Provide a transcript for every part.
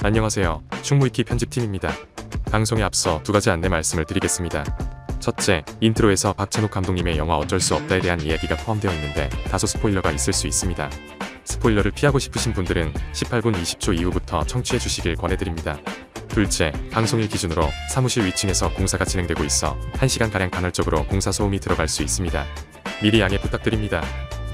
안녕하세요. 충무위키 편집팀입니다. 방송에 앞서 두 가지 안내 말씀을 드리겠습니다. 첫째, 인트로에서 박찬욱 감독님의 영화 어쩔 수 없다에 대한 이야기가 포함되어 있는데 다소 스포일러가 있을 수 있습니다. 스포일러를 피하고 싶으신 분들은 18분 20초 이후부터 청취해 주시길 권해드립니다. 둘째, 방송일 기준으로 사무실 위층에서 공사가 진행되고 있어 1시간가량 간헐적으로 공사 소음이 들어갈 수 있습니다. 미리 양해 부탁드립니다.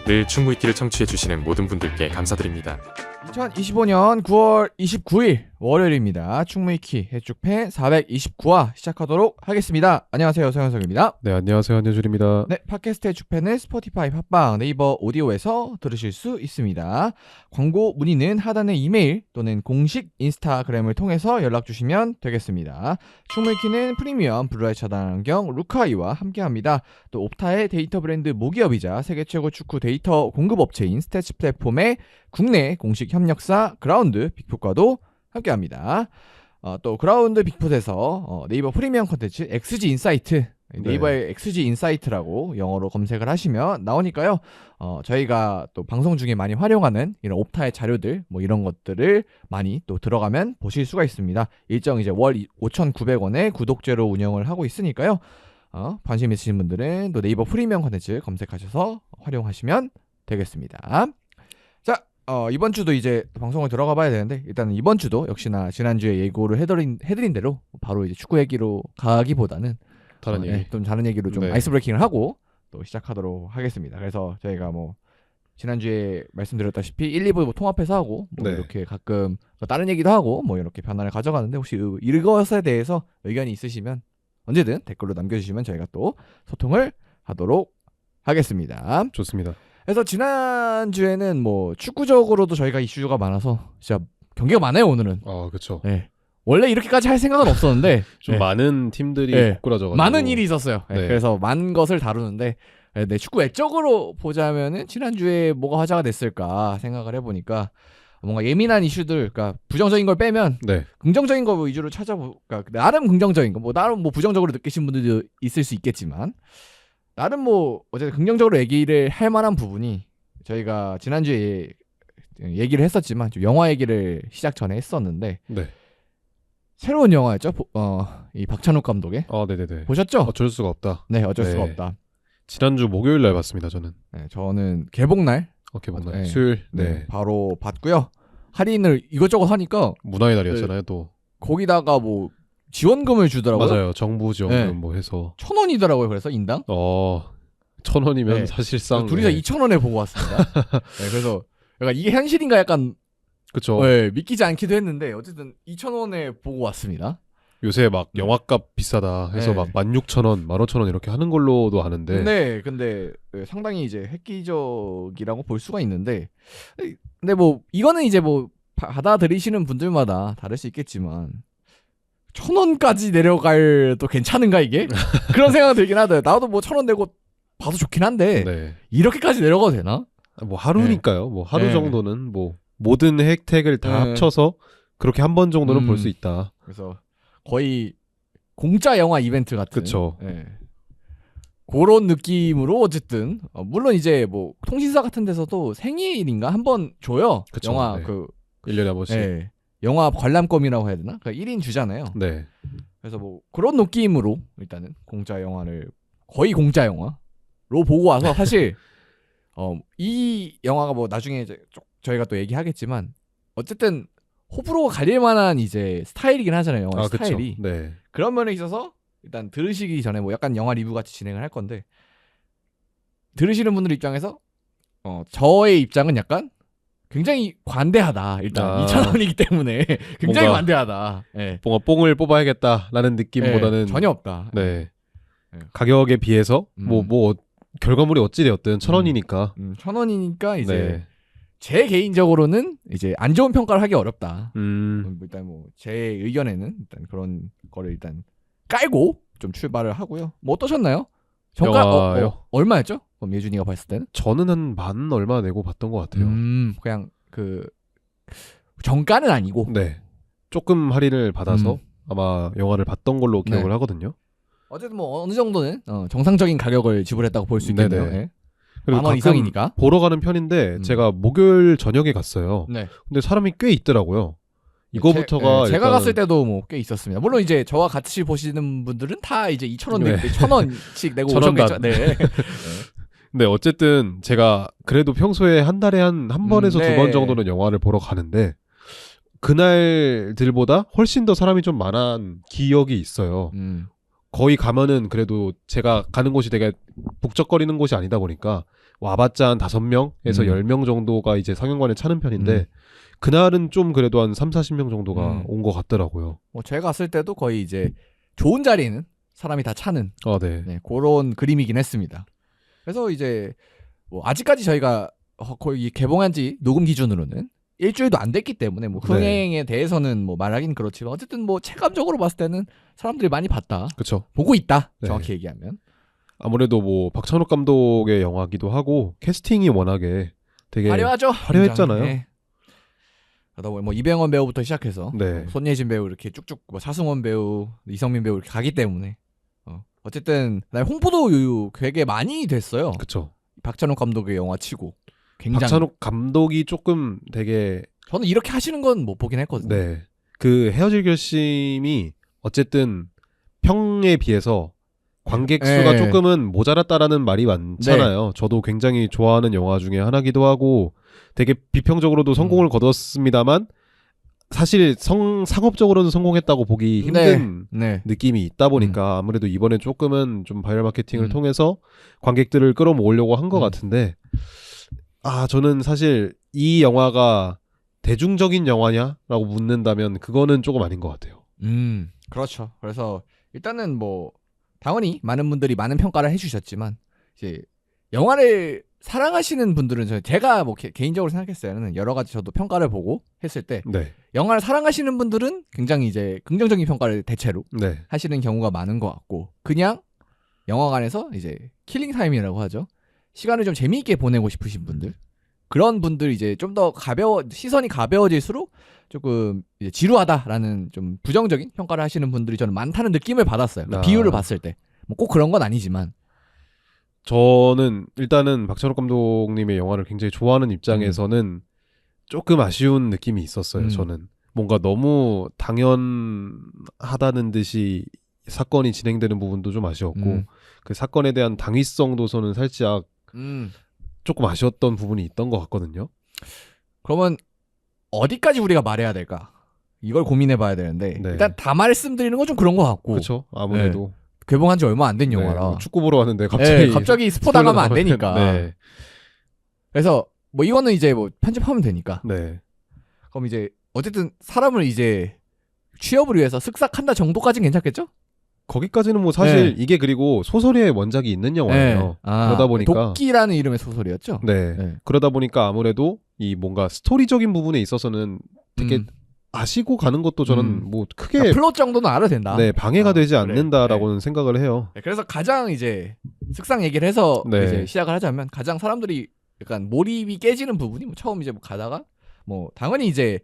늘 충무위키를 청취해 주시는 모든 분들께 감사드립니다. 2025년 9월 29일 월요일입니다. 충무위키 해축패 429화 시작하도록 하겠습니다. 안녕하세요, 서현석입니다. 네, 안녕하세요, 한효줄입니다. 네, 팟캐스트 해축패는 스포티파이, 팟빵, 네이버 오디오에서 들으실 수 있습니다. 광고 문의는 하단의 이메일 또는 공식 인스타그램을 통해서 연락주시면 되겠습니다. 충무위키는 프리미엄 블루라이트 차단 안경 루카이와 함께합니다. 또 옵타의 데이터 브랜드 모기업이자 세계 최고 축구 데이터 공급업체인 스태츠 플랫폼의 국내 공식 협력사 그라운드 빅풋과도 함께합니다. 또 그라운드 빅풋에서 네이버 프리미엄 콘텐츠 XG 인사이트, 네이버의 XG 인사이트라고 영어로 검색을 하시면 나오니까요. 저희가 또 방송 중에 많이 활용하는 이런 옵타의 자료들 뭐 이런 것들을 많이 또 들어가면 보실 수가 있습니다. 일정 이제 월 5,900원에 구독제로 운영을 하고 있으니까요. 관심 있으신 분들은 또 네이버 프리미엄 콘텐츠 검색하셔서 활용하시면 되겠습니다. 자, 이번 주도 이제 방송을 들어가 봐야 되는데 일단 이번 주도 역시나 지난주에 예고를 해드린 대로 바로 이제 축구 얘기로 가기보다는 다른 얘기. 좀 다른 얘기로 좀 아이스 브레이킹을 하고 또 시작하도록 하겠습니다. 그래서 저희가 뭐 지난주에 말씀드렸다시피 1, 2부 뭐 통합해서 하고 뭐 이렇게 가끔 다른 얘기도 하고 뭐 이렇게 변화를 가져가는데 혹시 이것에 대해서 의견이 있으시면 언제든 댓글로 남겨주시면 저희가 또 소통을 하도록 하겠습니다. 좋습니다. 그래서 지난주에는 뭐 축구적으로도 저희가 이슈가 많아서 진짜 경기가 많아요, 오늘은. 그렇죠. 네. 원래 이렇게까지 할 생각은 없었는데 좀 많은 팀들이 꼬꾸라져가지고 많은 일이 있었어요. 네. 그래서 많은 것을 다루는데 축구 외적으로 보자면은 지난주에 뭐가 화제가 됐을까 생각을 해보니까 뭔가 예민한 이슈들, 그러니까 부정적인 걸 빼면 긍정적인 거 위주로 그러니까 나름 긍정적인 거, 뭐 나름 뭐 부정적으로 느끼신 분들도 있을 수 있겠지만 나름 뭐 어쨌든 긍정적으로 얘기를 할 만한 부분이 저희가 지난주에 얘기를 했었지만 좀 영화 얘기를 시작 전에 했었는데 새로운 영화였죠. 이 박찬욱 감독의. 네네네. 보셨죠? 어쩔 수가 없다. 네, 어쩔 수가 없다. 지난주 목요일 날 봤습니다, 저는. 네, 저는 개봉날. 개봉날. 수요일. 네. 바로 봤고요. 할인을 이것저것 하니까 문화의 날이었잖아요, 또. 거기다가 뭐 지원금을 주더라고요. 맞아요. 정부 지원금 뭐 해서 1,000원이더라고요. 그래서 인당. 1,000원이면 사실상 둘이서 2,000원에 보고 왔습니다. 그래서 약간 이게 현실인가 약간 그쵸. 믿기지 않기도 했는데 어쨌든 2,000원에 보고 왔습니다. 요새 막 영화값 비싸다 해서 막 16,000원, 15,000원 이렇게 하는 걸로도 아는데. 근데 상당히 이제 획기적이라고 볼 수가 있는데, 근데 뭐 이거는 이제 뭐 받아들이시는 분들마다 다를 수 있겠지만 1,000원까지 내려갈 또 괜찮은가 이게? 그런 생각이 들긴 하더라고요. 나도 뭐 1,000원 내고 봐도 좋긴 한데 이렇게까지 내려가도 되나? 뭐 하루니까요. 뭐 하루 정도는 뭐 모든 혜택을 다 합쳐서 그렇게 한 번 정도는 볼 수 있다. 그래서 거의 공짜 영화 이벤트 같은. 그쵸. 그런 느낌으로 어쨌든 물론 이제 뭐 통신사 같은 데서도 생일인가 한 번 줘요. 그쵸. 영화 1년에 한 번씩. 영화 관람권이라고 해야 되나? 그러니까 1인 주잖아요. 그래서 뭐 그런 느낌으로 일단은 공짜 영화를 거의 공짜 영화로 보고 와서 사실 이 영화가 뭐 나중에 이제 저희가 또 얘기하겠지만 어쨌든 호불호가 갈릴 만한 이제 스타일이긴 하잖아요. 영화 스타일이. 그런 면에 있어서 일단 들으시기 전에 뭐 약간 영화 리뷰 같이 진행을 할 건데 들으시는 분들 입장에서 저의 입장은 약간 굉장히 관대하다. 일단 2,000원이기 때문에 굉장히 관대하다. 뭔가 뽕을 뽑아야겠다라는 느낌보다는 전혀 없다. 가격에 비해서 뭐 결과물이 어찌 되었든 1,000원이니까. 1,000원이니까 이제 제 개인적으로는 이제 안 좋은 평가를 하기 어렵다. 일단 뭐 제 의견에는 일단 그런 거를 일단 깔고 좀 출발을 하고요. 뭐 어떠셨나요? 정가 얼마였죠? 그럼 예준이가 봤을 때는? 저는 한 10,000 얼마 내고 봤던 것 같아요. 그냥 그 정가는 아니고. 조금 할인을 받아서 아마 영화를 봤던 걸로 기억을 하거든요. 어쨌든 뭐 어느 정도는 정상적인 가격을 지불했다고 볼 수 있겠네요. 그리고 10,000원 이상이니까 보러 가는 편인데 제가 목요일 저녁에 갔어요. 네. 근데 사람이 꽤 있더라고요. 이거부터가 제가 일단- 갔을 때도 뭐 꽤 있었습니다. 물론 이제 저와 같이 보시는 분들은 다 이제 2,000원 내고 네. 1,000원씩 내고 1,000원 오셨겠죠. 네. 네, 어쨌든 제가 그래도 평소에 한 달에 한 번에서 네. 두 번 정도는 영화를 보러 가는데 그날들보다 훨씬 더 사람이 좀 많은 기억이 있어요. 거의 가면은 그래도 제가 가는 곳이 되게 북적거리는 곳이 아니다 보니까 와봤자 한 5명에서 10명 정도가 이제 상영관에 차는 편인데 그날은 좀 그래도 한 30-40명 정도가 온 것 같더라고요. 뭐 제가 갔을 때도 거의 이제 좋은 자리는 사람이 다 차는 네. 네, 그런 그림이긴 했습니다. 그래서 이제 뭐 아직까지 저희가 거의 개봉한 지 녹음 기준으로는 일주일도 안 됐기 때문에 뭐 흥행에 대해서는 뭐 말하긴 그렇지만 어쨌든 뭐 체감적으로 봤을 때는 사람들이 많이 봤다. 그렇죠. 보고 있다. 네. 정확히 얘기하면. 아무래도 뭐 박찬욱 감독의 영화기도 하고 캐스팅이 워낙에 되게 화려하죠. 화려했잖아요. 네. 그러다 보니 뭐 이병헌 배우부터 시작해서 네. 손예진 배우 이렇게 쭉쭉 뭐 차승원 배우, 이성민 배우 이렇게 가기 때문에 어쨌든 홍보도 되게 많이 됐어요. 그쵸. 박찬욱 감독의 영화 치고 굉장히. 박찬욱 감독이 조금 되게 저는 이렇게 하시는 건 못 보긴 했거든요. 네. 그 헤어질 결심이 어쨌든 평에 비해서 관객 수가 네. 조금은 모자랐다라는 말이 많잖아요. 저도 굉장히 좋아하는 영화 중에 하나기도 하고 되게 비평적으로도 성공을 거뒀습니다만 사실 상업적으로는 성공했다고 보기 힘든 네. 느낌이 있다 보니까 아무래도 이번에 조금은 좀 바이럴 마케팅을 통해서 관객들을 끌어모으려고 한 것 같은데 저는 사실 이 영화가 대중적인 영화냐라고 묻는다면 그거는 조금 아닌 것 같아요. 그렇죠. 그래서 일단은 뭐 당연히 많은 분들이 많은 평가를 해주셨지만 이제 영화를 사랑하시는 분들은 제가 뭐 개인적으로 생각했어요. 여러 가지 저도 평가를 보고 했을 때 네. 영화를 사랑하시는 분들은 굉장히 이제 긍정적인 평가를 대체로 네. 하시는 경우가 많은 것 같고 그냥 영화관에서 이제 킬링 타임이라고 하죠. 시간을 좀 재미있게 보내고 싶으신 분들 그런 분들 이제 좀 더 시선이 가벼워질수록 조금 이제 지루하다라는 좀 부정적인 평가를 하시는 분들이 저는 많다는 느낌을 받았어요. 비율을 봤을 때. 뭐 꼭 그런 건 아니지만. 저는 일단은 박찬욱 감독님의 영화를 굉장히 좋아하는 입장에서는 조금 아쉬운 느낌이 있었어요. 저는 뭔가 너무 당연하다는 듯이 사건이 진행되는 부분도 좀 아쉬웠고 그 사건에 대한 당위성도서는 살짝 조금 아쉬웠던 부분이 있던 것 같거든요. 그러면 어디까지 우리가 말해야 될까? 이걸 고민해봐야 되는데 일단 다 말씀드리는 건 좀 그런 것 같고. 그렇죠. 아무래도 개봉한 지 얼마 안 된 영화라. 뭐 축구 보러 왔는데 갑자기 스포 당하면 안 되니까. 네. 그래서 뭐 이거는 이제 뭐 편집하면 되니까. 네. 그럼 이제 어쨌든 사람을 이제 취업을 위해서 쓱싹한다 정도까지는 괜찮겠죠? 거기까지는 뭐 사실 이게 그리고 소설의 원작이 있는 영화예요. 그러다 보니까 도끼라는 이름의 소설이었죠. 네. 그러다 보니까 아무래도 이 뭔가 스토리적인 부분에 있어서는 되게 아시고 가는 것도 저는 뭐 크게 그러니까 플롯 정도는 알아도 된다. 네, 방해가 되지 않는다라고는 생각을 해요. 그래서 가장 이제 쓱싹 얘기를 해서 네. 이제 시작을 하자면 가장 사람들이 약간 몰입이 깨지는 부분이 뭐 처음 이제 뭐 가다가 뭐 당연히 이제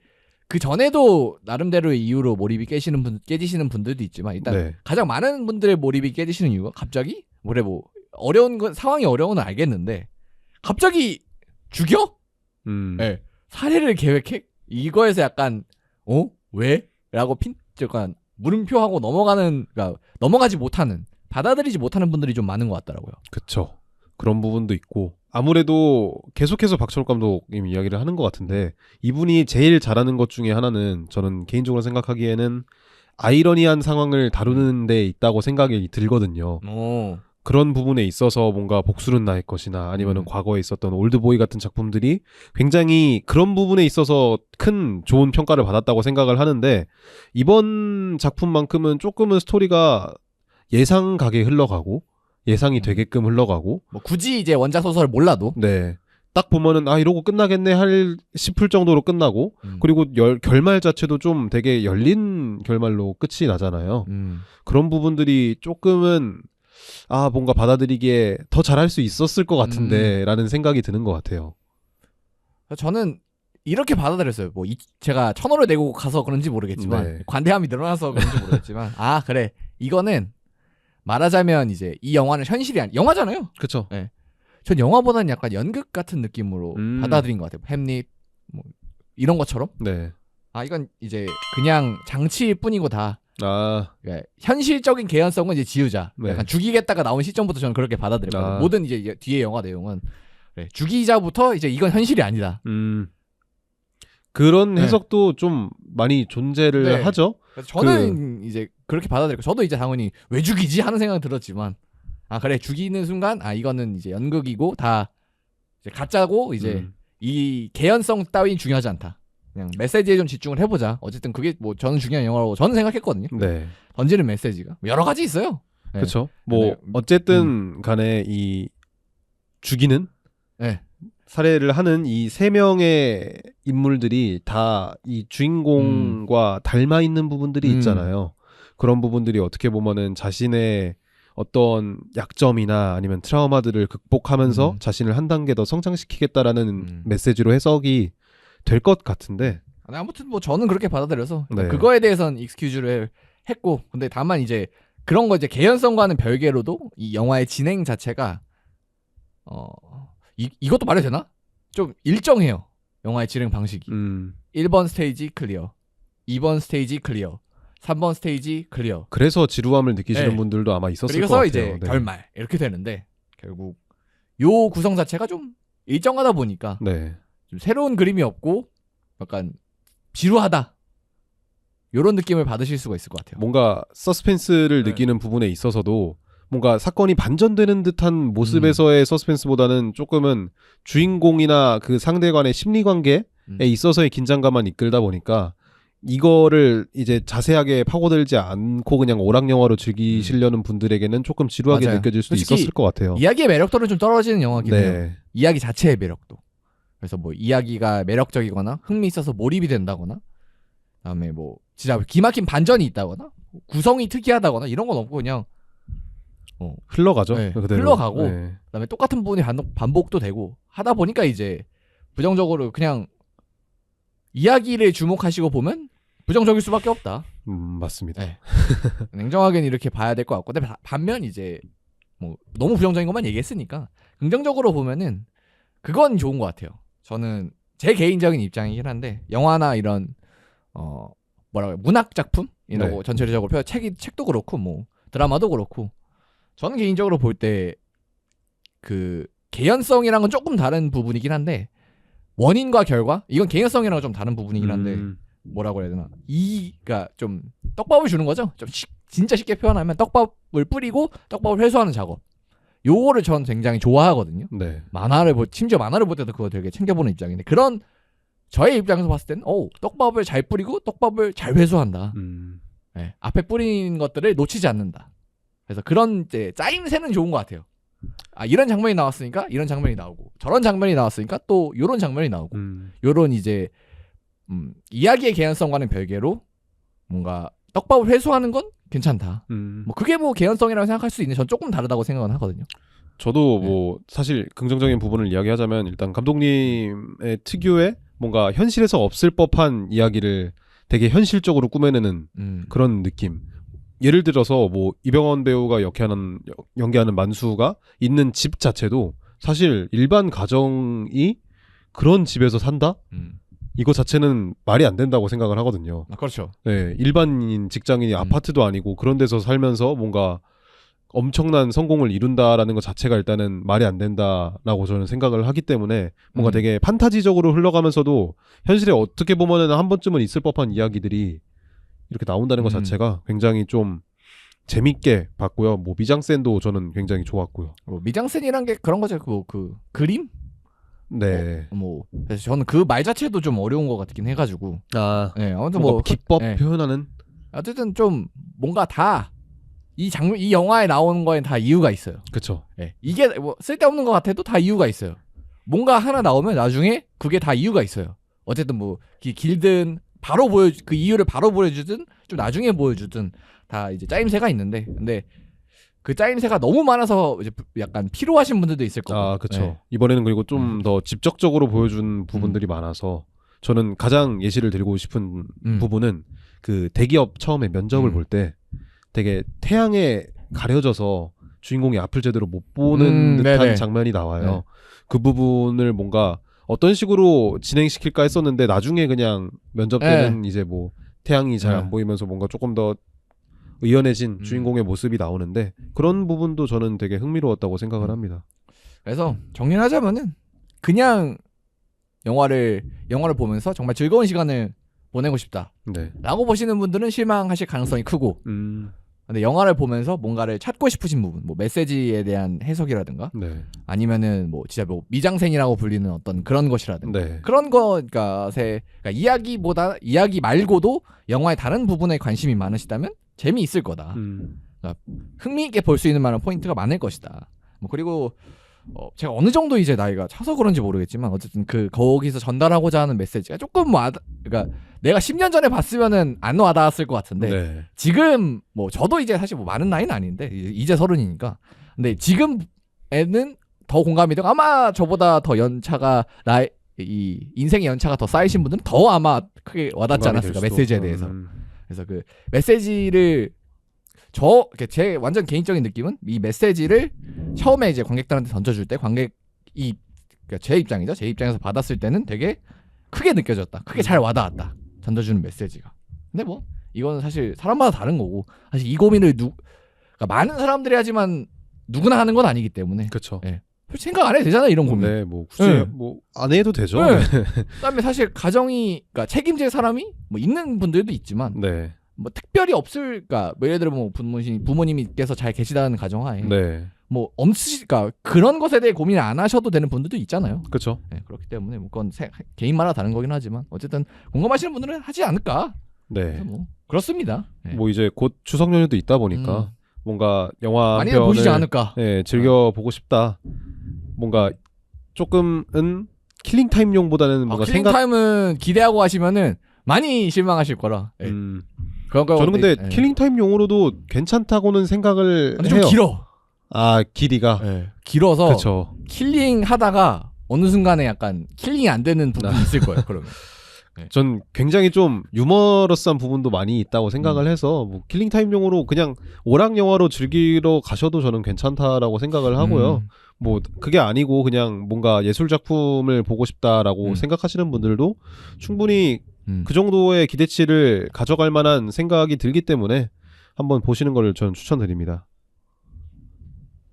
그 전에도 나름대로의 이유로 몰입이 깨지시는 분들도 있지만 일단 가장 많은 분들의 몰입이 깨지시는 이유가 갑자기 뭐 어려운 건 상황이 어려운 건 알겠는데 갑자기 죽여? 네. 살해를 계획해? 이거에서 약간 왜? 라고 약간 물음표하고 넘어가지 못하는 받아들이지 못하는 분들이 좀 많은 것 같더라고요. 그쵸. 그런 부분도 있고 아무래도 계속해서 박찬욱 감독님이 이야기를 하는 것 같은데 이분이 제일 잘하는 것 중에 하나는 저는 개인적으로 생각하기에는 아이러니한 상황을 다루는 데 있다고 생각이 들거든요. 그런 부분에 있어서 뭔가 복수는 나의 것이나 아니면은 과거에 있었던 올드보이 같은 작품들이 굉장히 그런 부분에 있어서 큰 좋은 평가를 받았다고 생각을 하는데 이번 작품만큼은 조금은 스토리가 예상 가게 흘러가고 예상이 되게끔 흘러가고 뭐 굳이 이제 원작 소설을 몰라도 딱 보면은 이러고 끝나겠네 싶을 정도로 끝나고 그리고 결말 자체도 좀 되게 열린 결말로 끝이 나잖아요. 그런 부분들이 조금은 뭔가 받아들이기에 더 잘할 수 있었을 것 같은데 라는 생각이 드는 것 같아요. 저는 이렇게 받아들였어요. 뭐 제가 1,000원을 내고 가서 그런지 모르겠지만 관대함이 늘어나서 그런지 모르겠지만 그래 이거는 말하자면 이제 이 영화는 현실이 영화잖아요. 그렇죠. 전 영화보다는 약간 연극 같은 느낌으로 받아들인 것 같아요. 햄릿 뭐 이런 것처럼. 아 이건 이제 그냥 장치일 뿐이고 다 아, 그러니까 현실적인 개연성은 이제 지우자. 네. 약간 죽이겠다가 나온 시점부터 저는 그렇게 받아들였거든요. 아. 모든 이제 뒤에 영화 내용은 그래, 죽이자부터 이제 이건 현실이 아니다. 그런 네. 해석도 좀 많이 존재를 네. 하죠. 그래서 저는 이제 그렇게 받아들였고 저도 이제 당연히 왜 죽이지 하는 생각은 들었지만 아 그래 죽이는 순간 아 이거는 이제 연극이고 다 이제 가짜고 이제 이 개연성 따윈 중요하지 않다. 그냥 메시지에 좀 집중을 해보자. 어쨌든 그게 뭐 저는 중요한 영화라고 저는 생각했거든요. 네. 던지는 메시지가 여러 가지 있어요. 네. 그렇죠. 뭐 네. 어쨌든 간에 이 죽이는 네. 살해를 하는 이 세 명의 인물들이 다 이 주인공과 닮아 있는 부분들이 있잖아요. 그런 부분들이 어떻게 보면은 자신의 어떤 약점이나 아니면 트라우마들을 극복하면서 자신을 한 단계 더 성장시키겠다라는 메시지로 해석이 될 것 같은데. 아무튼 뭐 저는 그렇게 받아들여서 네. 그거에 대해서는 익스큐즈를 했고 근데 다만 이제 그런 거 이제 개연성과는 별개로도 이 영화의 진행 자체가 이것도 말해도 되나? 좀 일정해요. 영화의 진행 방식이. 1번 스테이지 클리어, 2번 스테이지 클리어, 3번 스테이지 클리어. 그래서 지루함을 느끼시는 네. 분들도 아마 있었을 것 그래서 같아요. 이제 네. 결말 이렇게 되는데 결국 요 구성 자체가 좀 일정하다 보니까 네. 좀 새로운 그림이 없고 약간 지루하다. 요런 느낌을 받으실 수가 있을 것 같아요. 뭔가 서스펜스를 네. 느끼는 부분에 있어서도 뭔가 사건이 반전되는 듯한 모습에서의 서스펜스보다는 조금은 주인공이나 그 상대간의 심리관계에 있어서의 긴장감만 이끌다 보니까 이거를 이제 자세하게 파고들지 않고 그냥 오락영화로 즐기시려는 분들에게는 조금 지루하게 맞아요. 느껴질 수도 솔직히 있었을 것 같아요. 이야기의 매력도는 좀 떨어지는 영화긴 해요. 네. 이야기 자체의 매력도. 그래서 뭐 이야기가 매력적이거나 흥미있어서 몰입이 된다거나 그다음에 뭐 진짜 기막힌 반전이 있다거나 구성이 특이하다거나 이런 건 없고 그냥 흘러가죠. 네, 그대로. 흘러가고 네. 그다음에 똑같은 부분이 반복도 되고 하다 보니까 이제 부정적으로 그냥 이야기를 주목하시고 보면 부정적일 수밖에 없다. 맞습니다. 네. 냉정하게는 이렇게 봐야 될 것 같고 근데 반면 이제 뭐 너무 부정적인 것만 얘기했으니까 긍정적으로 보면은 그건 좋은 것 같아요. 저는 제 개인적인 입장이긴 한데 영화나 이런 뭐라고 해요 문학 작품 이런 거 전체적으로 책도 그렇고 뭐 드라마도 그렇고 저는 개인적으로 볼 때 그 개연성이랑은 조금 다른 부분이긴 한데 원인과 결과 이건 개연성이랑 좀 다른 부분이긴 한데 뭐라고 해야 되나 그러니까 좀 떡밥을 주는 거죠. 좀 진짜 쉽게 표현하면 떡밥을 뿌리고 떡밥을 회수하는 작업. 요거를 전 굉장히 좋아하거든요. 네. 심지어 만화를 볼 때도 그거 되게 챙겨보는 입장인데 그런 저의 입장에서 봤을 때는 떡밥을 잘 뿌리고 떡밥을 잘 회수한다. 네, 앞에 뿌린 것들을 놓치지 않는다. 그래서 그런 이제 짜임새는 좋은 것 같아요. 아 이런 장면이 나왔으니까 이런 장면이 나오고 저런 장면이 나왔으니까 또 요런 장면이 나오고 요런 이제 이야기의 개연성과는 별개로 뭔가 떡밥을 회수하는 건 괜찮다. 뭐 그게 뭐 개연성이라고 생각할 수 있는데 전 조금 다르다고 생각은 하거든요. 저도 뭐 사실 긍정적인 부분을 이야기하자면 일단 감독님의 특유의 뭔가 현실에서 없을 법한 이야기를 되게 현실적으로 꾸며내는 그런 느낌. 예를 들어서 뭐 이병헌 배우가 연기하는 만수가 있는 집 자체도 사실 일반 가정이 그런 집에서 산다? 이거 자체는 말이 안 된다고 생각을 하거든요. 아, 그렇죠. 네, 일반인 직장인이 아파트도 아니고 그런 데서 살면서 뭔가 엄청난 성공을 이룬다라는 것 자체가 일단은 말이 안 된다라고 저는 생각을 하기 때문에 뭔가 되게 판타지적으로 흘러가면서도 현실에 어떻게 보면은 한 번쯤은 있을 법한 이야기들이 이렇게 나온다는 것 자체가 굉장히 좀 재밌게 봤고요. 뭐 미장센도 저는 굉장히 좋았고요. 미장센이란 게 그런 거죠. 그 그림? 네. 그래서 저는 그 말 자체도 좀 어려운 것 같긴 해가지고. 네, 아무튼 뭐 기법 네. 표현하는. 어쨌든 좀 뭔가 다 이 영화에 나오는 거엔 다 이유가 있어요. 그렇죠. 네, 이게 뭐 쓸데없는 것 같아도 다 이유가 있어요. 뭔가 하나 나오면 나중에 그게 다 이유가 있어요. 어쨌든 뭐 길든 바로 그 이유를 바로 보여주든 좀 나중에 보여주든 다 이제 짜임새가 있는데 근데 그 짜임새가 너무 많아서 이제 약간 피로하신 분들도 있을 거고. 아, 그렇죠. 네. 이번에는 그리고 좀 더 직접적으로 보여준 부분들이 많아서 저는 가장 예시를 드리고 싶은 부분은 그 대기업 처음에 면접을 볼 때 되게 태양에 가려져서 주인공이 앞을 제대로 못 보는 듯한 네네. 장면이 나와요. 네. 그 부분을 뭔가 어떤 식으로 진행시킬까 했었는데 나중에 그냥 면접 때는 이제 뭐 태양이 잘 안 보이면서 뭔가 조금 더 의연해진 주인공의 모습이 나오는데 그런 부분도 저는 되게 흥미로웠다고 생각을 합니다. 그래서 정리를 하자면은 그냥 영화를 보면서 정말 즐거운 시간을 보내고 싶다 네. 라고 보시는 분들은 실망하실 가능성이 크고 근데 영화를 보면서 뭔가를 찾고 싶으신 부분 뭐 메시지에 대한 해석이라든가 네. 아니면은 뭐 진짜 뭐 미장센이라고 불리는 어떤 그런 것이라든가 네. 그런 그러니까 이야기 말고도 영화의 다른 부분에 관심이 많으시다면 재미있을 거다. 흥미있게 볼 수 있는 많은 포인트가 많을 것이다. 뭐 그리고 제가 어느 정도 이제 나이가 차서 그런지 모르겠지만 어쨌든 거기서 전달하고자 하는 메시지가 조금 그러니까 내가 10년 전에 봤으면은 안 와닿았을 것 같은데 네. 지금 뭐 저도 이제 사실 뭐 많은 나이는 아닌데 이제 30이니까 근데 지금에는 더 공감이 되고 아마 저보다 더 연차가 이 인생의 연차가 더 쌓이신 분들은 더 아마 크게 와닿지 않았을까 메시지에 대해서. 그래서 그 메시지를 제 완전 개인적인 느낌은 이 메시지를 처음에 이제 관객들한테 던져줄 때 그러니까 제 입장이죠. 제 입장에서 받았을 때는 되게 크게 느껴졌다. 크게 잘 와닿았다. 던져주는 메시지가. 근데 뭐 이거는 사실 사람마다 다른 거고 사실 이 고민을 그러니까 많은 사람들이 하지만 누구나 하는 건 아니기 때문에. 그렇죠. 네. 생각 안 해도 되잖아요 이런 고민. 네, 뭐 굳이 뭐 안 해도 되죠. 네. 그다음에 사실 그러니까 책임질 사람이 뭐 있는 분들도 있지만. 네. 뭐 특별히 없을까? 뭐 예를 들어 뭐 부모님께서 잘 계시다는 가정하에 뭐 그러니까 그런 것에 대해 고민을 안 하셔도 되는 분들도 있잖아요. 그렇죠. 네, 그렇기 때문에 뭐 그건 개인마다 다른 거긴 하지만 어쨌든 공감하시는 분들은 하지 않을까? 네. 뭐 그렇습니다. 네. 뭐 이제 곧 추석 연휴도 있다 보니까 뭔가 영화 한 많이들 보시지 않을까? 네, 즐겨 보고 싶다. 뭔가 조금은 킬링 타임용보다는 뭔가 킬링 타임은 기대하고 하시면은 많이 실망하실 거라. 네. 저는 근데 킬링 타임용으로도 괜찮다고는 생각을 근데 해요. 좀 길어. 아, 길이가. 네. 길어서 그렇죠. 킬링 하다가 어느 순간에 약간 킬링이 안 되는 부분이 있을 거예요. 그러면. 전 굉장히 좀 유머러스한 부분도 많이 있다고 생각을 해서 뭐 킬링 타임용으로 그냥 오락 영화로 즐기러 가셔도 저는 괜찮다라고 생각을 하고요. 뭐 그게 아니고 그냥 뭔가 예술 작품을 보고 싶다라고 생각하시는 분들도 충분히 그 정도의 기대치를 가져갈 만한 생각이 들기 때문에 한번 보시는 걸 저는 추천드립니다.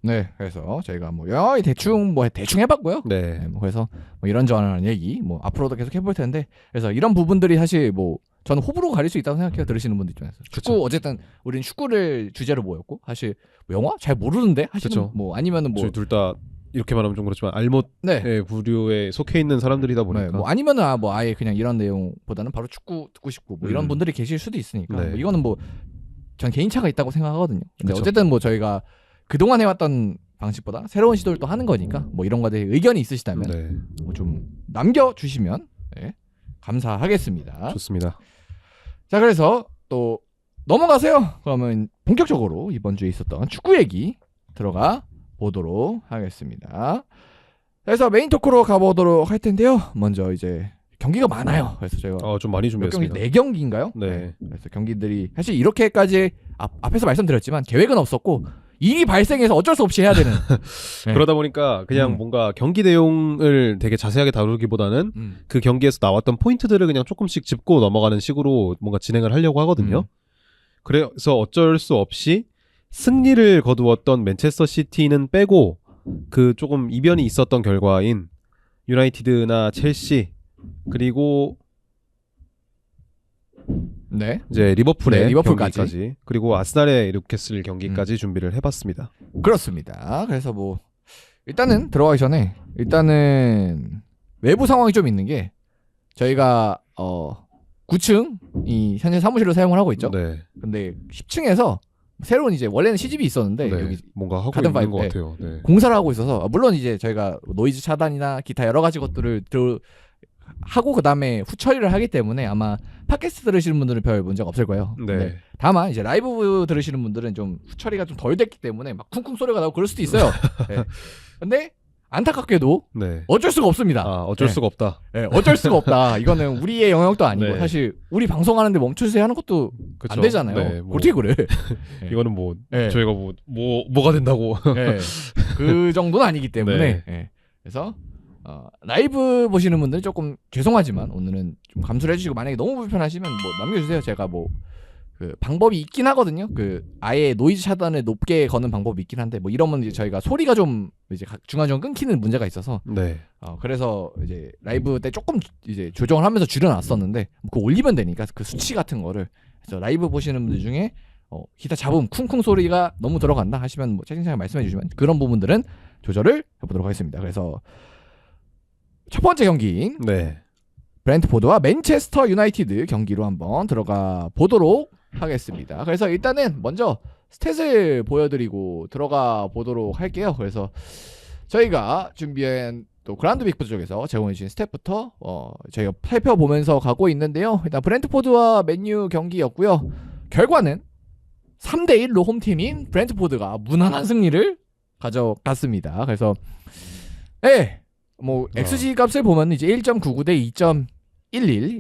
네, 그래서 저희가 뭐 영화 대충 해봤고요. 네. 뭐 그래서 뭐 이런저런 얘기 뭐 앞으로도 계속 해볼 텐데 그래서 이런 부분들이 사실 뭐 저는 호불호 가릴 수 있다고 생각해요. 들으시는 분들 입장에서. 축구 어쨌든 우리는 축구를 주제로 모였고 사실 뭐 영화 잘 모르는데 하시는 뭐 아니면은 뭐 저희 둘 다 이렇게 말하면 좀 그렇지만 알못의 부류에 속해 있는 사람들이다 보니까 뭐 아니면은 뭐 아예 그냥 이런 내용보다는 바로 축구 듣고 싶고 뭐 이런 분들이 계실 수도 있으니까 뭐 이거는 뭐 전 개인차가 있다고 생각하거든요. 근데 어쨌든 뭐 저희가 그동안 해왔던 방식보다 새로운 시도를 또 하는 거니까 뭐 이런 거에 대해 의견이 있으시다면 뭐 좀 남겨주시면 감사하겠습니다. 좋습니다. 자, 그래서 또 넘어가세요. 그러면 본격적으로 이번 주에 있었던 축구 얘기 들어가 보도록 하겠습니다. 그래서 메인 토크로 가보도록 할 텐데요. 먼저 이제 경기가 많아요. 그래서 저희가 좀 많이 준비했습니다. 4경기인가요? 네. 그래서 경기들이 사실 이렇게까지 앞에서 말씀드렸지만 계획은 없었고 일이 발생해서 어쩔 수 없이 해야 되는. 그러다 보니까 그냥 뭔가 경기 내용을 되게 자세하게 다루기보다는 그 경기에서 나왔던 포인트들을 그냥 조금씩 짚고 넘어가는 식으로 뭔가 진행을 하려고 하거든요. 그래서 어쩔 수 없이 승리를 거두었던 맨체스터 시티는 빼고 그 조금 이변이 있었던 결과인 유나이티드나 첼시 그리고 이제 리버풀의 경기까지 그리고 아스날의 뉴캐슬 경기까지 준비를 해봤습니다. 그렇습니다. 그래서 뭐 일단은 들어가기 전에 일단은 외부 상황이 좀 있는 게 저희가 9층 이 현재 사무실로 사용을 하고 있죠. 네. 근데 10층에서 새로운 이제 원래는 시집이 있었는데 여기 뭔가 하고 있는 것 같아요. 공사를 하고 있어서 물론 이제 저희가 노이즈 차단이나 기타 여러 가지 것들을 하고 그 다음에 후처리를 하기 때문에 아마 팟캐스트 들으시는 분들은 별 문제가 없을 거예요. 네. 다만 이제 라이브 들으시는 분들은 좀 후처리가 좀 덜 됐기 때문에 막 쿵쿵 소리가 나고 그럴 수도 있어요. 근데 안타깝게도 어쩔 수가 없습니다. 어쩔 수가 없다. 어쩔 수가 없다. 이거는 우리의 영역도 아니고 사실 우리 방송하는데 멈춰주세요 하는 것도 안 되잖아요. 어떻게 그래? 이거는 뭐 저희가 뭐가 된다고. 그 정도는 아니기 때문에 그래서 라이브 보시는 분들은 조금 죄송하지만 오늘은 좀 감수를 해주시고 만약에 너무 불편하시면 뭐 남겨주세요. 제가 뭐 그 방법이 있긴 하거든요. 그 아예 노이즈 차단을 높게 거는 방법이 있긴 한데 뭐 이러면 이제 저희가 소리가 좀 이제 중간중간 끊기는 문제가 있어서 네. 그래서 이제 라이브 때 조금 이제 조정을 하면서 줄여놨었는데 그거 올리면 되니까 그 수치 같은 거를 그래서 라이브 보시는 분들 중에 기타 잡음 쿵쿵 소리가 너무 들어간다 하시면 뭐 채팅창에 말씀해 주시면 그런 부분들은 조절을 해보도록 하겠습니다. 그래서 첫 번째 경기인 네. 브렌트포드와 맨체스터 유나이티드 경기로 한번 들어가 보도록 하겠습니다. 그래서 일단은 먼저 스탯을 보여드리고 들어가 보도록 할게요. 그래서 저희가 준비한 또 그라운드 빅부터 쪽에서 제공해주신 스탯부터 저희가 살펴보면서 가고 있는데요. 일단 브렌트포드와 맨유 경기였고요. 결과는 3대1로 홈팀인 브렌트포드가 무난한 승리를 가져갔습니다. 그래서 뭐 XG 값을 보면 이제 1.99 대 2.11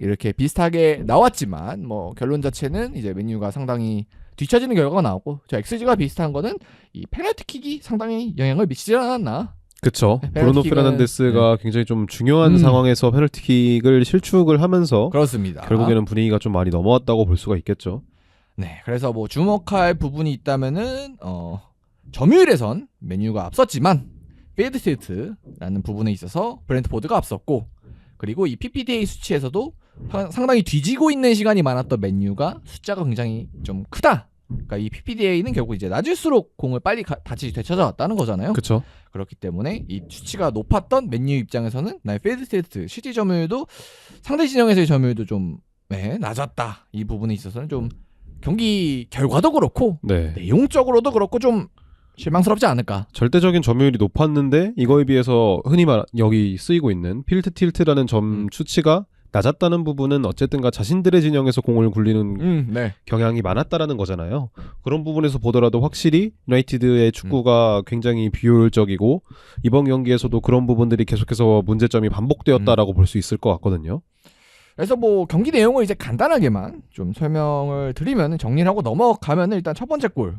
이렇게 비슷하게 나왔지만 뭐 결론 자체는 이제 맨유가 상당히 뒤처지는 결과가 나왔고 저 XG가 비슷한 거는 이 페널티킥이 상당히 영향을 미치지 않았나. 그쵸. 네, 브루노 페널티킥은- 페르난데스가 굉장히 좀 중요한 상황에서 페널티킥을 실축을 하면서 그렇습니다. 결국에는 분위기가 좀 많이 넘어왔다고 볼 수가 있겠죠. 네, 그래서 뭐 주목할 부분이 있다면은 점유율에선 맨유가 앞섰지만 필드 스테이트라는 부분에 있어서 브렌트포드가 앞섰고 그리고 이 PPDA 수치에서도 상당히 뒤지고 있는 시간이 많았던 맨유가 숫자가 굉장히 좀 크다. 그러니까 이 PPDA는 결국 이제 낮을수록 공을 빨리 다시 되찾아왔다는 거잖아요. 그쵸. 그렇기 때문에 이 수치가 높았던 맨유 입장에서는 나의 필드 스테이트 실제 점유율도 상대 진영에서의 점유율도 좀 낮았다. 이 부분에 있어서는 좀 경기 결과도 그렇고 네. 내용적으로도 그렇고 좀 실망스럽지 않을까. 절대적인 점유율이 높았는데 이거에 비해서 흔히 여기 쓰이고 있는 필드 틸트라는 점 수치가 낮았다는 부분은 어쨌든가 자신들의 진영에서 공을 굴리는 네. 경향이 많았다라는 거잖아요. 그런 부분에서 보더라도 확실히 유나이티드의 축구가 굉장히 비효율적이고 이번 경기에서도 그런 부분들이 계속해서 문제점이 반복되었다라고 볼 수 있을 것 같거든요. 그래서 뭐 경기 내용을 이제 간단하게만 좀 설명을 드리면 정리를 하고 넘어가면 일단 첫 번째 골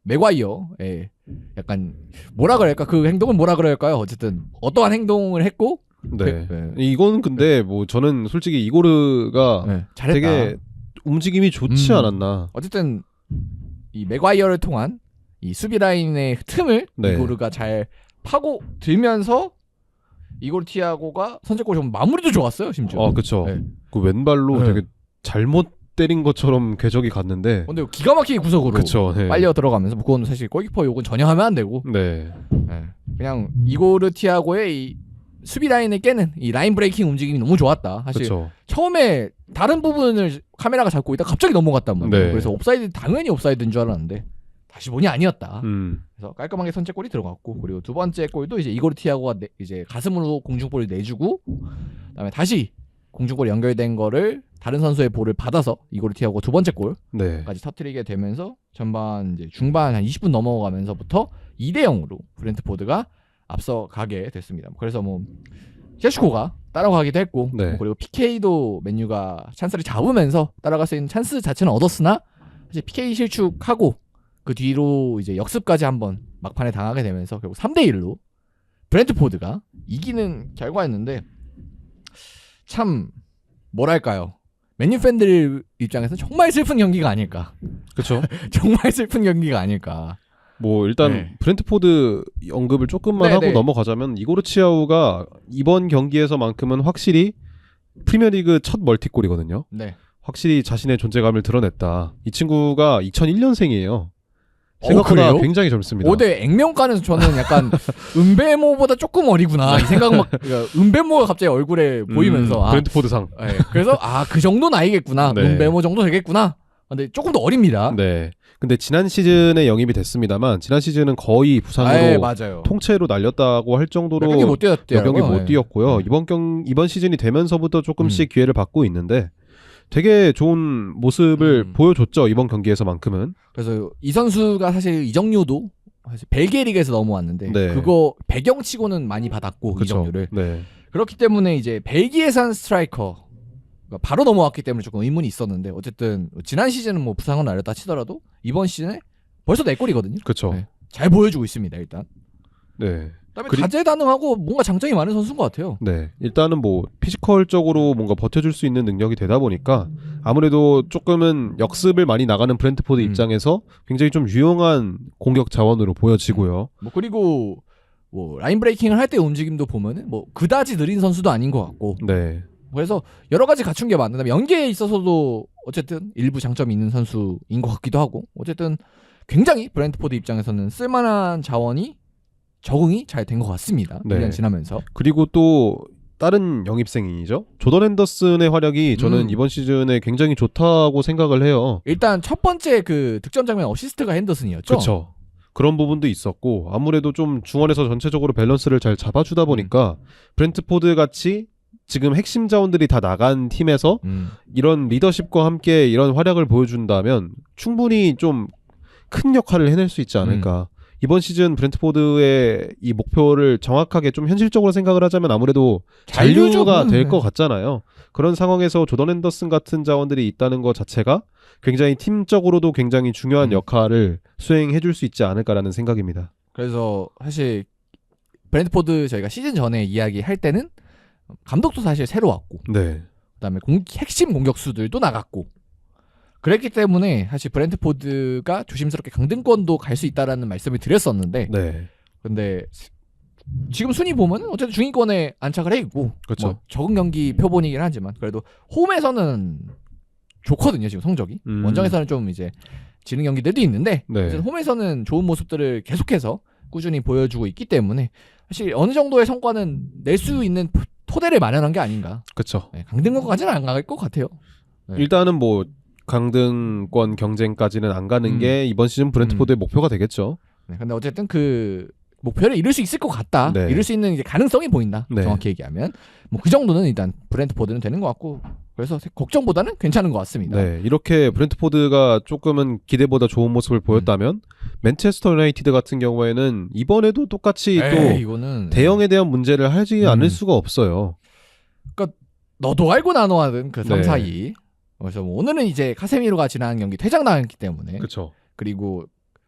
맥과이어의 약간 뭐라 그럴까 그 행동은 뭐라 그럴까요? 어쨌든 어떠한 행동을 했고 네. 이건 근데 뭐 저는 솔직히 이고르가 잘했다. 되게 움직임이 좋지 않았나. 어쨌든 이 맥과이어를 통한 이 수비 라인의 틈을 네. 이고르가 잘 파고 들면서 이고르 티아고가 선제골 좀 마무리도 좋았어요, 심지어. 그쵸. 네. 그 왼발로 네. 되게 잘못 때린 것처럼 궤적이 갔는데. 근데 기가 막히게 구석으로 그쵸. 네. 빨려 들어가면서 뭐 그건 사실 골키퍼 욕은 전혀 하면 안 되고 네. 그냥 이고르 티아고의 이 수비 라인을 깨는 이 라인 브레이킹 움직임이 너무 좋았다. 사실 그쵸. 처음에 다른 부분을 카메라가 잡고 있다 갑자기 넘어갔단 말이에요. 네. 그래서 옵사이드 당연히 옵사이드인 줄 알았는데 다시 보니 아니었다. 그래서 깔끔하게 선제골이 들어갔고 그리고 두 번째 골도 이제 이고르 티아고가 이제 가슴으로 공중볼을 내주고 그다음에 다시 공중볼 연결된 거를 다른 선수의 볼을 받아서 이고르 티아고 두 번째 골까지 네. 터뜨리게 되면서 전반 이제 중반 한 20분 넘어가면서부터 2대 0으로 브렌트포드가 앞서가게 됐습니다. 그래서 뭐 셰슈코가 따라가기도 했고 네. 그리고 PK도 맨유가 찬스를 잡으면서 따라갈 수 있는 찬스 자체는 얻었으나 이제 PK 실축하고 그 뒤로 이제 역습까지 한번 막판에 당하게 되면서 결국 3대 1로 브렌트포드가 이기는 결과였는데 참 뭐랄까요? 맨유 팬들 입장에서 정말 슬픈 경기가 아닐까. 그쵸. 정말 슬픈 경기가 아닐까. 뭐 일단 네. 브렌트포드 언급을 조금만 네, 하고 네. 넘어가자면 이고르치아우가 이번 경기에서만큼은 확실히 프리미어리그 첫 멀티골이거든요. 네. 확실히 자신의 존재감을 드러냈다. 이 친구가 2001년생이에요. 생각보다 그래요? 굉장히 젊습니다. 5대 액면가는 저는 약간 은배모보다 조금 어리구나 이 생각 막 그러니까 은배모가 갑자기 얼굴에 보이면서 브렌트포드상. 그래서 그 정도 나이겠구나. 네. 은배모 정도 되겠구나. 근데 조금 더 어립니다. 네. 근데 지난 시즌에 영입이 됐습니다만 지난 시즌은 거의 부상으로 맞아요. 통째로 날렸다고 할 정도로 몇 경기 못 뛰었대요. 몇 경기 못 뛰었고요. 이번 시즌이 되면서부터 조금씩 기회를 받고 있는데 되게 좋은 모습을 보여줬죠. 이번 경기에서만큼은. 그래서 이 선수가 사실 이정료도 사실 벨기에 리그에서 넘어왔는데 네. 그거 배경치고는 많이 받았고 그쵸. 이정료를. 네. 그렇기 때문에 이제 벨기에산 스트라이커 바로 넘어왔기 때문에 조금 의문이 있었는데 어쨌든 지난 시즌은 뭐 부상을 날렸다 치더라도 이번 시즌에 벌써 4골이거든요. 그렇죠. 네. 잘 보여주고 있습니다 일단. 네. 그다음에 그리- 다재다능하고 뭔가 장점이 많은 선수인 것 같아요. 네, 일단은 뭐 피지컬적으로 뭔가 버텨줄 수 있는 능력이 되다 보니까 아무래도 조금은 역습을 많이 나가는 브랜트포드 입장에서 굉장히 좀 유용한 공격 자원으로 보여지고요. 뭐 그리고 뭐 라인 브레이킹을 할 때 움직임도 보면은 뭐 그다지 느린 선수도 아닌 것 같고 네, 그래서 여러 가지 갖춘 게 많은데 연계에 있어서도 어쨌든 일부 장점이 있는 선수인 것 같기도 하고 어쨌든 굉장히 브랜트포드 입장에서는 쓸만한 자원이 적응이 잘 된 것 같습니다. 네. 1년 지나면서. 그리고 또 다른 영입생이죠. 조던 핸더슨의 활약이 저는 이번 시즌에 굉장히 좋다고 생각을 해요. 일단 첫 번째 그 득점 장면 어시스트가 핸더슨이었죠. 그렇죠. 그런 부분도 있었고 아무래도 좀 중원에서 전체적으로 밸런스를 잘 잡아주다 보니까 브랜트포드 같이 지금 핵심 자원들이 다 나간 팀에서 이런 리더십과 함께 이런 활약을 보여준다면 충분히 좀 큰 역할을 해낼 수 있지 않을까. 이번 시즌 브랜트포드의 이 목표를 정확하게 좀 현실적으로 생각을 하자면 아무래도 잔류가 될 것 같잖아요. 그런 상황에서 조던 핸더슨 같은 자원들이 있다는 것 자체가 굉장히 팀적으로도 굉장히 중요한 역할을 수행해 줄 수 있지 않을까라는 생각입니다. 그래서 사실 브랜트포드 저희가 시즌 전에 이야기할 때는 감독도 사실 새로 왔고 네. 그다음에 핵심 공격수들도 나갔고 그랬기 때문에 사실 브랜트포드가 조심스럽게 강등권도 갈 수 있다라는 말씀을 드렸었는데 네. 근데 지금 순위 보면은 어쨌든 중위권에 안착을 해 있고 그렇죠. 뭐 적은 경기 표본이긴 하지만 그래도 홈에서는 좋거든요 지금 성적이 원정에서는 좀 이제 지는 경기들도 있는데 네. 어쨌든 홈에서는 좋은 모습들을 계속해서 꾸준히 보여주고 있기 때문에 사실 어느 정도의 성과는 낼 수 있는 토대를 마련한 게 아닌가. 그렇죠. 네, 강등권까지는 안 갈 것 같아요. 네. 일단은 뭐 강등권 경쟁까지는 안 가는 게 이번 시즌 브랜트포드의 목표가 되겠죠. 네, 근데 어쨌든 그 목표를 이룰 수 있을 것 같다. 네. 이룰 수 있는 이제 가능성이 보인다. 네. 정확히 얘기하면 뭐 그 정도는 일단 브랜트포드는 되는 것 같고 그래서 걱정보다는 괜찮은 것 같습니다. 네, 이렇게 브랜트포드가 조금은 기대보다 좋은 모습을 보였다면 맨체스터 유나이티드 같은 경우에는 이번에도 똑같이 또 이거는 대형에 대한 문제를 하지 않을 수가 없어요. 너도 알고 나눠 하든 그 3, 네. 4, 2. 그래서 뭐 오늘은 이제 카세미로가 지난 경기 퇴장 당했기 때문에 그렇죠. 그리고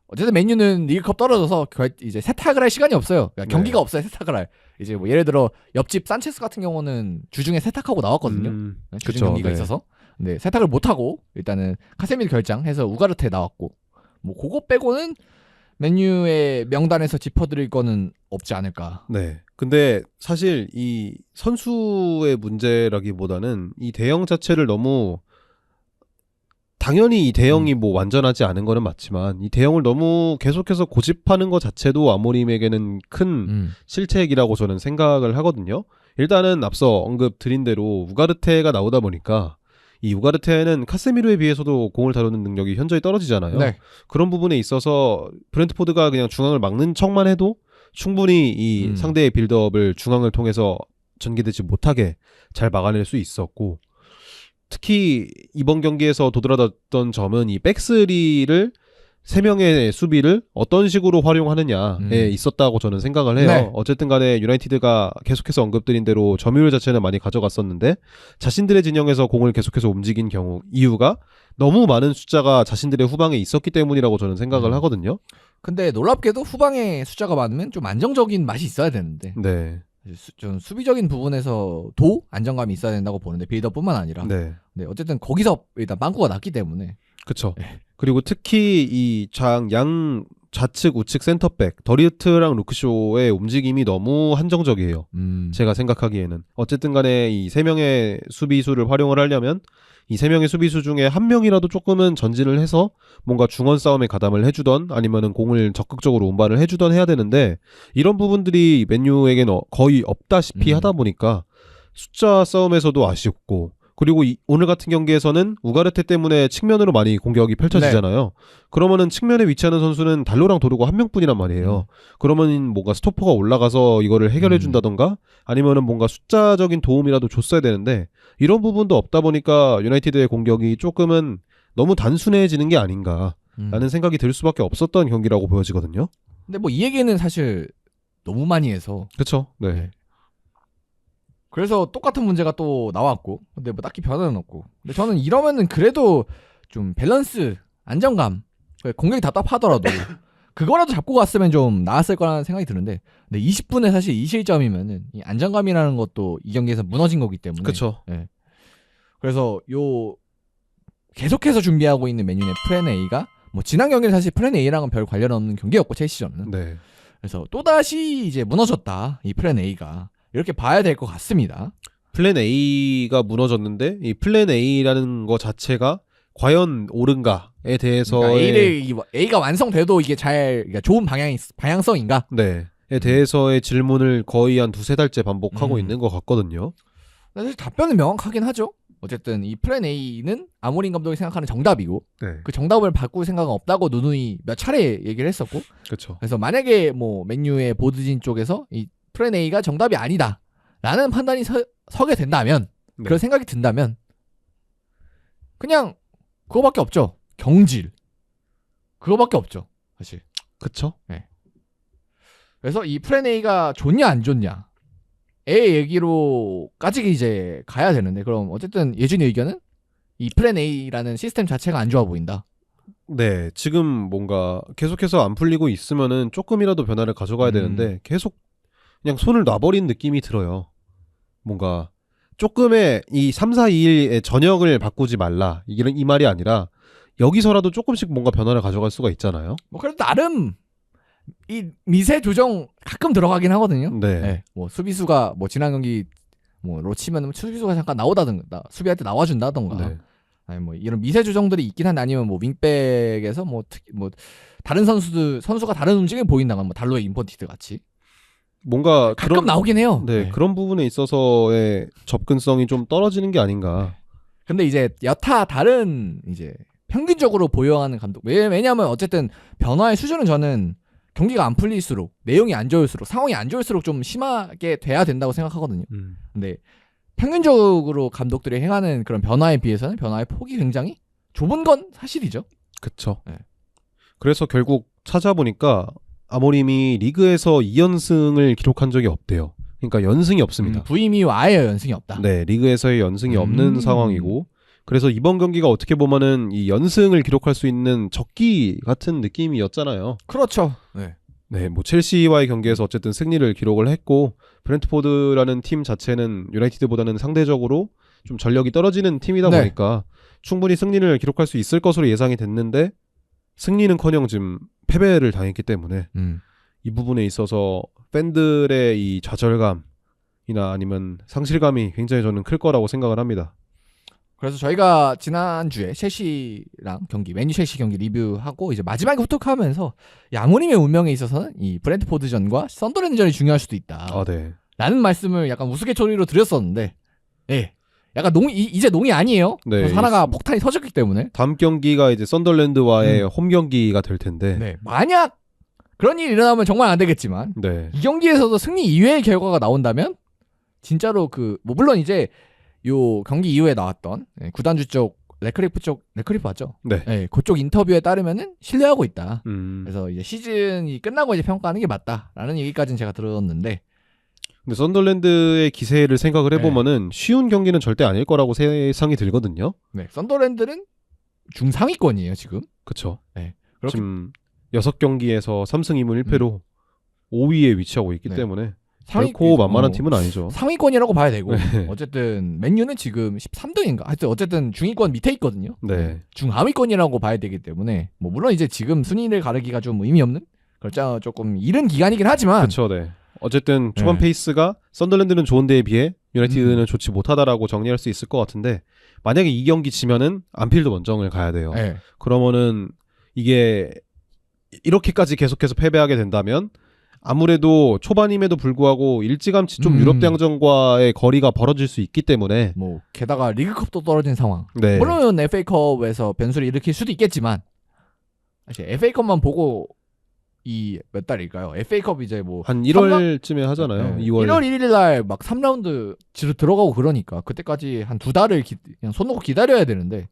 어쨌든 맨유는 리그컵 떨어져서 이제 세탁을 할 시간이 없어요. 그러니까 경기가 없어요. 세탁을 할. 이제 뭐 예를 들어 옆집 산체스 같은 경우는 주중에 세탁하고 나왔거든요. 주중 그쵸, 경기가 네. 있어서. 근데 세탁을 못 하고 일단은 카세미르 결장해서 우가르테 나왔고 뭐 그거 빼고는 맨유의 명단에서 짚어드릴 거는 없지 않을까. 네. 근데 사실 이 선수의 문제라기보다는 이 대형 자체를 너무 당연히 이 대형이 뭐 완전하지 않은 거는 맞지만 이 대형을 너무 계속해서 고집하는 것 자체도 아모림에게는 큰 실책이라고 저는 생각을 하거든요. 일단은 앞서 언급 드린 대로 우가르테가 나오다 보니까 이 우가르테는 카세미르에 비해서도 공을 다루는 능력이 현저히 떨어지잖아요. 네. 그런 부분에 있어서 브랜트포드가 그냥 중앙을 막는 척만 해도 충분히 이 상대의 빌드업을 중앙을 통해서 전개되지 못하게 잘 막아낼 수 있었고 특히 이번 경기에서 도드라졌던 점은 이 백스리를 3명의 수비를 어떤 식으로 활용하느냐에 있었다고 저는 생각을 해요. 네. 어쨌든 간에 유나이티드가 계속해서 언급드린 대로 점유율 자체는 많이 가져갔었는데 자신들의 진영에서 공을 계속해서 움직인 경우 이유가 너무 많은 숫자가 자신들의 후방에 있었기 때문이라고 저는 생각을 하거든요. 근데 놀랍게도 후방에 숫자가 많으면 좀 안정적인 맛이 있어야 되는데 네. 좀 수비적인 부분에서도 안정감이 있어야 된다고 보는데 빌드업뿐만 아니라 네. 네, 어쨌든 거기서 일단 빵꾸가 났기 때문에 그쵸. 그리고 특히 이 양 좌측 우측 센터백 더리우트랑 루크쇼의 움직임이 너무 한정적이에요. 제가 생각하기에는 어쨌든 간에 이 3명의 수비수를 활용을 하려면 이 3명의 수비수 중에 한 명이라도 조금은 전진을 해서 뭔가 중원 싸움에 가담을 해주던 아니면은 공을 적극적으로 운반을 해주던 해야 되는데 이런 부분들이 맨유에게는 거의 없다시피 하다 보니까 숫자 싸움에서도 아쉽고 그리고 오늘 같은 경기에서는 우가르테 때문에 측면으로 많이 공격이 펼쳐지잖아요. 그러면은 측면에 위치하는 선수는 달로랑 도르고 한 명뿐이란 말이에요. 그러면 뭔가 스토퍼가 올라가서 이거를 해결해 준다던가 아니면은 뭔가 숫자적인 도움이라도 줬어야 되는데 이런 부분도 없다 보니까 유나이티드의 공격이 조금은 너무 단순해지는 게 아닌가라는 생각이 들 수밖에 없었던 경기라고 보여지거든요. 근데 뭐 이 얘기는 사실 너무 많이 해서 그렇죠. 네. 그래서 똑같은 문제가 또 나왔고 근데 뭐 딱히 변화는 없고 근데 저는 이러면은 그래도 좀 밸런스 안정감 공격이 답답하더라도 그거라도 잡고 갔으면 좀 나았을 거라는 생각이 드는데 근데 20분에 사실 2실점이면은 이 안정감이라는 것도 이 경기에서 무너진 거기 때문에 그쵸. 예. 그래서 요 계속해서 준비하고 있는 맨유의 플랜 A가 뭐 지난 경기는 사실 플랜 A랑은 별 관련 없는 경기였고 첼시전은 네. 그래서 또다시 이제 무너졌다 이 플랜 A가 이렇게 봐야 될 것 같습니다. 플랜 A가 무너졌는데 이 플랜 A라는 거 자체가 과연 옳은가에 대해서의 그러니까 A가 완성돼도 이게 잘 그러니까 좋은 방향성인가? 네.에 대해서의 질문을 거의 한 2-3달째 반복하고 있는 것 같거든요. 사실 답변은 명확하긴 하죠. 어쨌든 이 플랜 A는 아모린 감독이 생각하는 정답이고 네. 그 정답을 바꿀 생각은 없다고 누누이 몇 차례 얘기를 했었고 그렇죠. 그래서 만약에 뭐 맨유의 보드진 쪽에서 이 플랜 A가 정답이 아니다 라는 판단이 서게 된다면 네. 그런 생각이 든다면 그냥 그거밖에 없죠. 경질 그거밖에 없죠 사실. 그쵸? 그래서 이 플랜 A가 좋냐 안 좋냐 의 얘기로까지 이제 가야 되는데 그럼 어쨌든 예준이 의견은 이 플랜 A라는 시스템 자체가 안 좋아 보인다. 네. 지금 뭔가 계속해서 안 풀리고 있으면은 조금이라도 변화를 가져가야 되는데 계속 그냥 손을 놔버린 느낌이 들어요. 뭔가 조금의 이 3-4-2-1의 전역을 바꾸지 말라 이 말이 아니라 여기서라도 조금씩 뭔가 변화를 가져갈 수가 있잖아요. 뭐 그래도 나름 이 미세 조정 가끔 들어가긴 하거든요. 네. 네, 뭐 수비수가 뭐 지난 경기 뭐로 치면 수비수가 잠깐 나오다든가 수비할 때 나와준다던가 네. 아니 뭐 이런 미세 조정들이 있긴 한데 아니면 뭐 윙백에서 뭐 다른 선수가 다른 움직임을 보인다거나 뭐 달로의 인포티드 같이 뭔가 가끔 나오긴 해요. 네, 그런 부분에 있어서의 접근성이 좀 떨어지는 게 아닌가. 근데 이제 여타 다른 이제 평균적으로 보유하는 감독 왜냐하면 어쨌든 변화의 수준은 저는 경기가 안 풀릴수록 내용이 안 좋을수록 상황이 안 좋을수록 좀 심하게 돼야 된다고 생각하거든요. 근데 평균적으로 감독들이 행하는 그런 변화에 비해서는 변화의 폭이 굉장히 좁은 건 사실이죠. 그쵸. 네. 그래서 결국 찾아보니까 아모림이 리그에서 2연승을 기록한 적이 없대요. 그러니까 연승이 없습니다. 부임 이후 아예 연승이 없다. 네, 리그에서의 연승이 없는 상황이고 그래서 이번 경기가 어떻게 보면은 이 연승을 기록할 수 있는 적기 같은 느낌이었잖아요. 그렇죠. 네. 네, 뭐 첼시와의 경기에서 어쨌든 승리를 기록을 했고 브렌트포드라는 팀 자체는 유나이티드보다는 상대적으로 좀 전력이 떨어지는 팀이다 네. 보니까 충분히 승리를 기록할 수 있을 것으로 예상이 됐는데 승리는커녕 지금 패배를 당했기 때문에 이 부분에 있어서 팬들의 이 좌절감이나 아니면 상실감이 굉장히 저는 클 거라고 생각을 합니다. 그래서 저희가 지난주에 첼시랑 경기, 맨유 첼시 경기 리뷰하고 이제 마지막에 후톡하면서 아모림의 운명에 있어서는 이 브렌트포드전과 썬더랜드전이 중요할 수도 있다. 아, 네. 라는 말씀을 약간 우스갯소리로 드렸었는데, 예. 약간 이제 농이 아니에요. 네. 그래서 하나가 폭탄이 터졌기 때문에. 다음 경기가 이제 썬더랜드와의 홈 경기가 될 텐데. 네. 만약 그런 일이 일어나면 정말 안 되겠지만, 네. 이 경기에서도 승리 이외의 결과가 나온다면, 진짜로 물론 이제 요 경기 이후에 나왔던 구단주 쪽 레크리프 맞죠? 네. 네, 그쪽 인터뷰에 따르면은 신뢰하고 있다. 그래서 그래서 이제 시즌이 끝나고 이제 평가하는 게 맞다라는 얘기까지는 제가 들었는데, 근데 썬더랜드의 기세를 생각을 해보면은 쉬운 경기는 절대 아닐 거라고 세상이 들거든요. 네, 썬더랜드는 중상위권이에요 지금. 그쵸. 네, 그렇게 지금 6경기에서 3승 2무 1패로 5위에 위치하고 있기 네. 때문에 결코 만만한 팀은 아니죠. 상위권이라고 봐야 되고 네. 어쨌든 맨유는 지금 13등인가 하여튼 어쨌든 중위권 밑에 있거든요. 네. 중하위권이라고 봐야 되기 때문에 뭐 물론 이제 지금 순위를 가르기가 좀 의미 없는 그렇죠. 조금 이른 기간이긴 하지만 그렇죠. 네. 어쨌든 초반 네. 페이스가 썬더랜드는 좋은 데에 비해 유나이티드는 좋지 못하다라고 정리할 수 있을 것 같은데 만약에 이 경기 지면은 안필드 원정을 가야 돼요. 네. 그러면은 이게 이렇게까지 계속해서 패배하게 된다면 아무래도 초반임에도 불구하고 일찌감치 좀 유럽 대항전과의 거리가 벌어질 수 있기 때문에 뭐 게다가 리그컵도 떨어진 상황. 네. 물론 FA컵에서 변수를 일으킬 수도 있겠지만 사실 FA컵만 보고 이 몇 달일까요? FA컵 이제 뭐 한 1월쯤에 하잖아요. 2월. 1월 1일 날 막 3라운드 지로 들어가고 그러니까 그때까지 한 2달을 그냥 손 놓고 기다려야 되는데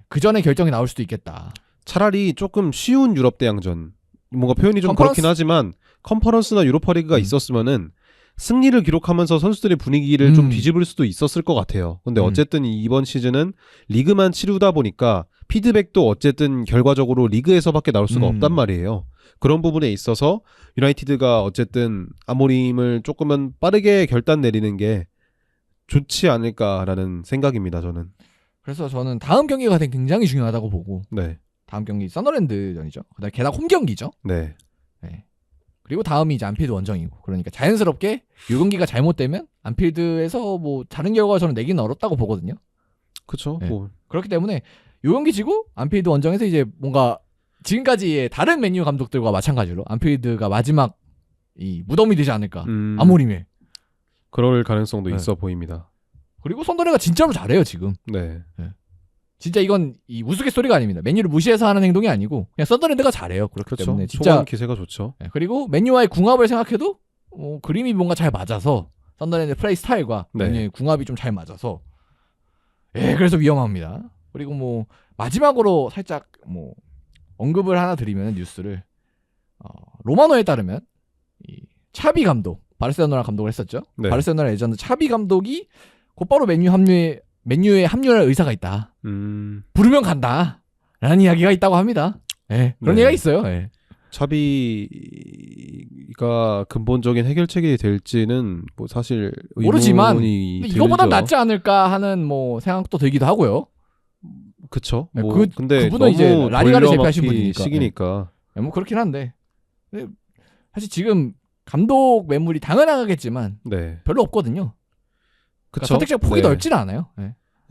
그 전에 결정이 나올 수도 있겠다. 차라리 조금 쉬운 유럽 대항전 뭔가 표현이 좀 그렇긴 하지만 컨퍼런스나 유로파리그가 있었으면은 승리를 기록하면서 선수들의 분위기를 좀 뒤집을 수도 있었을 것 같아요. 근데 어쨌든 이번 시즌은 리그만 치르다 보니까 피드백도 어쨌든 결과적으로 리그에서밖에 나올 수가 없단 음. 말이에요. 그런 부분에 있어서 유나이티드가 어쨌든 아모림을 조금은 빠르게 결단 내리는 게 좋지 않을까라는 생각입니다. 저는. 그래서 저는 다음 경기가 굉장히 중요하다고 보고 네, 다음 경기 썬더랜드전이죠. 그다음 게다가 홈 경기죠. 네, 네. 그리고 다음이 이제 안필드 원정이고 그러니까 자연스럽게 요 경기가 잘못되면 안필드에서 뭐 다른 결과 저는 내기는 어렵다고 보거든요. 그렇죠. 네. 뭐 그렇기 때문에 요 경기 지고 안필드 원정에서 이제 뭔가 지금까지의 다른 맨유 감독들과 마찬가지로 안필드가 마지막 이 무덤이 되지 않을까. 아모림의. 그럴 가능성도 네. 있어 보입니다. 그리고 썬더랜드가 진짜로 잘해요 지금. 네, 진짜 이건 이 우스갯소리가 아닙니다. 맨유를 무시해서 하는 행동이 아니고 그냥 썬더랜드가 잘해요. 그렇기 그렇죠. 때문에 진짜 초반 기세가 좋죠. 네, 그리고 맨유와의 궁합을 생각해도 그림이 뭔가 잘 맞아서 썬더랜드 플레이 스타일과 네. 맨유의 궁합이 좀 잘 맞아서 그래서 위험합니다. 그리고 뭐 마지막으로 살짝 뭐 언급을 하나 드리면 뉴스를 로마노에 따르면 이 차비 감독 바르셀로나 감독을 했었죠. 네. 바르셀로나 레전드 차비 감독이 곧바로 맨유에 합류할 의사가 있다. 부르면 간다. 라는 이야기가 있다고 합니다. 그런 네. 얘기가 있어요. 차비가 근본적인 해결책이 될지는 뭐 사실 모르지만 의문이 근데 이거보다 들죠. 낫지 않을까 하는 뭐 생각도 들기도 하고요. 그쵸. 네, 뭐 그- 근데 그분은 너무 이제 라리가를 제패하신 돌려막기 분이니까. 시기니까. 뭐 그렇긴 한데 근데 사실 지금 감독 매물이 당연하겠지만 네. 별로 없거든요. 그쵸. 그러니까 선택지가 폭이 네. 넓지는 않아요.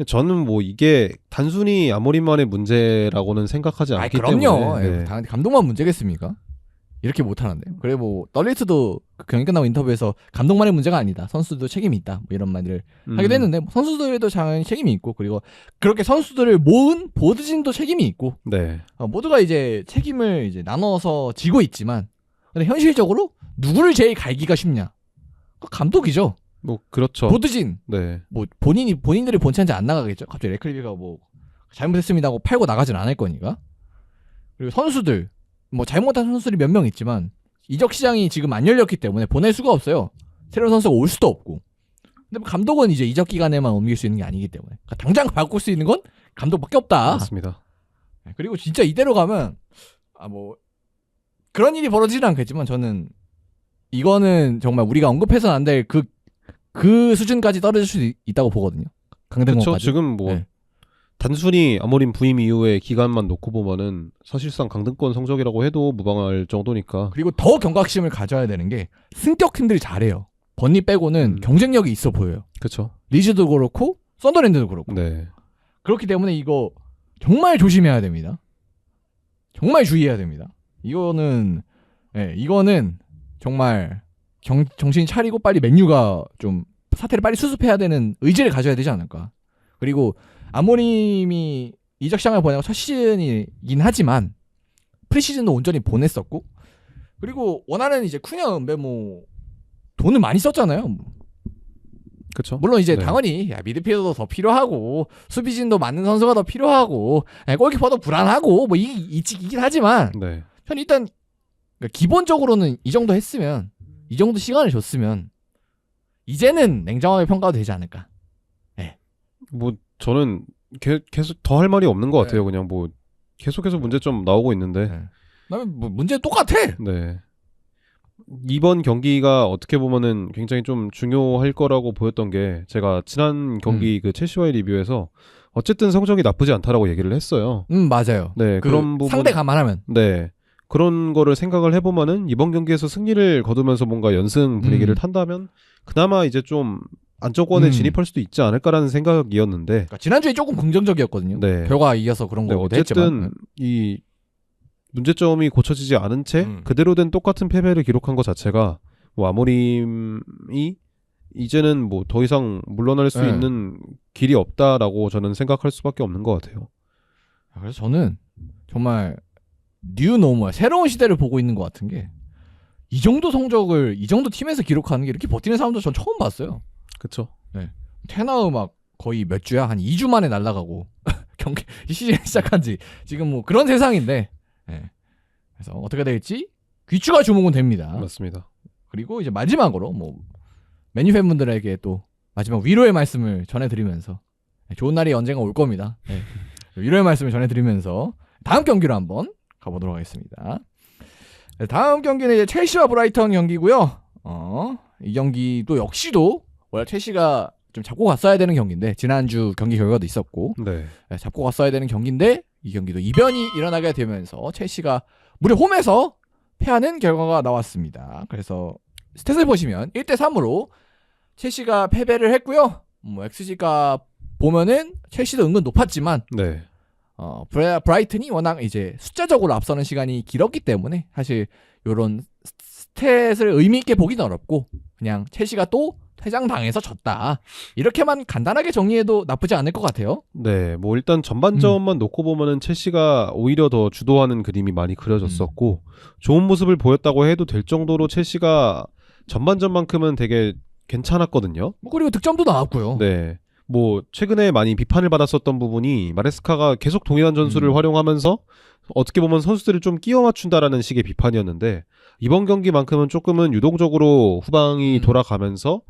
저는 뭐 이게 단순히 아모림만의 문제라고는 생각하지 아이 않기 그럼요. 때문에. 네. 당연히 감독만 문제겠습니까? 이렇게 못하는데. 그래 뭐 떨리트도 그 경기 끝나고 인터뷰에서 감독만의 문제가 아니다. 선수도 책임이 있다. 뭐 이런 말들을 하기도 했는데 뭐 선수들도 당연히 책임이 있고 그리고 그렇게 선수들을 모은 보드진도 책임이 있고 네. 모두가 이제 책임을 이제 나눠서 지고 있지만 근데 현실적으로 누구를 제일 갈기가 쉽냐? 감독이죠. 뭐 그렇죠. 보드진 네. 뭐 본인들이 본체한테 안 나가겠죠. 갑자기 레클리비가 뭐 잘못했습니다 하고 팔고 나가진 않을 거니까. 그리고 선수들 뭐 잘못한 선수들이 몇 명 있지만 이적 시장이 지금 안 열렸기 때문에 보낼 수가 없어요. 새로운 선수가 올 수도 없고. 근데 감독은 이제 이적 기간에만 옮길 수 있는 게 아니기 때문에 그러니까 당장 바꿀 수 있는 건 감독밖에 없다. 맞습니다. 그리고 진짜 이대로 가면 뭐 그런 일이 벌어지지는 않겠지만 저는 이거는 정말 우리가 언급해서는 안 될 그 수준까지 떨어질 수 있다고 보거든요. 강등권까지. 그렇죠. 지금 뭐 네. 단순히 아모림 부임 이후의 기간만 놓고 보면은 사실상 강등권 성적이라고 해도 무방할 정도니까. 그리고 더 경각심을 가져야 되는 게 승격 팀들이 잘해요. 번니 빼고는 경쟁력이 있어 보여요. 그렇죠. 리즈도 그렇고 썬더랜드도 그렇고. 네. 그렇기 때문에 이거 정말 조심해야 됩니다. 정말 주의해야 됩니다. 이거는 정말 정신 차리고 빨리 맨유가 좀 사태를 빨리 수습해야 되는 의지를 가져야 되지 않을까. 그리고 아모림이 이적 시장을 보내고 첫 시즌이긴 하지만 프리시즌도 온전히 보냈었고 그리고 원하는 이제 쿠냐 은배 뭐 돈을 많이 썼잖아요. 그렇죠. 물론 이제 네. 당연히 미드필더도 더 필요하고 수비진도 맞는 선수가 더 필요하고 골키퍼도 불안하고 뭐 이긴 하지만 네. 전 일단 그러니까 기본적으로는 이 정도 했으면 이 정도 시간을 줬으면 이제는 냉정하게 평가도 되지 않을까. 뭐 저는 계속 더 할 말이 없는 것 같아요. 네. 그냥 뭐 계속해서 문제점 나오고 있는데. 그다음에 뭐 문제 똑같아. 네. 이번 경기가 어떻게 보면은 굉장히 좀 중요할 거라고 보였던 게 제가 지난 경기 그 첼시와의 리뷰에서 어쨌든 성적이 나쁘지 않다라고 얘기를 했어요. 맞아요. 네, 그 그런 부분 상대 감안하면 네. 그런 거를 생각을 해보면은 이번 경기에서 승리를 거두면서 뭔가 연승 분위기를 탄다면 그나마 이제 좀 안정권에 진입할 수도 있지 않을까라는 생각이었는데 그러니까 지난주에 조금 긍정적이었거든요. 네. 결과 이어서 그런 네, 거기도 어쨌든 했지만 이 문제점이 고쳐지지 않은 채 그대로 된 똑같은 패배를 기록한 것 자체가 뭐 아모림이 이제는 뭐 더 이상 물러날 수 네. 있는 길이 없다라고 저는 생각할 수밖에 없는 것 같아요. 그래서 저는 정말 뉴 노멀 새로운 시대를 보고 있는 것 같은 게 이 정도 성적을 이 정도 팀에서 기록하는 게 이렇게 버티는 사람도 전 처음 봤어요. 그렇죠. 테나우 막 거의 몇 주야 한 2주 만에 날아가고 경기 시즌 시작한 지 지금 뭐 그런 세상인데 그래서 어떻게 될지 귀추가 주목은 됩니다. 맞습니다. 그리고 이제 마지막으로 뭐 맨유 팬분들에게 또 마지막 위로의 말씀을 전해드리면서 좋은 날이 언젠가 올 겁니다. 이런 말씀을 전해드리면서 다음 경기로 한번 가보도록 하겠습니다. 네, 다음 경기는 이제 첼시와 브라이턴 경기고요. 이 경기도 역시도 원래 첼시가 좀 잡고 갔어야 되는 경기인데 지난주 경기 결과도 있었고 네. 잡고 갔어야 되는 경기인데 이 경기도 이변이 일어나게 되면서 첼시가 무려 홈에서 패하는 결과가 나왔습니다. 그래서 스탯을 보시면 1대3으로 첼시가 패배를 했고요. 뭐 XG가 보면은 첼시도 은근 높았지만 네. 브라이튼이 워낙 이제 숫자적으로 앞서는 시간이 길었기 때문에 사실 요런 스탯을 의미 있게 보기는 어렵고 그냥 첼시가 또 퇴장당해서 졌다. 이렇게만 간단하게 정리해도 나쁘지 않을 것 같아요. 네, 뭐 일단 전반전만 놓고 보면은 첼시가 오히려 더 주도하는 그림이 많이 그려졌었고 좋은 모습을 보였다고 해도 될 정도로 첼시가 전반전만큼은 되게 괜찮았거든요. 뭐 그리고 득점도 나왔고요. 네, 뭐 최근에 많이 비판을 받았었던 부분이 마레스카가 계속 동일한 전술을 활용하면서 어떻게 보면 선수들을 좀 끼워 맞춘다라는 식의 비판이었는데 이번 경기만큼은 조금은 유동적으로 후방이 돌아가면서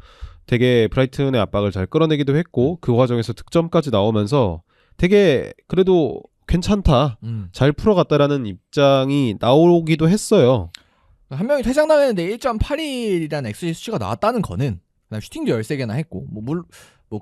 되게 브라이튼의 압박을 잘 끌어내기도 했고 그 과정에서 득점까지 나오면서 되게 그래도 괜찮다, 잘 풀어갔다라는 입장이 나오기도 했어요. 한 명이 퇴장당했는데 1.81이라는 XG 수치가 나왔다는 거는 그다음 슈팅도 13개나 했고 뭐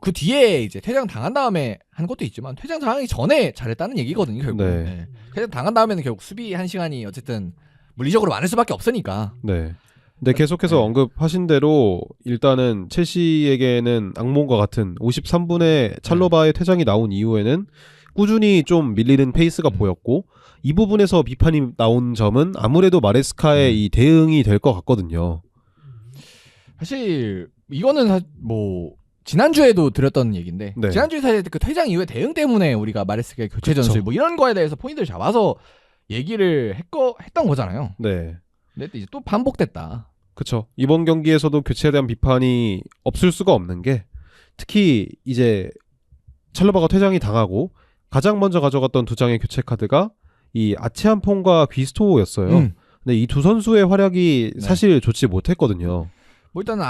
그 뒤에 이제 퇴장 당한 다음에 한 것도 있지만 퇴장 당하기 전에 잘했다는 얘기거든요, 결국. 네. 네. 퇴장 당한 다음에는 결국 수비 한 시간이 어쨌든 물리적으로 많을 수밖에 없으니까. 네. 근데 계속해서 언급하신 대로 일단은 첼시에게는 악몽과 같은 53분에 찰로바의 퇴장이 나온 이후에는 꾸준히 좀 밀리는 페이스가 보였고 이 부분에서 비판이 나온 점은 아무래도 마레스카의 이 대응이 될 것 같거든요. 사실 이거는 뭐 지난주에도 드렸던 얘기인데 네. 지난주에 사실 그 퇴장 이후에 대응 때문에 우리가 마레스카의 교체 전술 뭐 이런 거에 대해서 포인트를 잡아서 얘기를 했던 거잖아요. 네. 근데 이제 또 반복됐다. 그쵸. 이번 경기에서도 교체에 대한 비판이 없을 수가 없는 게 특히 이제 찰로바가 퇴장이 당하고 가장 먼저 가져갔던 두 장의 교체 카드가 이 아치안퐁과 귀스토였어요. 근데 이 두 선수의 활약이 사실 좋지 못했거든요. 뭐 일단은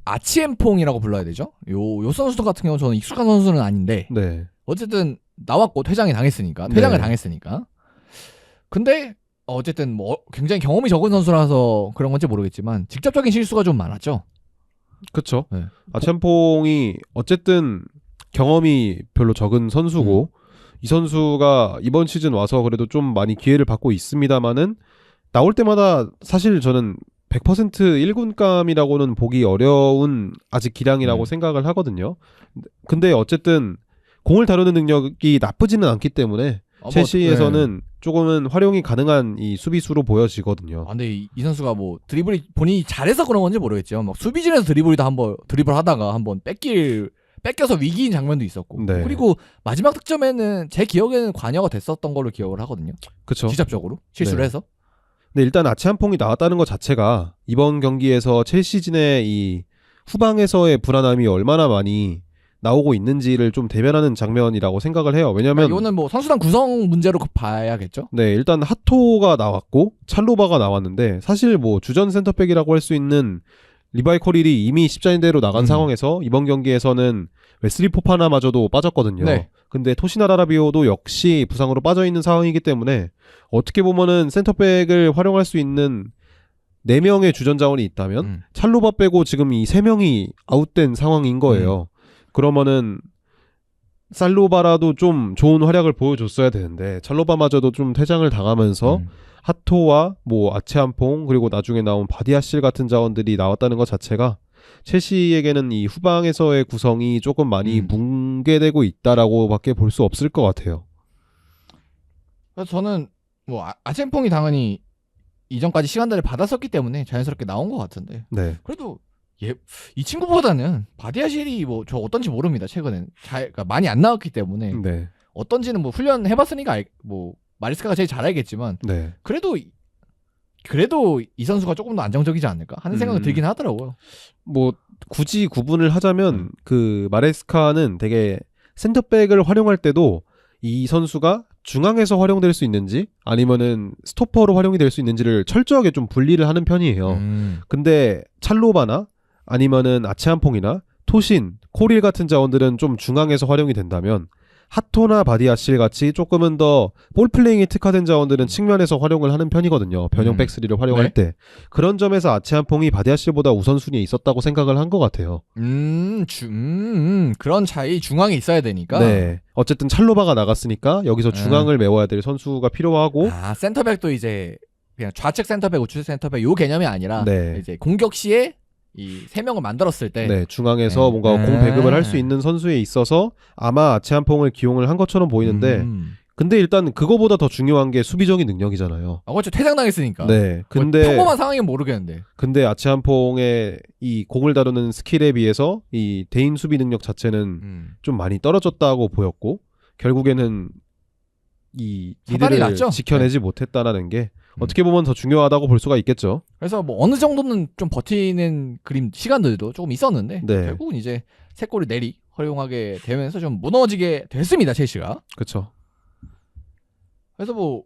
아치엠퐁이라고 불러야 되죠. 요 선수 같은 경우는 저는 익숙한 선수는 아닌데 네. 어쨌든 나왔고 퇴장을 당했으니까. 근데 어쨌든 뭐 굉장히 경험이 적은 선수라서 그런 건지 모르겠지만 직접적인 실수가 좀 많았죠. 그쵸. 네. 아치안퐁이 어쨌든 경험이 별로 적은 선수고 이 선수가 이번 시즌 와서 그래도 좀 많이 기회를 받고 있습니다만은 나올 때마다 사실 저는 100% 1군감이라고는 보기 어려운 아직 기량이라고 생각을 하거든요. 근데 어쨌든 공을 다루는 능력이 나쁘지는 않기 때문에 첼시에서는 조금은 활용이 가능한 이 수비수로 보여지거든요. 근데 이 선수가 뭐 드리블이 본인이 잘해서 그런 건지 모르겠죠. 막 수비진에서 드리블 하다가 한번 뺏겨서 위기인 장면도 있었고. 네. 그리고 마지막 득점에는 제 기억에는 관여가 됐었던 걸로 기억을 하거든요. 그렇죠. 직접적으로 실수를 해서. 근데 일단 아치안퐁이 나왔다는 것 자체가 이번 경기에서 첼시진의 이 후방에서의 불안함이 얼마나 많이 나오고 있는지를 좀 대변하는 장면이라고 생각을 해요. 왜냐면 이거는 뭐 선수단 구성 문제로 봐야겠죠. 네, 일단 하토가 나왔고 찰로바가 나왔는데 사실 뭐 주전 센터백이라고 할 수 있는 리바이 코릴이 이미 십자인대로 나간 상황에서 이번 경기에서는 웨슬리 포파나마저도 빠졌거든요. 네. 근데 토시나 라라비오도 역시 부상으로 빠져있는 상황이기 때문에 어떻게 보면은 센터백을 활용할 수 있는 4명의 주전 자원이 있다면 찰로바 빼고 지금 이 3명이 아웃된 상황인 거예요. 그러면은 살로바라도 좀 좋은 활약을 보여줬어야 되는데 찰로바마저도 좀 퇴장을 당하면서 하토와 뭐 아치안퐁 그리고 나중에 나온 바디아실 같은 자원들이 나왔다는 것 자체가 첼시에게는 이 후방에서의 구성이 조금 많이 뭉개되고 있다라고 밖에 볼 수 없을 것 같아요. 그래서 저는 뭐 아치엠퐁이 당연히 이전까지 시간들을 받았었기 때문에 자연스럽게 나온 것 같은데 네. 그래도 이 친구보다는 바디아실이 뭐 저 어떤지 모릅니다. 최근엔 그러니까 많이 안 나왔기 때문에 네. 어떤지는 뭐 훈련 해봤으니까 뭐 마리스카가 제일 잘 알겠지만 네. 그래도 이 선수가 조금 더 안정적이지 않을까 하는 생각이 들긴 하더라고요. 뭐 굳이 구분을 하자면 그 마레스카는 되게 센터백을 활용할 때도 이 선수가 중앙에서 활용될 수 있는지 아니면은 스토퍼로 활용이 될 수 있는지를 철저하게 좀 분리를 하는 편이에요. 근데 찰로바나 아니면은 아치안퐁이나 토신, 코릴 같은 자원들은 좀 중앙에서 활용이 된다면 하토나 바디아실 같이 조금은 더 볼플레잉에 특화된 자원들은 측면에서 활용을 하는 편이거든요. 변형 백스리를 활용할 네. 때. 그런 점에서 아치안퐁이 바디아실보다 우선순위에 있었다고 생각을 한 것 같아요. 그런 차이 중앙에 있어야 되니까. 네. 어쨌든 찰로바가 나갔으니까 여기서 중앙을 메워야 될 선수가 필요하고 센터백도 이제 그냥 좌측 센터백, 우측 센터백 요 개념이 아니라 네. 이제 공격 시에 이 세 명을 만들었을 때 네, 중앙에서 네. 뭔가 공 배급을 할 수 있는 선수에 있어서 아마 아치안퐁을 기용을 한 것처럼 보이는데 근데 일단 그거보다 더 중요한 게 수비적인 능력이잖아요. 그렇죠. 퇴장당했으니까. 네. 뭐 평범한 상황이면 모르겠는데. 근데 아치안퐁의 이 공을 다루는 스킬에 비해서 이 대인 수비 능력 자체는 좀 많이 떨어졌다고 보였고 결국에는 이 사발이 리드를 났죠? 지켜내지 못했다라는 게 어떻게 보면 더 중요하다고 볼 수가 있겠죠. 그래서 뭐 어느 정도는 좀 버티는 그림 시간들도 조금 있었는데 네. 결국은 이제 세 골을 내리 허용하게 되면서 좀 무너지게 됐습니다. 첼시가. 그렇죠. 그래서 뭐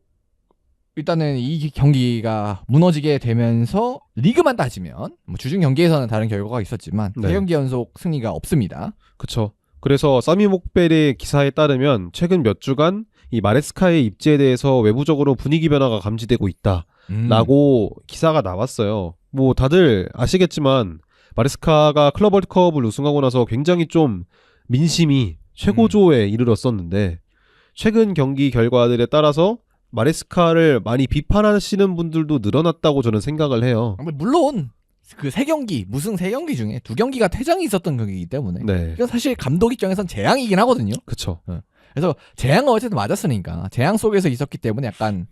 일단은 이 경기가 무너지게 되면서 리그만 따지면 뭐 주중 경기에서는 다른 결과가 있었지만 네. 3경기 연속 승리가 없습니다. 그렇죠. 그래서 사미 목벨의 기사에 따르면 최근 몇 주간 이 마레스카의 입지에 대해서 외부적으로 분위기 변화가 감지되고 있다라고 기사가 나왔어요. 뭐 다들 아시겠지만 마레스카가 클럽 월드컵을 우승하고 나서 굉장히 좀 민심이 최고조에 이르렀었는데 최근 경기 결과들에 따라서 마레스카를 많이 비판하시는 분들도 늘어났다고 저는 생각을 해요. 물론 그 3경기 무승 3경기 중에 2경기가 퇴장이 있었던 경기이기 때문에 네, 이건 사실 감독 입장에선 재앙이긴 하거든요. 그렇죠. 그래서 재앙은 어쨌든 맞았으니까 재앙 속에서 있었기 때문에 약간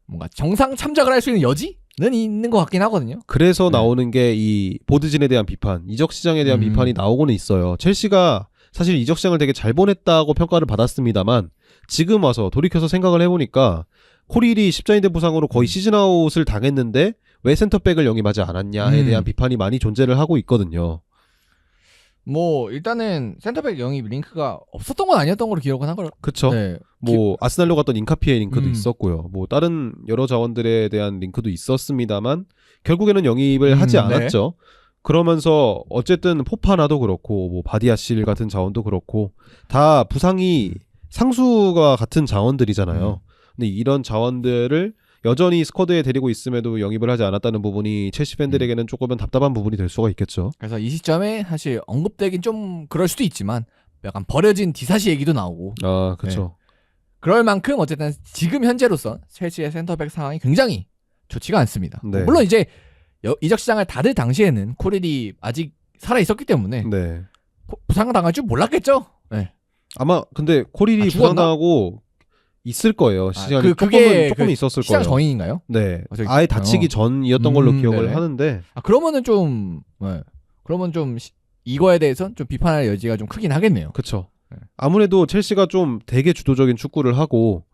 뭔가 정상 참작을 할 수 있는 여지는 있는 것 같긴 하거든요. 그래서 네. 나오는 게 이 보드진에 대한 비판, 이적 시장에 대한 비판이 나오고는 있어요. 첼시가 사실 이적 시장을 되게 잘 보냈다고 평가를 받았습니다만 지금 와서 돌이켜서 생각을 해보니까 코릴이 십자인대 부상으로 거의 시즌아웃을 당했는데 왜 센터백을 영입하지 않았냐에 대한 비판이 많이 존재를 하고 있거든요. 뭐 일단은 센터백 영입 링크가 없었던 건 아니었던 걸로 기억은 하거든요. 그쵸? 네. 뭐 아스날로 갔던 인카피에 링크도 음. 있었고요. 뭐 다른 여러 자원들에 대한 링크도 있었습니다만 결국에는 영입을 하지 네. 않았죠. 그러면서 어쨌든 포파나도 그렇고 뭐 바디아실 같은 자원도 그렇고 다 부상이 상수가 같은 자원들이잖아요. 근데 이런 자원들을 여전히 스쿼드에 데리고 있음에도 영입을 하지 않았다는 부분이 첼시 팬들에게는 조금은 답답한 부분이 될 수가 있겠죠. 그래서 이 시점에 사실 언급되긴 좀 그럴 수도 있지만 약간 버려진 디사시 얘기도 나오고 아, 그렇죠. 그럴 만큼 어쨌든 지금 현재로서 첼시의 센터백 상황이 굉장히 좋지가 않습니다. 네. 물론 이제 이적 시장을 닫을 당시에는 코릴이 아직 살아 있었기 때문에 네. 부상당할 줄 몰랐겠죠. 네. 아마 근데 코릴이 죽었나? 부상당하고 있을 거예요. 시간이 그게 조금은 있었을 시장 거예요. 전인가요? 네. 저기- 아예 다치기 전이었던 걸로 기억을 네네. 하는데 그러면은 좀 그러면 좀 이거에 대해서는 좀 비판할 여지가 좀 크긴 하겠네요. 그쵸. 네. 아무래도 첼시가 좀 되게 주도적인 축구를 하고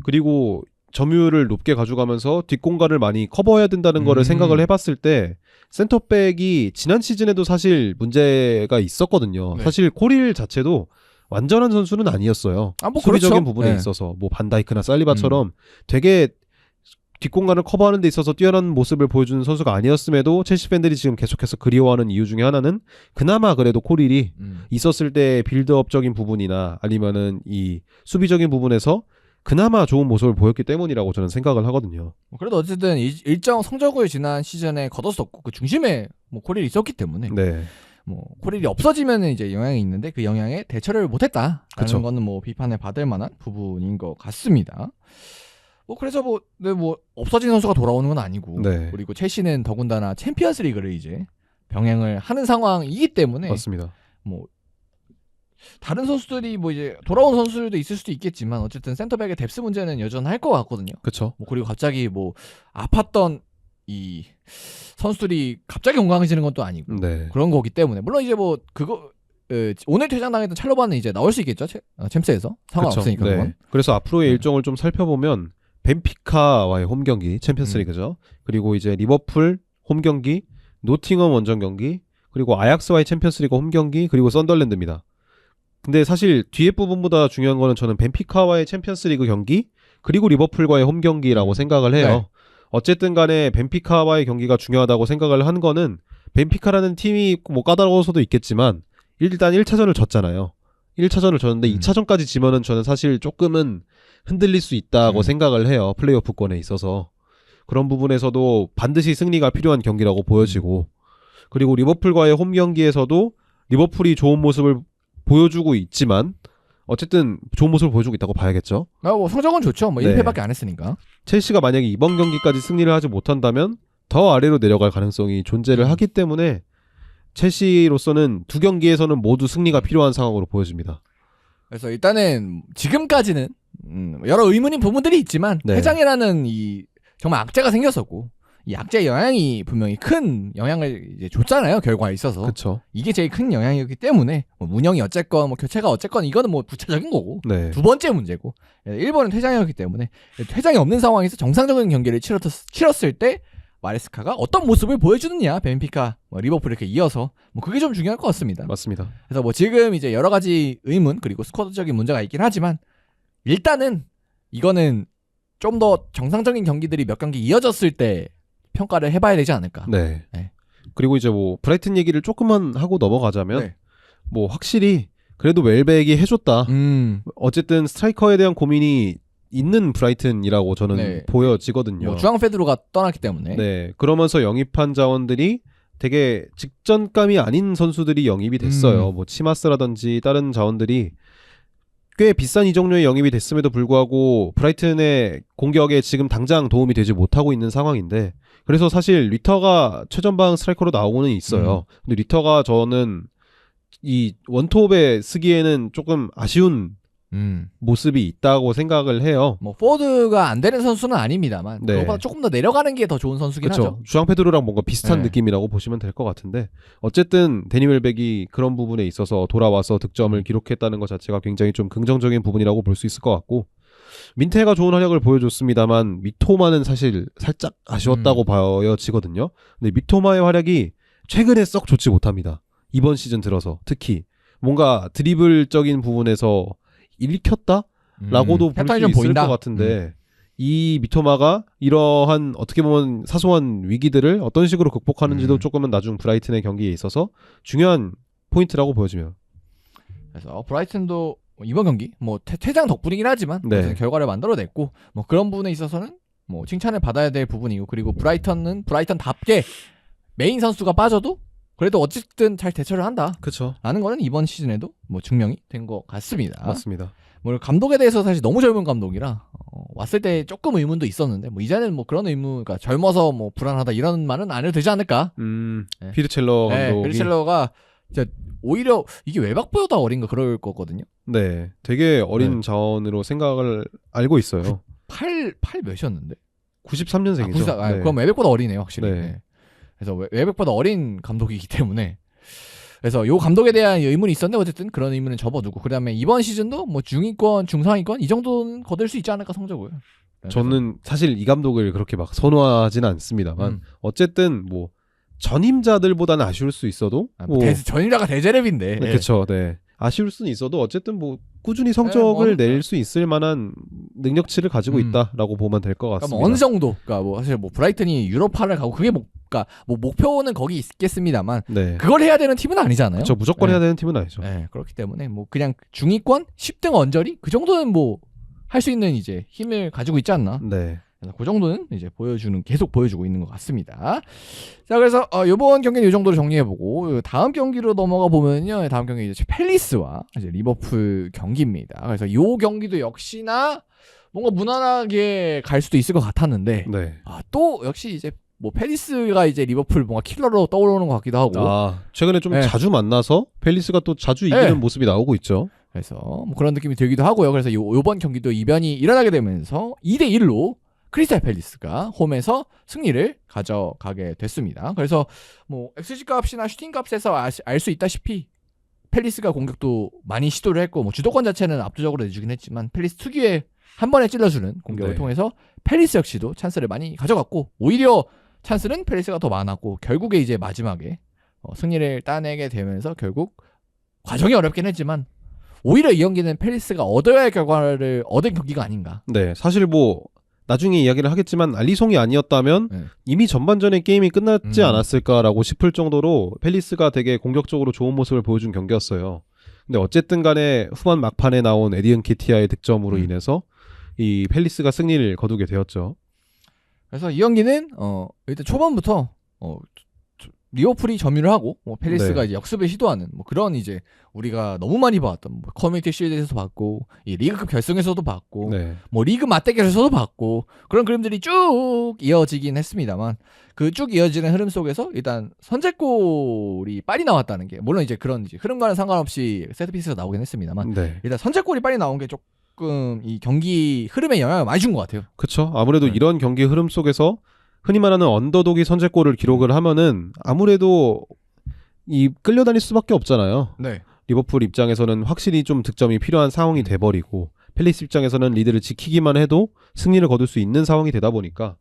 그리고 점유율을 높게 가져가면서 뒷공간을 많이 커버해야 된다는 거를 생각을 해봤을 때 센터백이 지난 시즌에도 사실 문제가 있었거든요. 네. 사실 코릴 자체도 완전한 선수는 아니었어요. 뭐 수비적인 그렇죠. 부분에 네. 있어서 뭐 반다이크나 살리바처럼 되게 뒷공간을 커버하는 데 있어서 뛰어난 모습을 보여주는 선수가 아니었음에도 첼시 팬들이 지금 계속해서 그리워하는 이유 중에 하나는 그나마 그래도 코릴이 있었을 때 빌드업적인 부분이나 아니면은 이 수비적인 부분에서 그나마 좋은 모습을 보였기 때문이라고 저는 생각을 하거든요. 그래도 어쨌든 일정 성적을 지난 시즌에 거뒀었고 그 중심에 뭐 코릴이 있었기 때문에 네. 뭐 코릴이 없어지면은 이제 영향이 있는데 그 영향에 대처를 못했다라는 그쵸. 거는 뭐 비판을 받을 만한 부분인 것 같습니다. 뭐 그래서 뭐 없어진 선수가 돌아오는 건 아니고 네. 그리고 첼시는 더군다나 챔피언스리그를 이제 병행을 하는 상황이기 때문에 맞습니다. 뭐 다른 선수들이 뭐 이제 돌아온 선수들도 있을 수도 있겠지만 어쨌든 센터백의 뎁스 문제는 여전할 것 같거든요. 그렇죠. 뭐 그리고 갑자기 뭐 아팠던 이 선수들이 갑자기 건강해지는 건 또 아니고 네. 그런 거기 때문에 물론 이제 뭐 그거 오늘 퇴장당했던 찰로바는 이제 나올 수 있겠죠 챔스에서 상관없으니까 그쵸. 그건. 그래서 앞으로의 네. 일정을 좀 살펴보면 벤피카와의 홈 경기 챔피언스리그죠. 그리고 이제 리버풀 홈 경기, 노팅엄 원정 경기, 그리고 아약스와의 챔피언스리그 홈 경기, 그리고 썬덜랜드입니다. 근데 사실 뒤에 부분보다 중요한 거는 저는 벤피카와의 챔피언스리그 경기, 그리고 리버풀과의 홈 경기라고 생각을 해요. 네. 어쨌든 간에 벤피카와의 경기가 중요하다고 생각을 한 거는 벤피카라는 팀이 뭐 까다로워서도 있겠지만 일단 1차전을 졌잖아요. 1차전을 졌는데 2차전까지 지면은 저는 사실 조금은 흔들릴 수 있다고 생각을 해요. 플레이오프권에 있어서. 그런 부분에서도 반드시 승리가 필요한 경기라고 보여지고, 그리고 리버풀과의 홈 경기에서도 리버풀이 좋은 모습을 보여주고 있지만 어쨌든 좋은 모습을 보여주고 있다고 봐야겠죠. 뭐 성적은 좋죠. 뭐 네. 1패밖에 안 했으니까. 첼시가 만약에 이번 경기까지 승리를 하지 못한다면 더 아래로 내려갈 가능성이 존재를 하기 때문에 첼시로서는 두 경기에서는 모두 승리가 필요한 상황으로 보여집니다. 그래서 일단은 지금까지는 여러 의문인 부분들이 있지만 네. 회장이라는 이 정말 악재가 생겼었고 이 악재의 영향이 분명히 큰 영향을 이제 줬잖아요. 결과에 있어서. 그렇죠. 이게 제일 큰 영향이었기 때문에 뭐 문영이 어쨌건 뭐 교체가 어쨌건 이거는 뭐 부차적인 거고 네. 두 번째 문제고 1번은 퇴장이었기 때문에 퇴장이 없는 상황에서 정상적인 경기를 치렀을 때 마레스카가 어떤 모습을 보여주느냐 벤피카 뭐 리버풀 이렇게 이어서 뭐 그게 좀 중요할 것 같습니다. 맞습니다. 그래서 뭐 지금 이제 여러 가지 의문 그리고 스쿼드적인 문제가 있긴 하지만 일단은 이거는 좀 더 정상적인 경기들이 몇 경기 이어졌을 때 평가를 해봐야 되지 않을까. 네. 네. 그리고 이제 뭐 브라이튼 얘기를 조금만 하고 넘어가자면 네. 뭐 확실히 그래도 웰백이 해줬다. 어쨌든 스트라이커에 대한 고민이 있는 브라이튼이라고 저는 네. 보여지거든요. 뭐 주앙 페드로가 떠났기 때문에. 네. 그러면서 영입한 자원들이 되게 직전감이 아닌 선수들이 영입이 됐어요. 뭐 치마스라든지 다른 자원들이 꽤 비싼 이적료에 영입이 됐음에도 불구하고 브라이튼의 공격에 지금 당장 도움이 되지 못하고 있는 상황인데, 그래서 사실 리터가 최전방 스트라이커로 나오고는 있어요. 근데 리터가 저는 이 원톱에 쓰기에는 조금 아쉬운 모습이 있다고 생각을 해요. 뭐 포워드가 안 되는 선수는 아닙니다만 네. 그거보다 조금 더 내려가는 게 더 좋은 선수긴 그렇죠. 하죠. 주앙 페드로랑 뭔가 비슷한 네. 느낌이라고 보시면 될 것 같은데, 어쨌든 데니 웰백이 그런 부분에 있어서 돌아와서 득점을 기록했다는 것 자체가 굉장히 좀 긍정적인 부분이라고 볼 수 있을 것 같고, 민테가 좋은 활약을 보여줬습니다만 미토마는 사실 살짝 아쉬웠다고 보여지거든요. 근데 미토마의 활약이 최근에 썩 좋지 못합니다. 이번 시즌 들어서 특히 뭔가 드리블적인 부분에서 읽혔다? 라고도 볼 패턴이 수 좀 있을 보인다. 것 같은데 이 미토마가 이러한 어떻게 보면 사소한 위기들을 어떤 식으로 극복하는지도 조금은 나중 브라이튼의 경기에 있어서 중요한 포인트라고 보여지면. 그래서 브라이튼도 이번 경기 뭐 퇴장 덕분이긴 하지만 네. 어쨌든 결과를 만들어냈고 뭐 그런 부분에 있어서는 뭐 칭찬을 받아야 될 부분이고, 그리고 브라이턴은 브라이턴답게 메인 선수가 빠져도 그래도 어쨌든 잘 대처를 한다. 그렇죠. 라는 거는 이번 시즌에도 뭐 증명이 된 것 같습니다. 맞습니다. 뭐 감독에 대해서 사실 너무 젊은 감독이라 왔을 때 조금 의문도 있었는데 뭐 이제는 뭐 그런 의문, 그러니까 젊어서 뭐 불안하다 이런 말은 안 해도 되지 않을까. 네. 피르첼러 네, 감독이 피르첼러가 진짜 오히려 이게 외박보다 어린가 그럴 거거든요. 네, 되게 어린 자원으로 생각을 알고 있어요. 8 몇이었는데? 93년생이죠. 네. 그럼 외백보다 어리네요, 확실히. 네. 네. 그래서 외백보다 어린 감독이기 때문에, 그래서 요 감독에 대한 의문이 있었는데 어쨌든 그런 의문은 접어두고, 그다음에 이번 시즌도 뭐 중위권, 중상위권 이 정도는 거둘 수 있지 않을까 성적을. 저는 사실 이 감독을 그렇게 막 선호하지는 않습니다만 어쨌든 뭐 전임자들보다는 아쉬울 수 있어도 뭐 전임자가 대제랩인데. 네, 그렇죠. 네. 아쉬울 수는 있어도 어쨌든 뭐 꾸준히 성적을 낼 수 있을 만한 능력치를 가지고 있다라고 보면 될 것 같습니다. 그러니까 뭐 어느 정도, 그러니까 뭐 사실 뭐 브라이튼이 유로파를 가고 그게 그러니까 뭐 목표는 거기 있겠습니다만 네. 그걸 해야 되는 팀은 아니잖아요. 그렇죠. 무조건 네. 해야 되는 팀은 아니죠. 네, 그렇기 때문에 뭐 그냥 중위권 10등 언저리 그 정도는 뭐 할 수 있는 이제 힘을 가지고 있지 않나. 네. 그래서 그 정도는 이제 계속 보여주고 있는 것 같습니다. 자, 그래서 이번 경기는 이 정도로 정리해보고 다음 경기로 넘어가 보면요, 다음 경기 이제 팰리스와 이제 리버풀 경기입니다. 그래서 이 경기도 역시나 뭔가 무난하게 갈 수도 있을 것 같았는데, 네. 또 역시 이제 뭐 팰리스가 이제 리버풀 뭔가 킬러로 떠오르는 것 같기도 하고. 최근에 좀 네. 자주 만나서 팰리스가 또 자주 이기는 네. 모습이 나오고 있죠. 그래서 뭐 그런 느낌이 들기도 하고요. 그래서 요번 경기도 이변이 일어나게 되면서 2대1로 크리스탈 팰리스가 홈에서 승리를 가져가게 됐습니다. 그래서 뭐 XG 값이나 슈팅 값에서 알 수 있다시피 팰리스가 공격도 많이 시도를 했고, 뭐 주도권 자체는 압도적으로 내주긴 했지만 팰리스 특유의 한 번에 찔러주는 공격을 네. 통해서 팰리스 역시도 찬스를 많이 가져갔고, 오히려 찬스는 팰리스가 더 많았고, 결국에 이제 마지막에 승리를 따내게 되면서 결국 과정이 어렵긴 했지만 오히려 이 경기는 팰리스가 얻어야 할 결과를 얻은 경기가 아닌가. 네. 사실 뭐 나중에 이야기를 하겠지만 알리송이 아니었다면 네. 이미 전반전에 게임이 끝났지 않았을까라고 싶을 정도로 팰리스가 되게 공격적으로 좋은 모습을 보여준 경기였어요. 근데 어쨌든 간에 후반 막판에 나온 에디 은케티아의 득점으로 인해서 이 팰리스가 승리를 거두게 되었죠. 그래서 이 경기는 일단 초반부터 리버풀이 점유를 하고 뭐 팰리스가 네. 이제 역습을 시도하는 뭐 그런 이제 우리가 너무 많이 봤던 뭐 커뮤니티 쉴드에서 봤고 이 리그급 결승에서도 봤고 네. 뭐 리그 맞대결에서도 봤고 그런 그림들이 쭉 이어지긴 했습니다만 그 쭉 이어지는 흐름 속에서 일단 선제골이 빨리 나왔다는 게 물론 이제 그런 이제 흐름과는 상관없이 세트피스가 나오긴 했습니다만 네. 일단 선제골이 빨리 나온 게 조금 이 경기 흐름에 영향을 많이 준 것 같아요. 그렇죠. 아무래도 네. 이런 경기 흐름 속에서 흔히 말하는 언더독이 선제골을 기록을 하면은 아무래도 이 끌려다닐 수밖에 없잖아요. 네. 리버풀 입장에서는 확실히 좀 득점이 필요한 상황이 돼버리고 팰리스 입장에서는 리드를 지키기만 해도 승리를 거둘 수 있는 상황이 되다 보니까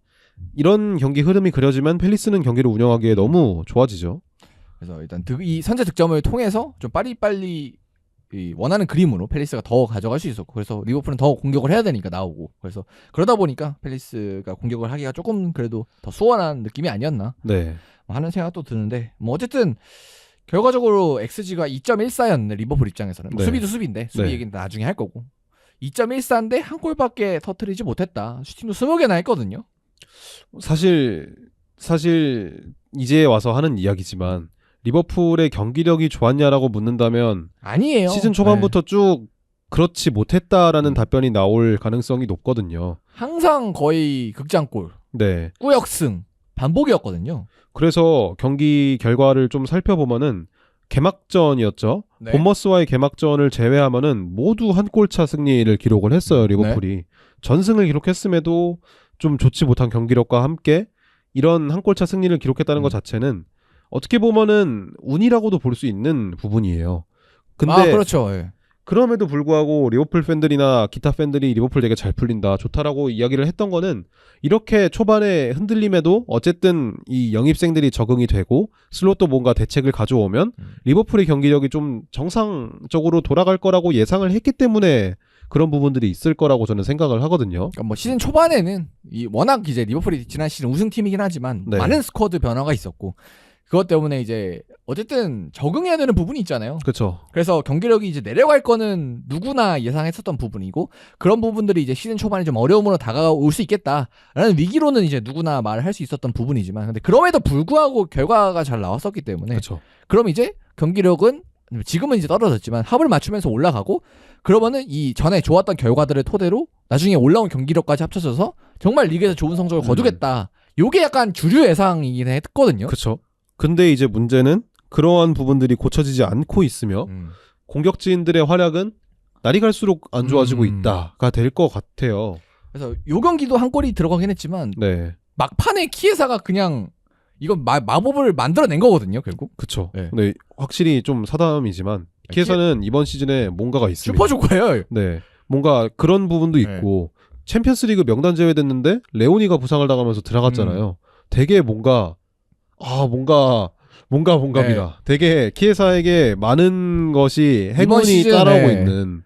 이런 경기 흐름이 그려지면 팰리스는 경기를 운영하기에 너무 좋아지죠. 그래서 일단 이 선제 득점을 통해서 좀 빨리빨리 이 원하는 그림으로 팰리스가 더 가져갈 수 있었고 그래서 리버풀은 더 공격을 해야 되니까 나오고 그래서 그러다 보니까 팰리스가 공격을 하기가 조금 그래도 더 수월한 느낌이 아니었나 네. 하는 생각도 드는데 뭐 어쨌든 결과적으로 XG가 2.14였는데 리버풀 입장에서는 뭐 네. 수비도 수비인데 수비 네. 얘기는 나중에 할 거고 2.14인데 한 골밖에 터트리지 못했다. 슈팅도 20개나 했거든요. 사실 이제 와서 하는 이야기지만 리버풀의 경기력이 좋았냐라고 묻는다면 아니에요. 시즌 초반부터 네. 쭉 그렇지 못했다라는 답변이 나올 가능성이 높거든요. 항상 거의 극장골, 네. 꾸역승, 반복이었거든요. 그래서 경기 결과를 좀 살펴보면은 개막전이었죠. 네. 본머스와의 개막전을 제외하면은 모두 한 골차 승리를 기록을 했어요. 리버풀이. 전승을 기록했음에도 좀 좋지 못한 경기력과 함께 이런 한 골차 승리를 기록했다는 것 자체는 어떻게 보면은 운이라고도 볼 수 있는 부분이에요. 근데 그렇죠. 예. 그럼에도 불구하고 리버풀 팬들이나 기타 팬들이 리버풀 되게 잘 풀린다, 좋다라고 이야기를 했던 거는 이렇게 초반에 흔들림에도 어쨌든 이 영입생들이 적응이 되고 슬롯도 뭔가 대책을 가져오면 리버풀의 경기력이 좀 정상적으로 돌아갈 거라고 예상을 했기 때문에 그런 부분들이 있을 거라고 저는 생각을 하거든요. 그러니까 뭐 시즌 초반에는 워낙 이제 리버풀이 지난 시즌 우승팀이긴 하지만 네. 많은 스쿼드 변화가 있었고 그것 때문에 이제 어쨌든 적응해야 되는 부분이 있잖아요. 그렇죠. 그래서 경기력이 이제 내려갈 거는 누구나 예상했었던 부분이고 그런 부분들이 이제 시즌 초반에 좀 어려움으로 다가올 수 있겠다라는 위기로는 이제 누구나 말을 할 수 있었던 부분이지만 근데 그럼에도 불구하고 결과가 잘 나왔었기 때문에 그렇죠. 그럼 이제 경기력은 지금은 이제 떨어졌지만 합을 맞추면서 올라가고 그러면은 이 전에 좋았던 결과들을 토대로 나중에 올라온 경기력까지 합쳐져서 정말 리그에서 좋은 성적을 거두겠다. 요게 약간 주류 예상이긴 했거든요. 그렇죠. 근데 이제 문제는 그러한 부분들이 고쳐지지 않고 있으며 공격진들의 활약은 날이 갈수록 안 좋아지고 있다가 될 것 같아요. 그래서 요 경기도 한 골이 들어가긴 했지만 네. 막판에 키에사가 그냥 이건 마법을 만들어낸 거거든요, 결국. 그쵸. 네. 근데 확실히 좀 사담이지만 키에사는 이번 시즌에 뭔가가 있습니다. 슈퍼조커예요. 네. 뭔가 그런 부분도 있고 챔피언스리그 명단 제외됐는데 레오니가 부상을 당하면서 들어갔잖아요. 되게 뭔가 뭔가입니다. 되게 키에사에게 많은 것이 행운이 시즌에 따라오고 있는.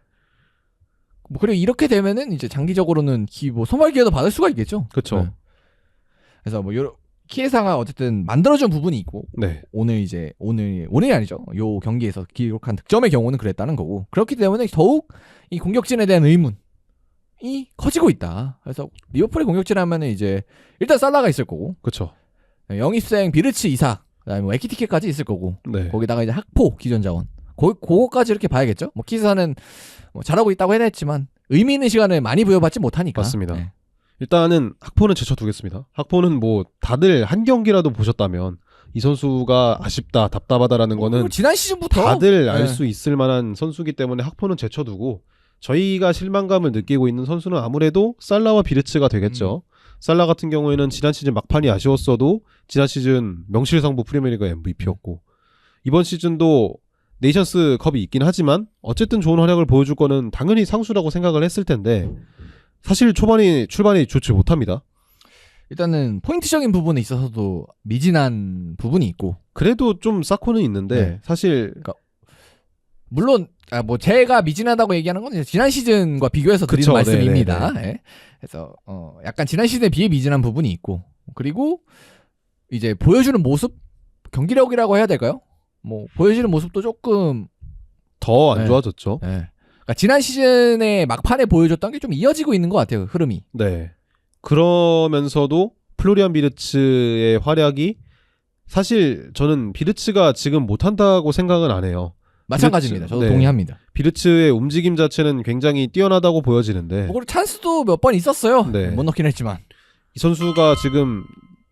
뭐 그리고 이렇게 되면은 이제 장기적으로는 뭐 선발 기회도 받을 수가 있겠죠. 그렇죠. 네. 그래서 뭐 키에사가 어쨌든 만들어준 부분이 있고 네. 오늘이 아니죠. 요 경기에서 기록한 득점의 경우는 그랬다는 거고 그렇기 때문에 더욱 이 공격진에 대한 의문이 커지고 있다. 그래서 리버풀의 공격진 하면은 이제 일단 살라가 있을 거고 그렇죠. 영입생 비르츠 이삭 그다음에 뭐 에키티케까지 있을 거고 네. 거기다가 이제 학포 기존 자원 그거까지 이렇게 봐야겠죠. 뭐 키사는 뭐 잘하고 있다고 해냈지만 의미 있는 시간을 많이 부여받지 못하니까. 맞습니다. 네. 일단은 학포는 제쳐두겠습니다. 학포는 뭐 다들 한 경기라도 보셨다면 이 선수가 아쉽다, 답답하다라는 거는 지난 시즌부터 다들 알 수 있을 만한 선수기 때문에 학포는 제쳐두고 저희가 실망감을 느끼고 있는 선수는 아무래도 살라와 비르츠가 되겠죠. 살라 같은 경우에는 지난 시즌 막판이 아쉬웠어도 지난 시즌 명실상부 프리미어리그 MVP였고 이번 시즌도 네이션스 컵이 있긴 하지만 어쨌든 좋은 활약을 보여줄 거는 당연히 상수라고 생각을 했을 텐데 사실 출발이 좋지 못합니다. 일단은 포인트적인 부분에 있어서도 미진한 부분이 있고 그래도 좀 쌓고는 있는데 네. 사실 물론 뭐 제가 미진하다고 얘기하는 건 지난 시즌과 비교해서 드리는 그쵸, 말씀입니다. 네. 그래서 약간 지난 시즌에 비해 미진한 부분이 있고 그리고 이제 보여주는 모습 경기력이라고 해야 될까요? 뭐 보여주는 모습도 조금 더 안 네. 좋아졌죠. 네. 그러니까 지난 시즌에 막판에 보여줬던 게 좀 이어지고 있는 것 같아요. 흐름이. 네. 그러면서도 플로리안 비르츠의 활약이 사실 저는 비르츠가 지금 못한다고 생각은 안 해요. 마찬가지입니다. 저도 네. 동의합니다. 비르츠의 움직임 자체는 굉장히 뛰어나다고 보여지는데 뭐 그리고 찬스도 몇 번 있었어요. 네. 못 넣긴 했지만. 이 선수가 지금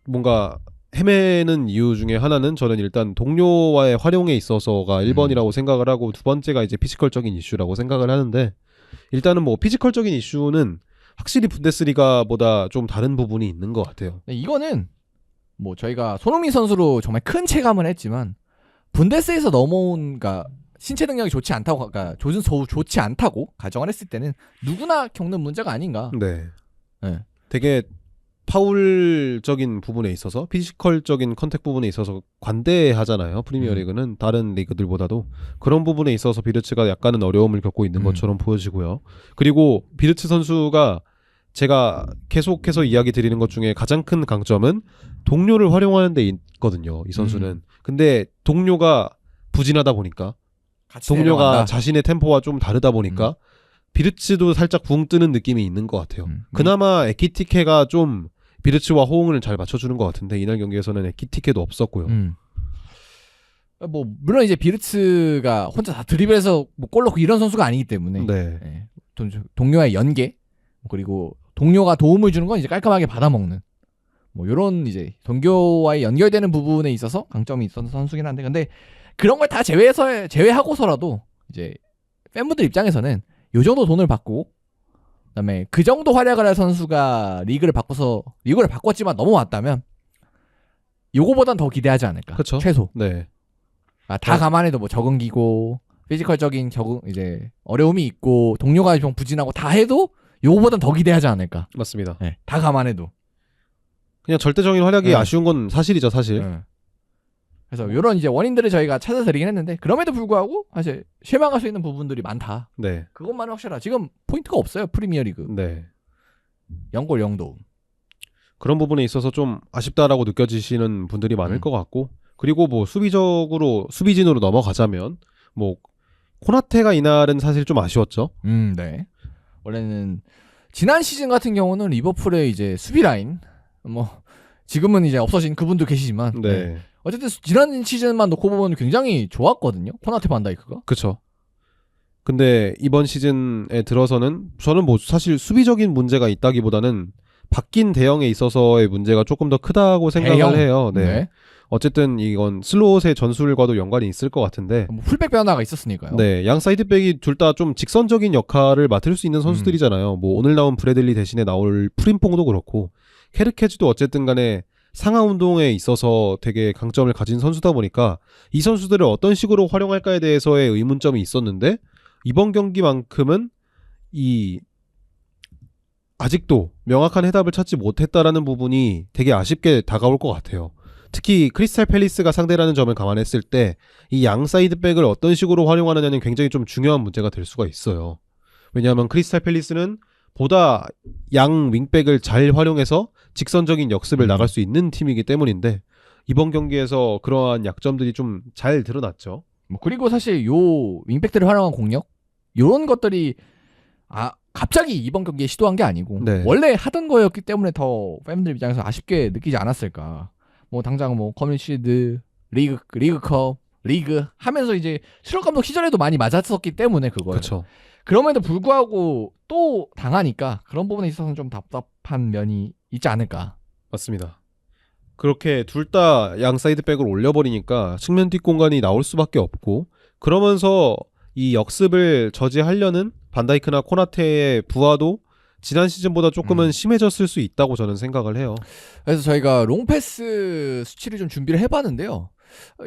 뭔가 헤매는 이유 중에 하나는 저는 일단 동료와의 활용에 있어서가 1번이라고 생각을 하고 두 번째가 이제 피지컬적인 이슈라고 생각을 하는데 일단은 뭐 피지컬적인 이슈는 확실히 분데스리가보다 좀 다른 부분이 있는 것 같아요. 네, 이거는 뭐 저희가 손흥민 선수로 정말 큰 체감을 했지만 분데스에서 넘어온 그러니까 신체 능력이 좋지 않다고 그러니까 좋지 않다고 가정을 했을 때는 누구나 겪는 문제가 아닌가. 네. 네. 되게 파울적인 부분에 있어서 피지컬적인 컨택 부분에 있어서 관대하잖아요. 프리미어리그는 다른 리그들보다도 그런 부분에 있어서 비르츠가 약간은 어려움을 겪고 있는 것처럼 보여지고요. 그리고 비르츠 선수가 제가 계속해서 이야기 드리는 것 중에 가장 큰 강점은 동료를 활용하는 데 있거든요. 이 선수는. 근데 동료가 부진하다 보니까 같이 동료가 내려간다. 자신의 템포와 좀 다르다 보니까 비르츠도 살짝 붕 뜨는 느낌이 있는 것 같아요. 그나마 에키티케가 좀 비르츠와 호응을 잘 맞춰주는 것 같은데 이날 경기에서는 에키티케도 없었고요. 뭐 물론 이제 비르츠가 혼자 다 드리블해서 뭐 골 넣고 이런 선수가 아니기 때문에 네. 네. 동료와의 연계 그리고 동료가 도움을 주는 건 이제 깔끔하게 받아먹는 뭐 이런 이제 동료와의 연결되는 부분에 있어서 강점이 있었던 선수긴 한데 근데 그런 걸 다 제외하고서라도 이제 팬분들 입장에서는 요 정도 돈을 받고 그다음에 그 정도 활약을 할 선수가 리그를 바꿨지만 넘어왔다면 요거보단 더 기대하지 않을까. 그쵸? 최소. 네. 다 감안해도 뭐 적응기고 피지컬적인 이제 어려움이 있고 동료가 좀 부진하고 다 해도 요거보단 더 기대하지 않을까. 맞습니다. 네, 다 감안해도. 그냥 절대적인 활약이 네. 아쉬운 건 사실이죠, 사실. 네. 그래서 이런 이제 원인들을 저희가 찾아드리긴 했는데 그럼에도 불구하고 사실 실망할 수 있는 부분들이 많다. 네. 그것만은 확실하다. 지금 포인트가 없어요. 프리미어리그. 네. 0골 0도. 그런 부분에 있어서 좀 아쉽다라고 느껴지시는 분들이 많을 것 같고 그리고 뭐 수비진으로 넘어가자면 뭐 코나테가 이날은 사실 좀 아쉬웠죠. 네. 원래는 지난 시즌 같은 경우는 리버풀의 이제 수비 라인 뭐 지금은 이제 없어진 그분도 계시지만 네. 어쨌든 지난 시즌만 놓고 보면 굉장히 좋았거든요. 코나테 반다이크가. 그쵸. 근데 이번 시즌에 들어서는 저는 뭐 사실 수비적인 문제가 있다기보다는 바뀐 대형에 있어서의 문제가 조금 더 크다고 생각을 대형? 해요. 네. 어쨌든 이건 슬롯의 전술과도 연관이 있을 것 같은데 뭐 풀백 변화가 있었으니까요. 네, 양 사이드백이 둘 다 좀 직선적인 역할을 맡을 수 있는 선수들이잖아요. 뭐 오늘 나온 브래들리 대신에 나올 프림퐁도 그렇고 케르케즈도 어쨌든 간에 상하 운동에 있어서 되게 강점을 가진 선수다 보니까 이 선수들을 어떤 식으로 활용할까에 대해서의 의문점이 있었는데 이번 경기만큼은 아직도 명확한 해답을 찾지 못했다라는 부분이 되게 아쉽게 다가올 것 같아요. 특히 크리스탈 팰리스가 상대라는 점을 감안했을 때 이 양 사이드백을 어떤 식으로 활용하느냐는 굉장히 좀 중요한 문제가 될 수가 있어요. 왜냐하면 크리스탈 팰리스는 보다 양 윙백을 잘 활용해서 직선적인 역습을 나갈 수 있는 팀이기 때문인데 이번 경기에서 그러한 약점들이 좀 잘 드러났죠. 뭐 그리고 사실 요 윙백들을 활용한 공격 요런 것들이 갑자기 이번 경기에 시도한 게 아니고 네. 원래 하던 거였기 때문에 더 팬들 입장에서 아쉽게 느끼지 않았을까. 뭐 당장 뭐 커뮤니티 시드 리그컵 리그 하면서 이제 수력 감독 시절에도 많이 맞았었기 때문에 그걸. 그렇죠. 그럼에도 불구하고 또 당하니까 그런 부분에 있어서는 좀 답답한 면이 있지 않을까. 맞습니다. 그렇게 둘 다 양 사이드백을 올려버리니까 측면 뒷공간이 나올 수밖에 없고 그러면서 이 역습을 저지하려는 반다이크나 코나테의 부하도 지난 시즌보다 조금은 심해졌을 수 있다고 저는 생각을 해요. 그래서 저희가 롱패스 수치를 좀 준비를 해봤는데요.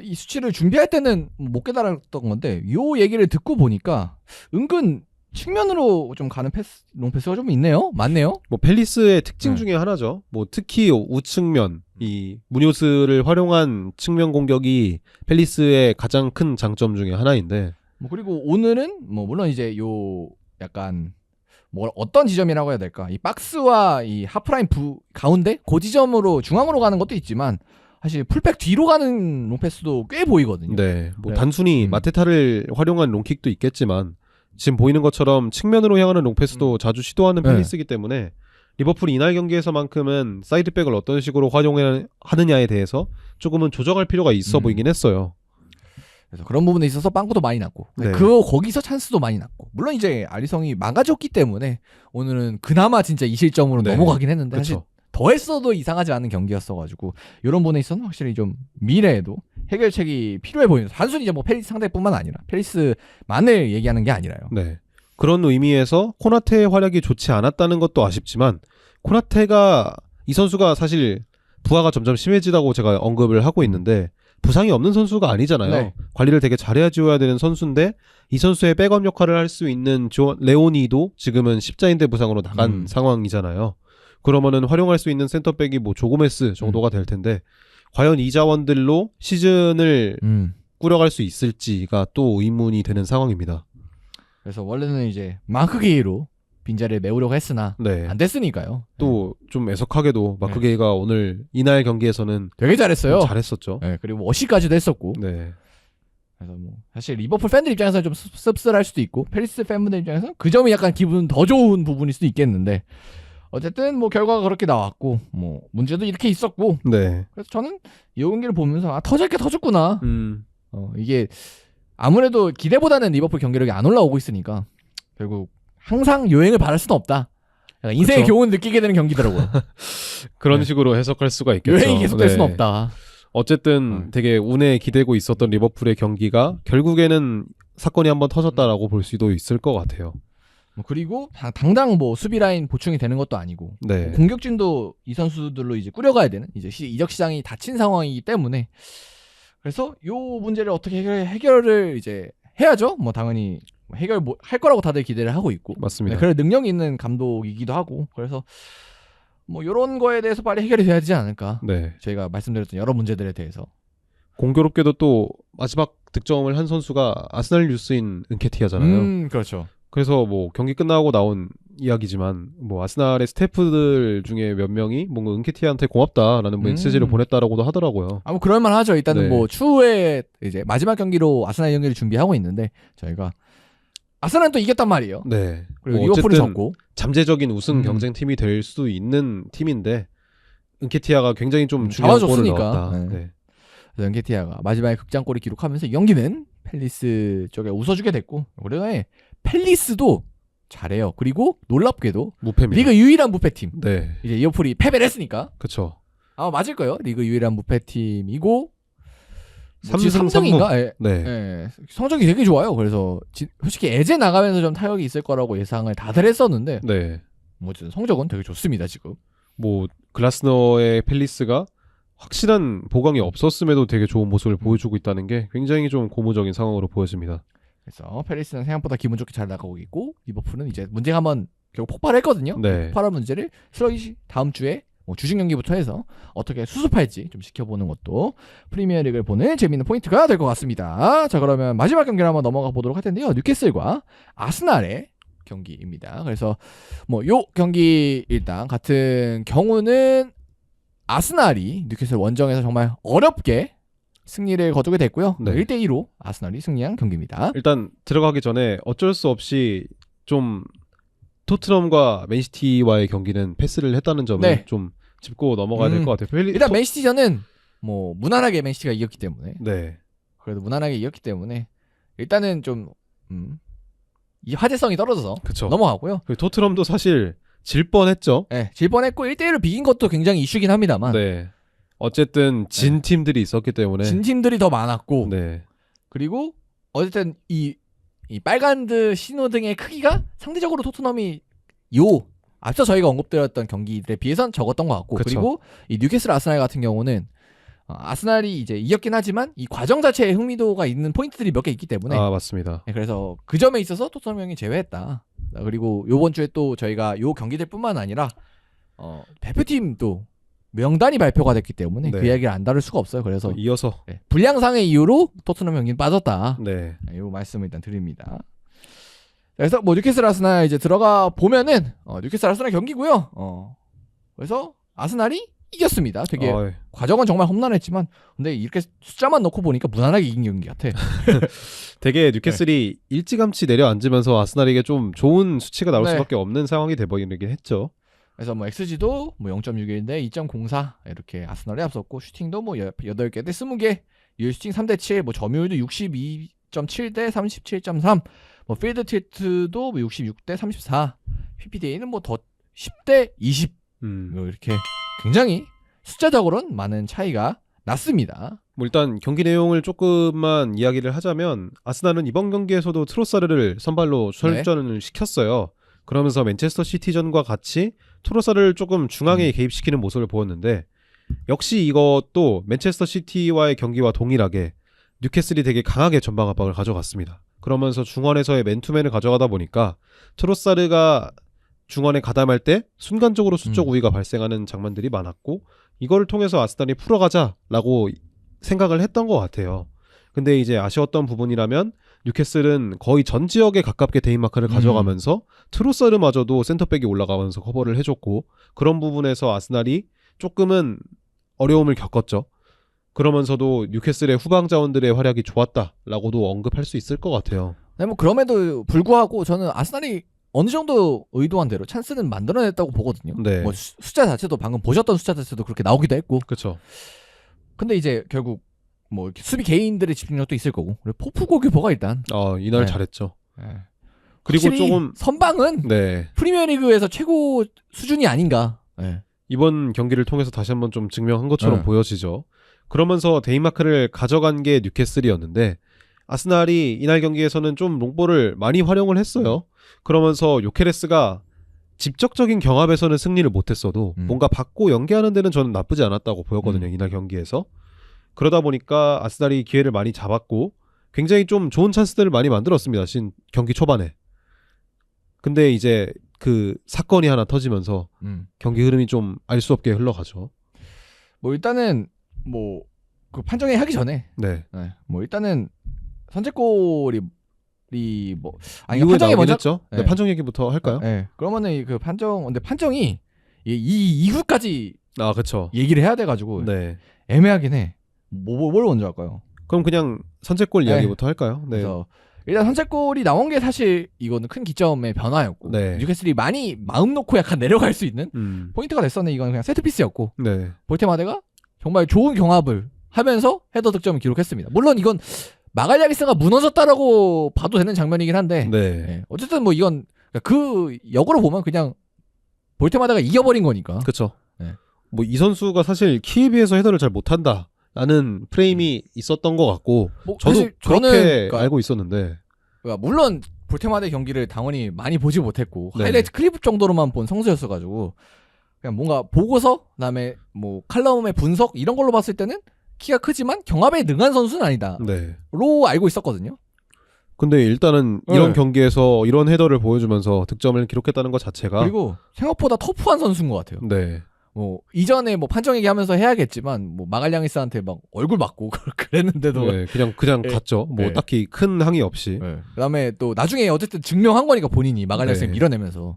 이 수치를 준비할 때는 못 깨달았던 건데 요 얘기를 듣고 보니까 은근 측면으로 좀 가는 롱패스가 좀 있네요. 맞네요. 뭐 팰리스의 특징 중에 하나죠. 뭐 특히 우측면 이 무뇨스를 활용한 측면 공격이 팰리스의 가장 큰 장점 중에 하나인데 뭐 그리고 오늘은 뭐 물론 이제 요 약간 뭐 어떤 지점이라고 해야 될까? 이 박스와 이 하프라인 가운데 그 지점으로 중앙으로 가는 것도 있지만 사실 풀백 뒤로 가는 롱패스도 꽤 보이거든요. 네. 뭐 네. 단순히 마테타를 활용한 롱킥도 있겠지만 지금 보이는 것처럼 측면으로 향하는 롱패스도 자주 시도하는 네. 펠리스이기 때문에 리버풀이 이날 경기에서만큼은 사이드백을 어떤 식으로 활용하느냐에 대해서 조금은 조정할 필요가 있어 보이긴 했어요. 그래서 그런 부분에 있어서 빵꾸도 많이 났고 네. 거기서 찬스도 많이 났고 물론 이제 아리성이 망가졌기 때문에 오늘은 그나마 진짜 이 실점으로 네. 넘어가긴 했는데 사실 그렇죠. 더 했어도 이상하지 않은 경기였어가지고 이런 부분에 있어서는 확실히 좀 미래에도 해결책이 필요해 보이는 단순히 이제 뭐 페리스 상대뿐만 아니라 페리스만을 얘기하는 게 아니라요. 네. 그런 의미에서 코나테의 활약이 좋지 않았다는 것도 아쉽지만 코나테가 이 선수가 사실 부하가 점점 심해지다고 제가 언급을 하고 있는데 부상이 없는 선수가 아니잖아요. 네. 관리를 되게 잘해야 지어야 되는 선수인데 이 선수의 백업 역할을 할 수 있는 레오니도 지금은 십자인대 부상으로 나간 상황이잖아요. 그러면은 활용할 수 있는 센터백이 뭐 조고메스 정도가 될 텐데 과연 이 자원들로 시즌을 꾸려갈 수 있을지가 또 의문이 되는 상황입니다. 그래서 원래는 이제 마크게이로 빈자리를 메우려고 했으나 네. 안 됐으니까요. 또 좀 애석하게도 마크게이가 오늘 이날 경기에서는 되게 잘했어요. 잘했었죠. 네, 그리고 어시까지도 했었고. 네. 그래서 뭐 사실 리버풀 팬들 입장에서는 좀 씁쓸할 수도 있고 페리스 팬분들 입장에서는 그 점이 약간 기분 더 좋은 부분일 수도 있겠는데 어쨌든 뭐 결과가 그렇게 나왔고 뭐 문제도 이렇게 있었고 네. 그래서 저는 이 경기를 보면서 터질 게 터졌구나. 음. 이게 아무래도 기대보다는 리버풀 경기력이 안 올라오고 있으니까 결국 항상 요행을 바랄 수는 없다. 약간 인생의 그쵸. 교훈을 느끼게 되는 경기더라고요. 그런 네. 식으로 해석할 수가 있겠죠. 요행이 계속될 네. 수는 없다. 어쨌든 되게 운에 기대고 있었던 리버풀의 경기가 결국에는 사건이 한번 터졌다라고 볼 수도 있을 것 같아요. 뭐 그리고 당장 뭐 수비 라인 보충이 되는 것도 아니고 네. 공격진도 이 선수들로 이제 꾸려가야 되는 이제 이적 시장이 닫힌 상황이기 때문에 그래서 요 문제를 어떻게 해결을 이제 해야죠. 뭐 당연히 할 거라고 다들 기대를 하고 있고 맞습니다. 그럴 능력이 있는 감독이기도 하고 그래서 뭐 요런 거에 대해서 빨리 해결이 돼야 되지 않을까. 네. 저희가 말씀드렸던 여러 문제들에 대해서 공교롭게도 또 마지막 득점을 한 선수가 아스날 뉴스인 은케티아잖아요. 그렇죠. 그래서 뭐 경기 끝나고 나온 이야기지만 뭐 아스날의 스태프들 중에 몇 명이 뭔가 은케티아한테 고맙다라는 메시지를 보냈다라고도 하더라고요. 뭐 그럴만 하죠. 일단은 네. 뭐 추후에 이제 마지막 경기로 아스날 경기를 준비하고 있는데 저희가 아스날은 또 이겼단 말이에요. 네. 그리고 뭐 리버풀이 어쨌든 졌고 잠재적인 우승 경쟁팀이 될 수도 있는 팀인데 은케티아가 굉장히 좀 중요한 골을 잡아줬으니까. 넣었다. 네. 네. 그래서 엔케티아가 마지막에 극장골을 기록하면서 이 경기는 펠리스 쪽에 웃어주게 됐고 올해 펠리스도 잘해요. 그리고 놀랍게도 무패입니다. 리그 유일한 무패팀. 네. 이제 리버풀이 패배를 했으니까 그렇죠. 아마 맞을 거예요. 리그 유일한 무패팀이고 3승 3등인가? 예. 네. 예. 성적이 되게 좋아요. 그래서 솔직히 에제 나가면서 좀 타격이 있을 거라고 예상을 다들 했었는데 네. 뭐 어쨌든 성적은 되게 좋습니다 지금. 뭐 글라스너의 펠리스가 확실한 보강이 없었음에도 되게 좋은 모습을 보여주고 있다는 게 굉장히 좀 고무적인 상황으로 보여집니다. 그래서 페리스는 생각보다 기분 좋게 잘 나가고 있고 리버풀은 이제 문제가 한번 결국 폭발했거든요. 네. 폭발한 문제를 슬러시 다음 주에 뭐 주식 경기부터 해서 어떻게 수습할지 좀 지켜보는 것도 프리미어리그를 보는 재미있는 포인트가 될 것 같습니다. 자 그러면 마지막 경기를 한번 넘어가 보도록 할 텐데요. 뉴캐슬과 아스날의 경기입니다. 그래서 뭐 요 경기 일단 같은 경우는 아스날이 뉴캐슬 원정에서 정말 어렵게 승리를 거두게 됐고요. 네. 1대2로 아스날이 승리한 경기입니다. 일단 들어가기 전에 어쩔 수 없이 좀 토트넘과 맨시티와의 경기는 패스를 했다는 점을 네. 좀 짚고 넘어가야 될 것 같아요. 일단 맨시티전은 뭐 무난하게 맨시티가 이겼기 때문에 네. 그래도 무난하게 이겼기 때문에 일단은 좀 이 화제성이 떨어져서 그쵸. 넘어가고요. 그리고 토트넘도 사실 질 뻔했죠. 네, 질 뻔했고 1대1로 비긴 것도 굉장히 이슈긴 합니다만 네. 어쨌든 진 팀들이 있었기 때문에 진 팀들이 더 많았고 네. 그리고 어쨌든 이 빨간드 신호등의 크기가 상대적으로 토트넘이 앞서 저희가 언급드렸던 경기들에 비해선 적었던 것 같고 그쵸. 그리고 이 뉴캐슬 아스날 같은 경우는 아스날이 이제 이겼긴 하지만 이 과정 자체에 흥미도가 있는 포인트들이 몇 개 있기 때문에 아 맞습니다. 네, 그래서 그 점에 있어서 토트넘 형이 제외했다. 그리고 요번 주에 또 저희가 요 경기들뿐만 아니라 대표팀도 명단이 발표가 됐기 때문에 네. 그 이야기를 안 다룰 수가 없어요. 그래서 이어서 네, 불량상의 이유로 토트넘 형이 빠졌다. 네. 이 말씀을 일단 드립니다. 그래서 뭐 뉴캐슬 아스날 이제 들어가 보면은 뉴캐슬 아스날 경기고요. 그래서 아스날이 이겼습니다. 되게 어이, 과정은 정말 험난했지만 근데 이렇게 숫자만 넣고 보니까 무난하게 이긴 경기 같아. 되게 뉴캐슬이 일찌감치 내려앉으면서 아스날에게 좀 좋은 수치가 나올 네. 수밖에 없는 상황이 돼버리긴 했죠. 그래서 뭐 XG도 뭐 0.61대 2.04 이렇게 아스날이 앞섰고 슈팅도 뭐 8개 대 20개, 유효 슈팅 3대 7, 뭐 점유율도 62.7대 37.3, 뭐 필드 틸트도 뭐 66대 34, PPDA는 뭐 더 10대 20 뭐 이렇게 굉장히 숫자적으로는 많은 차이가 났습니다. 뭐 일단 경기 내용을 조금만 이야기를 하자면 아스날은 이번 경기에서도 트로사르를 선발로 출전을 시켰어요. 그러면서 맨체스터 시티전과 같이 트로사르를 조금 중앙에 개입시키는 모습을 보였는데 역시 이것도 맨체스터 시티와의 경기와 동일하게 뉴캐슬이 되게 강하게 전방 압박을 가져갔습니다. 그러면서 중원에서의 맨투맨을 가져가다 보니까 트로사르가 중원에 가담할 때 순간적으로 수적 우위가 발생하는 장면들이 많았고 이거를 통해서 아스날이 풀어가자라고 생각을 했던 것 같아요. 근데 이제 아쉬웠던 부분이라면 뉴캐슬은 거의 전 지역에 가깝게 데인마크를 가져가면서 트로사르마저도 센터백이 올라가면서 커버를 해줬고 그런 부분에서 아스날이 조금은 어려움을 겪었죠. 그러면서도 뉴캐슬의 후방 자원들의 활약이 좋았다라고도 언급할 수 있을 것 같아요. 네, 뭐 그럼에도 불구하고 저는 아스날이 어느 정도 의도한 대로 찬스는 만들어냈다고 보거든요. 네. 뭐 숫자 자체도 방금 보셨던 숫자 자체도 그렇게 나오기도 했고. 그렇죠. 근데 이제 결국 뭐 이렇게 수비 개인들의 집중력도 있을 거고. 그리고 포프 골키퍼가 일단. 이날 네. 잘했죠. 네. 그리고 확실히 조금 선방은 네. 프리미어리그에서 최고 수준이 아닌가. 네. 이번 경기를 통해서 다시 한번 좀 증명한 것처럼 네. 보여지죠. 그러면서 데인마크를 가져간 게 뉴캐슬이었는데 아스날이 이날 경기에서는 좀 롱볼을 많이 활용을 했어요. 그러면서 요케레스가 직접적인 경합에서는 승리를 못했어도 뭔가 받고 연계하는 데는 저는 나쁘지 않았다고 보였거든요. 이날 경기에서. 그러다 보니까 아스날이 기회를 많이 잡았고 굉장히 좀 좋은 찬스들을 많이 만들었습니다. 경기 초반에. 근데 이제 그 사건이 하나 터지면서 경기 흐름이 좀 알 수 없게 흘러가죠. 뭐 일단은 뭐 그 판정회 하기 전에 네. 네. 뭐 일단은 선제골이 뭐 아니 이후에 판정이 나오긴 먼저 했죠. 네. 네. 판정 얘기부터 할까요? 네. 그러면은 그 근데 판정이 이 이후까지 아, 그렇죠. 얘기를 해야 돼가지고 네. 애매하긴 해. 뭘 먼저 할까요? 그럼 그냥 선제골 네. 이야기부터 할까요? 네. 그래서 일단 선제골이 나온 게 사실 이거는 큰 기점의 변화였고 네. 뉴캐슬이 많이 마음 놓고 약간 내려갈 수 있는 포인트가 됐었네. 이건 그냥 세트피스였고 네. 볼테마데가 정말 좋은 경합을 하면서 헤더 득점을 기록했습니다. 물론 이건 마갈야리스가 무너졌다라고 봐도 되는 장면이긴 한데 네. 네. 어쨌든 뭐 이건 그 역으로 보면 그냥 볼테마데가 이겨버린 거니까. 그렇죠. 네. 뭐 이 선수가 사실 키에 비해서 헤더를 잘 못한다라는 프레임이 있었던 것 같고 뭐 저도 사실 그렇게 그러니까 알고 있었는데 물론 볼테마데 경기를 당연히 많이 보지 못했고 네. 하이라이트 클립 정도로만 본 성수였어가지고 그냥 뭔가 보고서 그다음에 뭐 칼럼의 분석 이런 걸로 봤을 때는 키가 크지만 경합에 능한 선수는 아니다로 네. 알고 있었거든요. 근데 일단은 이런 네. 경기에서 이런 헤더를 보여주면서 득점을 기록했다는 것 자체가 그리고 생각보다 터프한 선수인 것 같아요. 네. 뭐 이전에 뭐 판정 얘기하면서 해야겠지만 뭐 마갈량이스한테 막 얼굴 맞고 그랬는데도 네. 그냥 네. 갔죠. 뭐 네. 딱히 큰 항의 없이. 네. 그다음에 또 나중에 어쨌든 증명한 거니까 본인이 마갈량이스를 네. 밀어내면서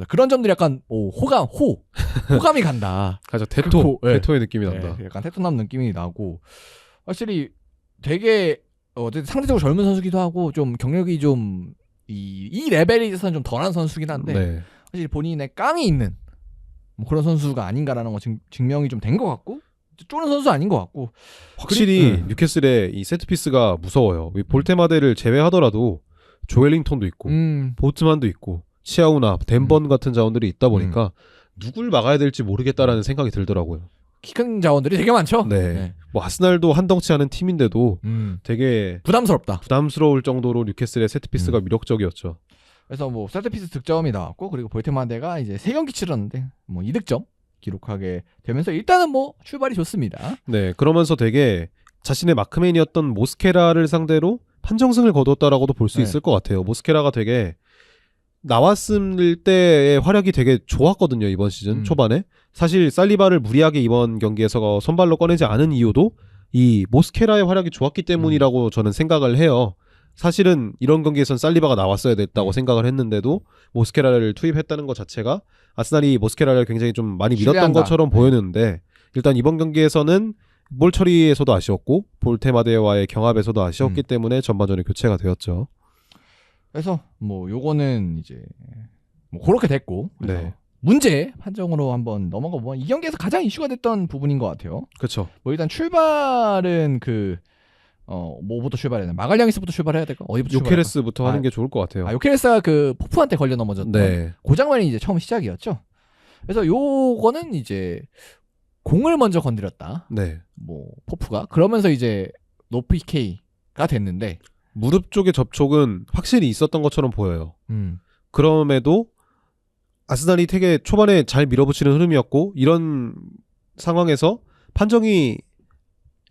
그런 점들이 약간 호감이 간다. 가죠. 테토. 네. 테토의 느낌이 난다. 네, 약간 테토남 느낌이 나고 확실히 되게 어쨌든 상대적으로 젊은 선수기도 하고 좀 경력이 좀 이 레벨에 있어서는 좀 덜한 선수긴 한데 네. 사실 본인의 깡이 있는 뭐 그런 선수가 아닌가라는 거 증명이 좀 된 것 같고 쪼는 선수 아닌 것 같고 확실히 뉴캐슬의 이 세트피스가 무서워요. 이 볼테마데를 제외하더라도 조엘링턴도 있고 보트만도 있고 치아우나 덴번 같은 자원들이 있다 보니까 누굴 막아야 될지 모르겠다라는 생각이 들더라고요. 키 큰 자원들이 되게 많죠. 네. 뭐 아스날도 한 덩치 않은 팀인데도 되게 부담스럽다. 부담스러울 정도로 뉴캐슬의 세트피스가 위력적이었죠. 그래서 뭐 세트피스 득점이 나왔고 그리고 볼테마데가 이제 3경기 치렀는데 뭐 2득점 기록하게 되면서 일단은 뭐 출발이 좋습니다. 네. 그러면서 되게 자신의 마크맨이었던 모스케라를 상대로 판정승을 거뒀다라고도 볼 수 네. 있을 것 같아요. 모스케라가 되게 나왔을 때의 활약이 되게 좋았거든요. 이번 시즌 초반에. 사실 살리바를 무리하게 이번 경기에서 선발로 꺼내지 않은 이유도 이 모스케라의 활약이 좋았기 때문이라고 저는 생각을 해요. 사실은 이런 경기에선 살리바가 나왔어야 됐다고 생각을 했는데도 모스케라를 투입했다는 것 자체가 아스날이 모스케라를 굉장히 좀 많이 밀었던 신뢰한다. 것처럼 보였는데 일단 이번 경기에서는 볼 처리에서도 아쉬웠고 볼테마데와의 경합에서도 아쉬웠기 때문에 전반전에 교체가 되었죠. 그래서 뭐 요거는 이제 뭐 그렇게 됐고 그래서 네. 문제 판정으로 한번 넘어가 보면 이 경기에서 가장 이슈가 됐던 부분인 것 같아요. 그렇죠. 뭐 일단 출발은 뭐부터 출발해야 되나? 마갈량이스부터 출발해야 될까? 어디부터 출발할까? 요케레스부터 하는 게 좋을 것 같아요. 요케레스가 그 포프한테 걸려 넘어졌던 네. 그 장면이 이제 처음 시작이었죠. 그래서 요거는 이제 공을 먼저 건드렸다. 네. 뭐 포프가 그러면서 이제 노PK가 됐는데 무릎 쪽의 접촉은 확실히 있었던 것처럼 보여요. 그럼에도 아스날이 되게 초반에 잘 밀어붙이는 흐름이었고 이런 상황에서 판정이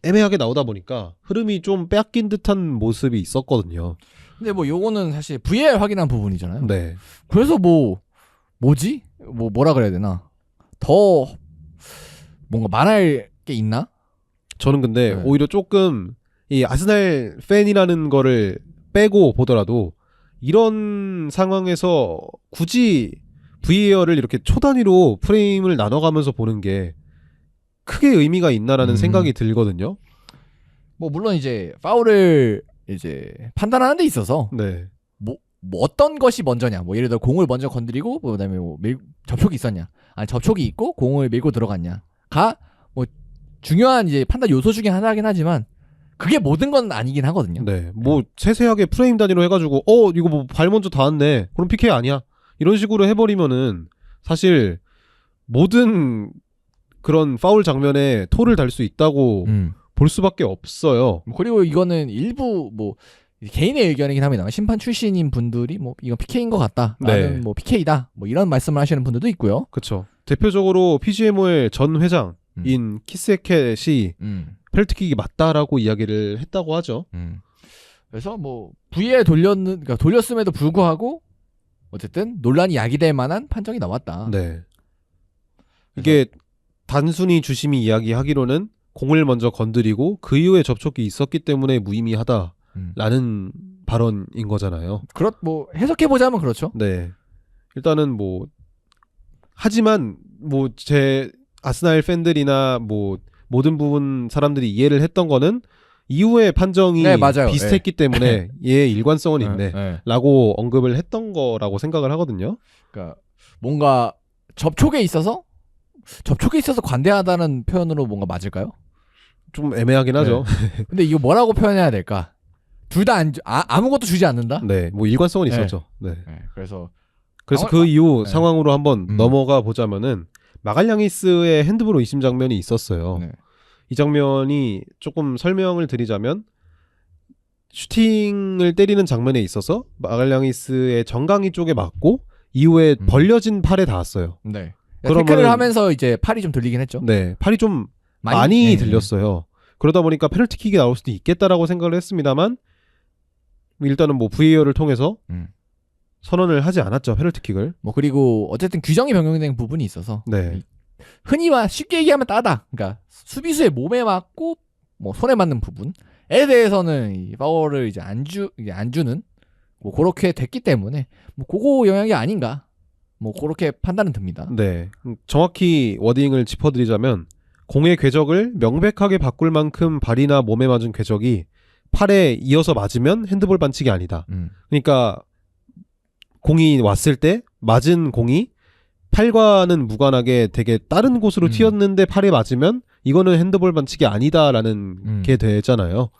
애매하게 나오다 보니까 흐름이 좀 빼앗긴 듯한 모습이 있었거든요. 근데 뭐 요거는 사실 VAR 확인한 부분이잖아요. 네. 그래서 뭐지? 뭐라 그래야 되나? 더 뭔가 말할 게 있나? 저는 근데 네. 오히려 조금 이 아스날 팬이라는 거를 빼고 보더라도 이런 상황에서 굳이 VAR을 이렇게 초 단위로 프레임을 나눠가면서 보는 게 크게 의미가 있나라는 생각이 들거든요. 뭐 물론 이제 파울을 이제 판단하는 데 있어서 네. 뭐 어떤 것이 먼저냐? 뭐 예를 들어 공을 먼저 건드리고 그다음에 접촉이 있었냐? 아니 접촉이 있고 공을 밀고 들어갔냐?가 뭐 중요한 이제 판단 요소 중에 하나긴 하지만 그게 모든 건 아니긴 하거든요. 네. 뭐 세세하게 프레임 단위로 해가지고 이거 뭐 발 먼저 닿았네. 그럼 PK 아니야. 이런 식으로 해버리면은 사실 모든 그런 파울 장면에 토를 달 수 있다고 볼 수밖에 없어요. 그리고 이거는 일부 뭐 개인의 의견이긴 합니다. 심판 출신인 분들이 뭐 이건 PK인 것 같다. 나는 네. 뭐 PK다. 뭐 이런 말씀을 하시는 분들도 있고요. 그렇죠. 대표적으로 PGMO의 전 회장인 키스에켓이 페널티킥이 맞다라고 이야기를 했다고 하죠. 그래서 뭐 VAR 그러니까 돌렸음에도 불구하고 어쨌든 논란이 야기될 만한 판정이 나왔다. 네. 이게 단순히 주심이 이야기하기로는 공을 먼저 건드리고 그 이후에 접촉이 있었기 때문에 무의미하다라는 발언인 거잖아요. 뭐 해석해 보자면 그렇죠. 네. 일단은 뭐 하지만 뭐 제 아스날 팬들이나 뭐 모든 부분 사람들이 이해를 했던 거는 이후에 판정이 네, 맞아요. 비슷했기 때문에 얘의 일관성은 있네. 네. 라고 언급을 했던 거라고 생각을 하거든요. 그러니까 뭔가 접촉에 있어서 관대하다는 표현으로 뭔가 맞을까요? 좀 애매하긴 하죠. 근데 이거 뭐라고 표현해야 될까? 둘 다 아무것도 주지 않는다? 네, 뭐 일관성은 네. 있었죠. 네. 그래서 그 이후 네. 상황으로 한번 넘어가 보자면은 마갈량이스의 핸드볼 의심 장면이 있었어요. 네. 이 장면이 조금 설명을 드리자면 슈팅을 때리는 장면에 있어서 마갈량이스의 정강이 쪽에 맞고 이후에 벌려진 팔에 닿았어요. 네. 그러면은- 태클을 하면서 이제 팔이 좀 들리긴 했죠. 네, 팔이 좀 많이 네. 들렸어요. 그러다 보니까 페널티킥이 나올 수도 있겠다라고 생각을 했습니다만 일단은 뭐 VAR을 통해서 선언을 하지 않았죠, 페널티킥을. 뭐 그리고 어쨌든 규정이 변경된 부분이 있어서 네. 흔히 쉽게 얘기하면 따다. 그러니까 수비수의 몸에 맞고 뭐 손에 맞는 부분에 대해서는 이 파울을 이제 안 주는 뭐 그렇게 됐기 때문에 뭐 그거 영향이 아닌가. 뭐 그렇게 판단은 듭니다. 네. 정확히 워딩을 짚어드리자면 공의 궤적을 명백하게 바꿀 만큼 발이나 몸에 맞은 궤적이 팔에 이어서 맞으면 핸드볼 반칙이 아니다. 그러니까 공이 왔을 때 맞은 공이 팔과는 무관하게 되게 다른 곳으로 튀었는데 팔에 맞으면 이거는 핸드볼 반칙이 아니다라는 게 되잖아요.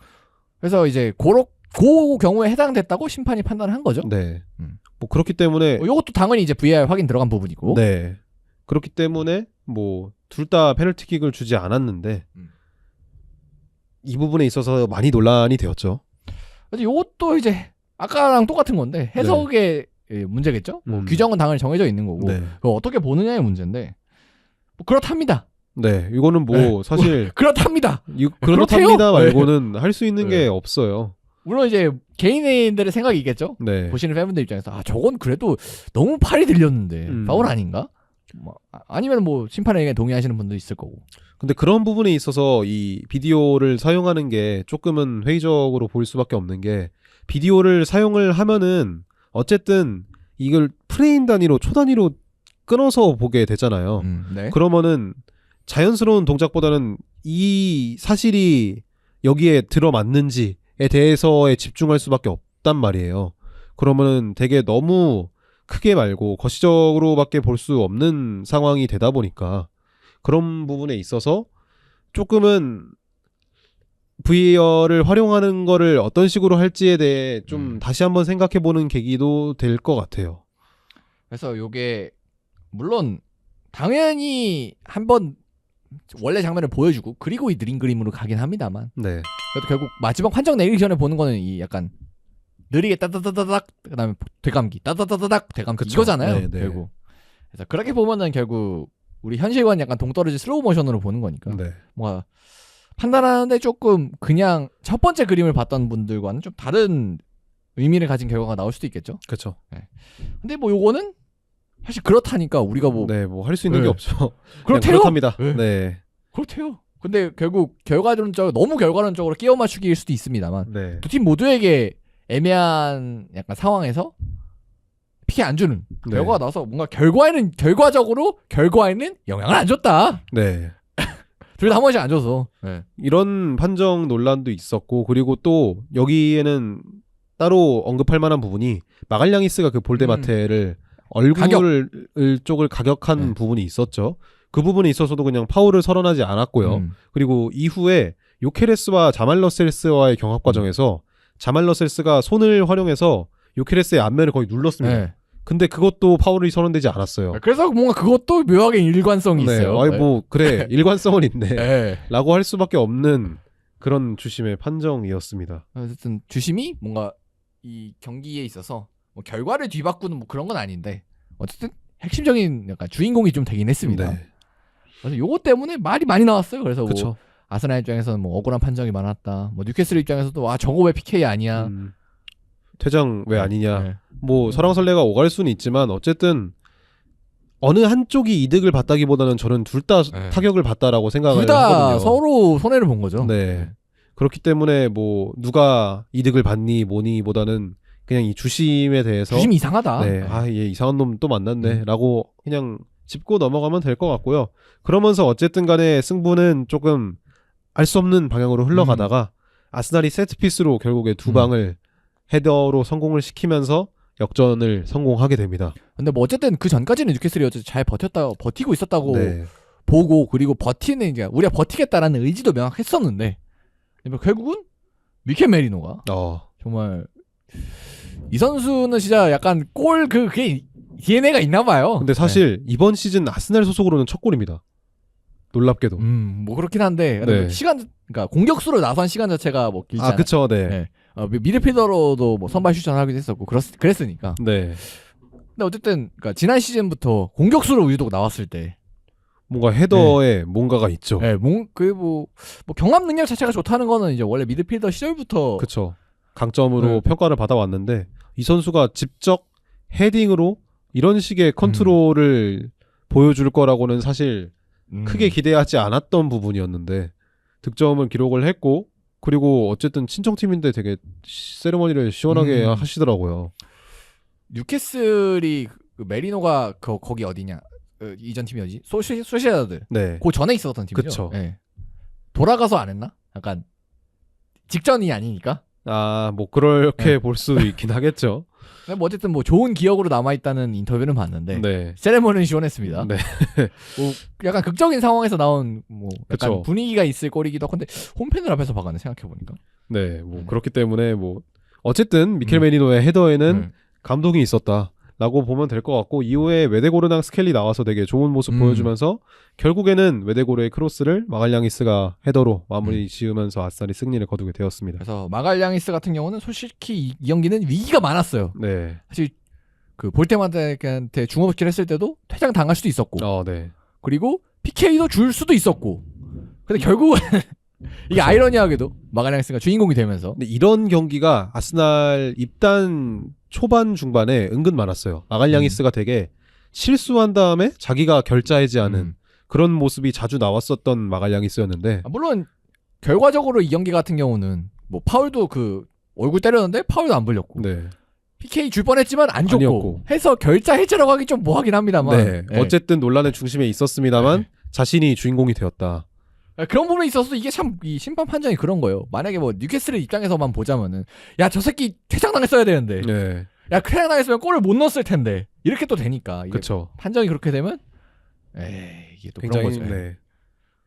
그래서 이제 그 경우에 해당됐다고 심판이 판단을 한 거죠. 네. 뭐 그렇기 때문에 이것도 당연히 이제 VAR 확인 들어간 부분이고. 네. 그렇기 때문에 뭐 둘 다 페널티킥을 주지 않았는데 이 부분에 있어서 많이 논란이 되었죠. 그래서 이것도 이제 아까랑 똑같은 건데 해석의 문제겠죠. 뭐 규정은 당연히 정해져 있는 거고 네. 그걸 어떻게 보느냐의 문제인데 뭐 그렇답니다. 네, 이거는 뭐 사실 그렇답니다. 그렇답니다 말고는 할 수 있는 게 없어요. 물론 이제 개인들의 생각이 있겠죠. 네. 보시는 팬분들 입장에서 저건 그래도 너무 팔이 들렸는데 파울 아닌가? 뭐, 아니면 뭐 심판의 의견에 동의하시는 분도 있을 거고. 근데 그런 부분에 있어서 이 비디오를 사용하는 게 조금은 회의적으로 보일 수밖에 없는 게 비디오를 사용을 하면은 어쨌든 이걸 프레임 단위로 초 단위로 끊어서 보게 되잖아요. 네. 그러면은 자연스러운 동작보다는 이 사실이 여기에 들어맞는지에 대해서에 집중할 수밖에 없단 말이에요. 그러면은 되게 너무 크게 말고 거시적으로밖에 볼 수 없는 상황이 되다 보니까 그런 부분에 있어서 조금은 VAR을 활용하는 거를 어떤 식으로 할지에 대해 좀 다시 한번 생각해보는 계기도 될 것 같아요. 그래서 요게 물론 당연히 한번 원래 장면을 보여주고 그리고 이 느린 그림으로 가긴 합니다만 네. 그래도 결국 마지막 판정 내리기 전에 보는 거는 이 약간 느리게 따다다다닥 그다음에 되감기 따다다다닥 되감기 그쵸. 이거잖아요. 네, 네. 결국 그래서 그렇게 보면은 결국 우리 현실과는 약간 동떨어진 슬로우 모션으로 보는 거니까 네. 뭔가 판단하는데 조금 그냥 첫 번째 그림을 봤던 분들과는 좀 다른 의미를 가진 결과가 나올 수도 있겠죠. 그렇죠. 근데 뭐 요거는 사실 그렇다니까 우리가 뭐 네, 뭐 할 수 있는 네. 게 없죠. 그냥 그렇대요. 그렇답니다. 네. 네. 그렇대요. 근데 결국 너무 결과론적으로 끼워 맞추기일 수도 있습니다만 네. 두 팀 모두에게 애매한 약간 상황에서 피해 안 주는 네. 결과가 나와서 뭔가 결과적으로 결과에는 영향을 안 줬다. 네. 둘 다 한 번씩 안 줘서. 네. 이런 판정 논란도 있었고 그리고 또 여기에는 따로 언급할 만한 부분이 마갈량이스가 그 볼데마테를 얼굴 쪽을 가격한 네. 부분이 있었죠. 그 부분에 있어서도 그냥 파울을 선언하지 않았고요. 그리고 이후에 요케레스와 자말러셀스와의 경합 과정에서 자말러셀스가 손을 활용해서 요케레스의 앞면을 거의 눌렀습니다. 네. 근데 그것도 파울이 선언되지 않았어요. 그래서 뭔가 그것도 묘하게 일관성이 네. 있어요. 아니 뭐 그래 일관성은 있네. 네. 라고 할 수밖에 없는 그런 주심의 판정이었습니다. 어쨌든 주심이 뭔가 이 경기에 있어서 뭐 결과를 뒤바꾸는 뭐 그런 건 아닌데 어쨌든 핵심적인 약간 주인공이 좀 되긴 했습니다. 네. 그래서 요거 때문에 말이 많이 나왔어요. 그래서 그렇죠. 뭐 아스날 입장에서는 뭐 억울한 판정이 많았다. 뭐 뉴캐슬 입장에서도 아 저거 왜 PK 아니야? 퇴장 왜 아니냐. 네. 뭐 설왕설래가 오갈 수는 있지만 어쨌든 어느 한쪽이 이득을 봤다기보다는 저는 둘 다 네. 타격을 봤다라고 생각을 둘 다 하거든요. 서로 손해를 본 거죠. 네. 그렇기 때문에 뭐 누가 이득을 받니 뭐니보다는 그냥 이 주심에 대해서 주심이 이상하다. 네. 아, 얘 이상한 놈 또 만났네라고 그냥 짚고 넘어가면 될 것 같고요. 그러면서 어쨌든 간에 승부는 조금 알 수 없는 방향으로 흘러가다가 아스날이 세트피스로 결국에 두 방을 헤더로 성공을 시키면서 역전을 성공하게 됩니다. 근데 뭐 어쨌든 그 전까지는 뉴캐슬이 어쨌든 잘 버티고 있었다고 네. 보고 그리고 버티는 이제 우리가 버티겠다라는 의지도 명확했었는데 뭐 결국은 미켈 메리노가 정말 이 선수는 진짜 약간 그게 DNA가 있나 봐요. 근데 사실 이번 시즌 아스날 소속으로는 첫 골입니다. 놀랍게도. 뭐 그렇긴 한데 네. 그러니까 공격수로 나선 시간 자체가 뭐 길지 않아요. 그쵸, 네. 네. 미드필더로도 뭐 선발 추천하기도 했었고 그랬으니까. 네. 근데 어쨌든 그러니까 지난 시즌부터 공격수로 유독 나왔을 때 뭔가 헤더에 뭔가가 있죠. 네, 뭐 경합 능력 자체가 좋다는 거는 이제 원래 미드필더 시절부터 그쵸. 강점으로 네. 평가를 받아왔는데 이 선수가 직접 헤딩으로 이런 식의 컨트롤을 보여줄 거라고는 사실 크게 기대하지 않았던 부분이었는데 득점을 기록을 했고 그리고 어쨌든 친정팀인데 되게 세레머니를 시원하게 하시더라고요. 뉴캐슬이 그 메리노가 거기 어디냐 이전 팀이 어디 소시에다드 네. 그 전에 있었던 팀이죠. 그쵸. 네. 돌아가서 안 했나? 약간 직전이 아니니까. 뭐 그렇게 네. 볼 수 있긴 하겠죠. 근데 뭐 어쨌든 뭐 좋은 기억으로 남아있다는 인터뷰는 봤는데 네. 세레머니는 시원했습니다. 네. 뭐 약간 극적인 상황에서 나온 뭐 약간 그쵸. 분위기가 있을 골이기도 하고 근데 홈팬을 앞에서 박았네 생각해보니까. 네. 뭐 그렇기 때문에 뭐 어쨌든 미켈 메리노의 헤더에는 감동이 있었다라고 보면 될 것 같고 이후에 웨데고르랑 스켈리 나와서 되게 좋은 모습 보여주면서 결국에는 웨데고르의 크로스를 마갈량이스가 헤더로 마무리 지으면서 아스날이 승리를 거두게 되었습니다. 그래서 마갈량이스 같은 경우는 솔직히 이 경기는 위기가 많았어요. 네. 사실 그 볼테만테한테 중업질 했을 때도 퇴장 당할 수도 있었고 네. 그리고 PK도 줄 수도 있었고 근데 결국은 이게 아이러니하게도 마갈량이스가 주인공이 되면서 근데 이런 경기가 아스날 입단 초반 중반에 은근 많았어요. 마갈량이스가 되게 실수한 다음에 자기가 결자해지하는 그런 모습이 자주 나왔었던 마갈량이스였는데 물론 결과적으로 이 경기 같은 경우는 뭐 파울도 그 얼굴 때렸는데 파울도 안 불렸고 네. PK 줄 뻔했지만 안 줬고 아니었고. 해서 결자 해제라고 하기 좀 뭐하긴 합니다만 네. 어쨌든 논란의 중심에 있었습니다만 네. 자신이 주인공이 되었다. 그런 부분에 있어서 이게 참 이 심판 판정이 그런 거예요. 만약에 뭐 뉴캐슬 입장에서만 보자면은 야 저 새끼 퇴장당했어야 되는데 네. 야 퇴장당했으면 골을 못 넣었을 텐데 이렇게 또 되니까 이게 그렇죠. 판정이 그렇게 되면 이게 또 그런 굉장히 거죠. 네.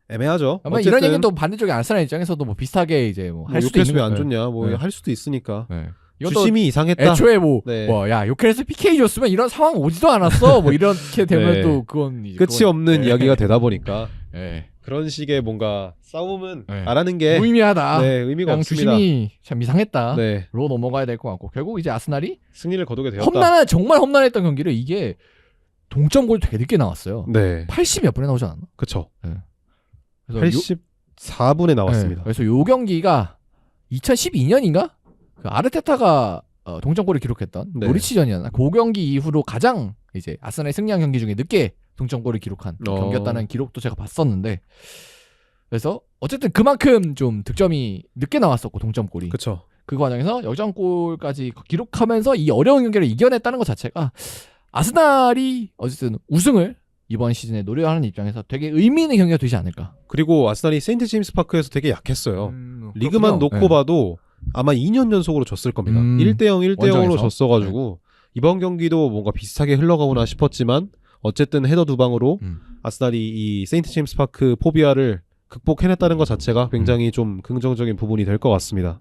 애매하죠. 아마 이런 얘기는 또 반대쪽에 아스날 입장에서도 뭐 비슷하게 이제 뭐 할 수도 있는 왜안 거예요. 좋냐, 뭐 네. 할 수도 있으니까. 네. 이것도 주심이 이상했다. 애초에 네. 야 요케레스 PK 줬으면 이런 상황 오지도 않았어 뭐 이렇게 되면 네. 또 그건 이제 끝이 그건- 없는 네. 이야기가 되다 보니까 네. 그런 식의 뭔가 싸움은 네. 안 하는 게 무의미하다. 네, 의미가 그냥 없습니다. 주심이 참 이상했다. 네, 로 넘어가야 될 것 같고 결국 이제 아스날이 승리를 거두게 되었다. 정말 험난했던 경기를 이게 동점골 되게 늦게 나왔어요. 네, 80 몇 분에 나오지 않았나? 그렇죠. 그래서 84분에 나왔습니다. 그래서 요 경기가 2012년인가? 그 아르테타가 동점골을 기록했던 네. 노리치전이었나? 그 경기 이후로 가장 이제 아스날이 승리한 경기 중에 늦게 동점골을 기록한 경기였다는 기록도 제가 봤었는데 그래서 어쨌든 그만큼 좀 득점이 늦게 나왔었고 동점골이 그렇죠. 그 과정에서 역전골까지 기록하면서 이 어려운 경기를 이겨냈다는 것 자체가 아스날이 어쨌든 우승을 이번 시즌에 노려하는 입장에서 되게 의미 있는 경기가 되지 않을까. 그리고 아스날이 세인트 제임스 파크에서 되게 약했어요. 리그만 그렇군요. 놓고 봐도 아마 2년 연속으로 졌을 겁니다. 1대0, 1대0으로 원정에서? 졌어가지고 이번 경기도 뭔가 비슷하게 흘러가구나 싶었지만 어쨌든 헤더 두 방으로 아스날이 이 세인트 제임스 파크 포비아를 극복해냈다는 것 자체가 굉장히 좀 긍정적인 부분이 될 것 같습니다.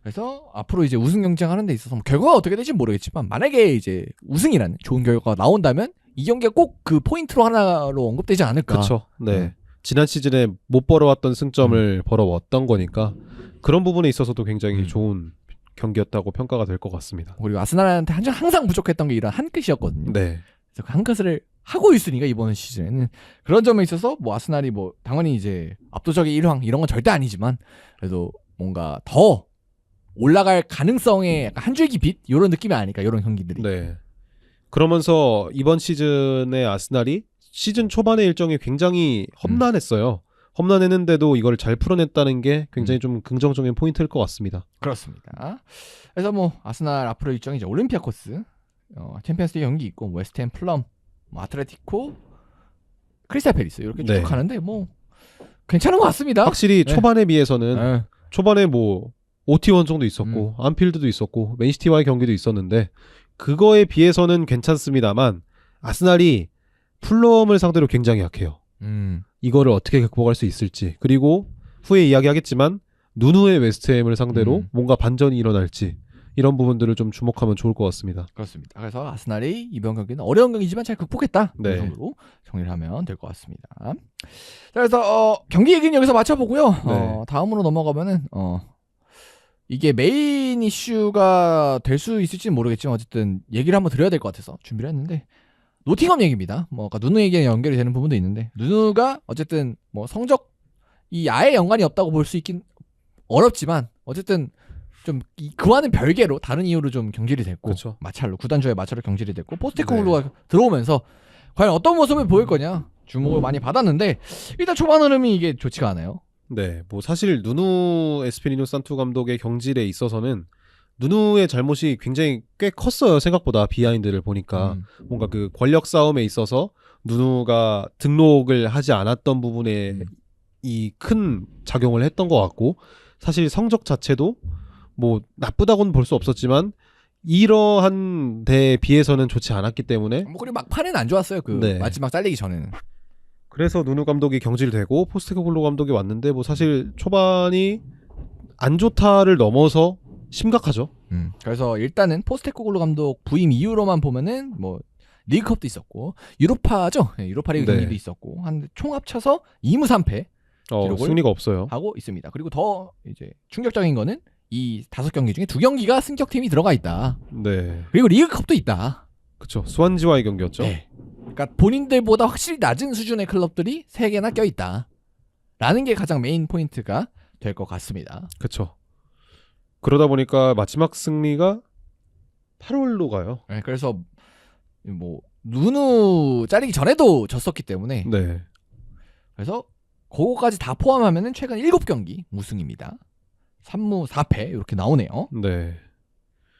그래서 앞으로 이제 우승 경쟁하는 데 있어서 뭐 결과가 어떻게 될지 모르겠지만 만약에 이제 우승이라는 좋은 결과가 나온다면 이 경기가 꼭 그 포인트로 하나로 언급되지 않을까. 그렇죠. 네. 지난 시즌에 못 벌어왔던 승점을 벌어왔던 거니까 그런 부분에 있어서도 굉장히 좋은 경기였다고 평가가 될 것 같습니다. 그리고 아스날한테 항상 부족했던 게 이런 한 끗이었거든요. 네. 그래서 그 한 끗을 하고 있으니까 이번 시즌에는 그런 점에 있어서 뭐 아스날이 뭐 당연히 이제 압도적인 1황 이런 건 절대 아니지만 그래도 뭔가 더 올라갈 가능성의 약간 한 줄기 빛 이런 느낌이 아닐까 이런 경기들이. 네. 그러면서 이번 시즌에 아스날이 시즌 초반의 일정이 굉장히 험난했어요. 험난했는데도 이걸 잘 풀어냈다는 게 굉장히 좀 긍정적인 포인트일 것 같습니다. 그렇습니다. 그래서 뭐 아스날 앞으로 일정이 이제 올림피아코스, 챔피언스리그 경기 있고 뭐 웨스트햄, 플럼, 뭐 아틀레티코, 크리스탈 팰리스 이렇게 쭉 네. 가는데 뭐 괜찮은 것 같습니다. 확실히 네. 초반에 비해서는 네. 초반에 뭐 OT1 정도 있었고 안필드도 있었고 맨시티와의 경기도 있었는데 그거에 비해서는 괜찮습니다만 아스날이 풀럼을 상대로 굉장히 약해요. 이거를 어떻게 극복할 수 있을지 그리고 후에 이야기하겠지만 누누의 웨스트햄을 상대로 뭔가 반전이 일어날지 이런 부분들을 좀 주목하면 좋을 것 같습니다. 그렇습니다. 그래서 아스날이 이번 경기는 어려운 경기지만 잘 극복했다. 네. 이 정도로 정리를 하면 될 것 같습니다. 자, 그래서 경기 얘기는 여기서 마쳐보고요. 네. 다음으로 넘어가면은 이게 메인 이슈가 될 수 있을지는 모르겠지만 어쨌든 얘기를 한번 드려야 될 것 같아서 준비를 했는데 노팅엄 얘기입니다. 뭐 아까 누누 얘기에 연결이 되는 부분도 있는데 누누가 어쨌든 뭐 성적이 아예 연관이 없다고 볼 수 있긴 어렵지만 어쨌든 좀 그와는 별개로 다른 이유로 좀 경질이 됐고 그렇죠. 마찰로 구단주의 마찰로 경질이 됐고 네. 포스테코글루가 들어오면서 과연 어떤 모습을 보일 거냐 주목을 많이 받았는데 일단 초반 흐름이 이게 좋지가 않아요. 네, 뭐 사실 누누 에스피리뇨 산투 감독의 경질에 있어서는 누누의 잘못이 굉장히 꽤 컸어요. 생각보다 비하인드를 보니까 뭔가 그 권력 싸움에 있어서 누누가 등록을 하지 않았던 부분에 이 큰 작용을 했던 것 같고 사실 성적 자체도 뭐 나쁘다고는 볼 수 없었지만 이러한 데에 비해서는 좋지 않았기 때문에 뭐 그리고 막판에는 안 좋았어요. 그 네. 마지막 잘리기 전에는. 그래서 누누 감독이 경질되고 포스테코글루 감독이 왔는데 뭐 사실 초반이 안 좋다를 넘어서 심각하죠. 그래서 일단은 포스테코글루 감독 부임 이후로만 보면은 뭐 리그컵도 있었고 유로파죠. 네, 유로파리그 네. 경기도 있었고 한 총 합쳐서 2무 3패 기록을 승리가 없어요. 하고 있습니다. 그리고 더 이제 충격적인 거는 이 5경기 중에 2경기가 승격팀이 들어가 있다. 네, 그리고 리그컵도 있다. 그렇죠. 스완지와의 경기였죠. 네. 그러니까 본인들보다 확실히 낮은 수준의 클럽들이 3개나 껴있다. 라는 게 가장 메인 포인트가 될 것 같습니다. 그렇죠. 그러다 보니까 마지막 승리가 8월로 가요. 네, 그래서 뭐 누누 자르기 전에도 졌었기 때문에 네, 그래서 그거까지 다 포함하면은 최근 7경기 우승입니다. 3무 4패 이렇게 나오네요. 네.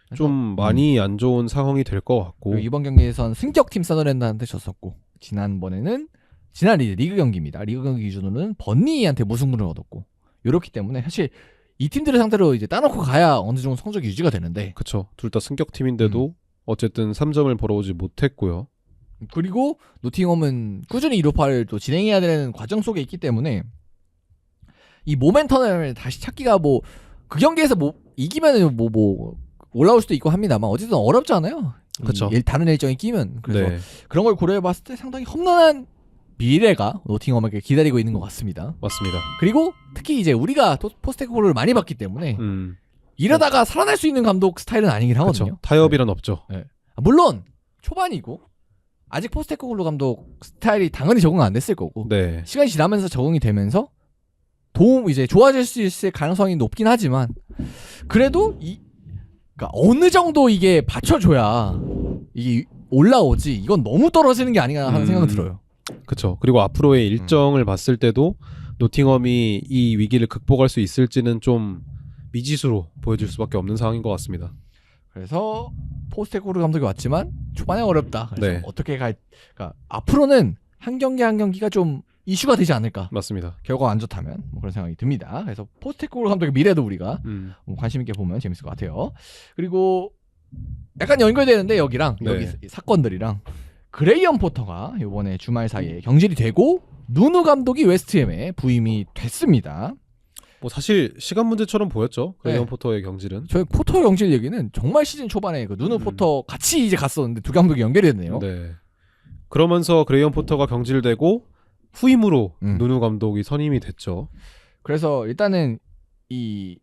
그래서, 좀 많이 안 좋은 상황이 될 것 같고. 그리고 이번 경기에선 승격팀 서더랜드한테 졌었고 지난번에는 지난 리그 경기입니다. 리그 경기 기준으로는 버니한테 무승부를 얻었고 이렇기 때문에 사실 이 팀들을 상대로 이제 따놓고 가야 어느 정도 성적이 유지가 되는데 그쵸. 둘 다 승격팀인데도 어쨌든 3점을 벌어오지 못했고요. 그리고 노팅엄은 꾸준히 유로파를 또 진행해야 되는 과정 속에 있기 때문에 이 모멘텀을 다시 찾기가 뭐 그 경기에서 뭐 이기면은 뭐 올라올 수도 있고 합니다만 어쨌든 어렵잖아요. 그쵸. 다른 일정이 끼면 그래서 네. 그런 걸 고려해봤을 때 상당히 험난한 미래가 노팅엄에게 기다리고 있는 것 같습니다. 맞습니다. 그리고 특히 이제 우리가 포스테코글을 많이 봤기 때문에 이러다가 살아날 수 있는 감독 스타일은 아니긴 하거든요. 그쵸. 타협이란 없죠. 물론 초반이고 아직 포스테코글로 감독 스타일이 당연히 적응 안 됐을 거고 네. 시간이 지나면서 적응이 되면서 이제 좋아질 수 있을 가능성이 높긴 하지만 그래도 그러니까 어느 정도 이게 받쳐줘야 이게 올라오지 이건 너무 떨어지는 게 아닌가 하는 생각은 들어요. 그쵸. 그리고 앞으로의 일정을 봤을 때도 노팅엄이 이 위기를 극복할 수 있을지는 좀 미지수로 보여줄 수밖에 없는 상황인 것 같습니다. 그래서 포스테코글 감독이 왔지만 초반에 어렵다. 그래서 네. 어떻게 그러니까 앞으로는 한 경기 한 경기가 좀 이슈가 되지 않을까. 맞습니다. 결과가 안 좋다면 뭐 그런 생각이 듭니다. 그래서 포스테코글 감독의 미래도 우리가 관심 있게 보면 재밌을 것 같아요. 그리고 약간 연결되는데 여기랑 네. 여기 사건들이랑 그레이엄 포터가 이번에 주말 사이에 경질이 되고 누누 감독이 웨스트햄에 부임이 됐습니다. 뭐 사실 시간 문제처럼 보였죠. 그레이엄 네. 포터의 경질은. 저희 포터 경질 얘기는 정말 시즌 초반에 그 누누 포터 같이 이제 갔었는데 두 감독이 연결이 됐네요. 네. 그러면서 그레이엄 포터가 경질되고 후임으로 음. 누누 감독이 선임이 됐죠. 그래서 일단은 이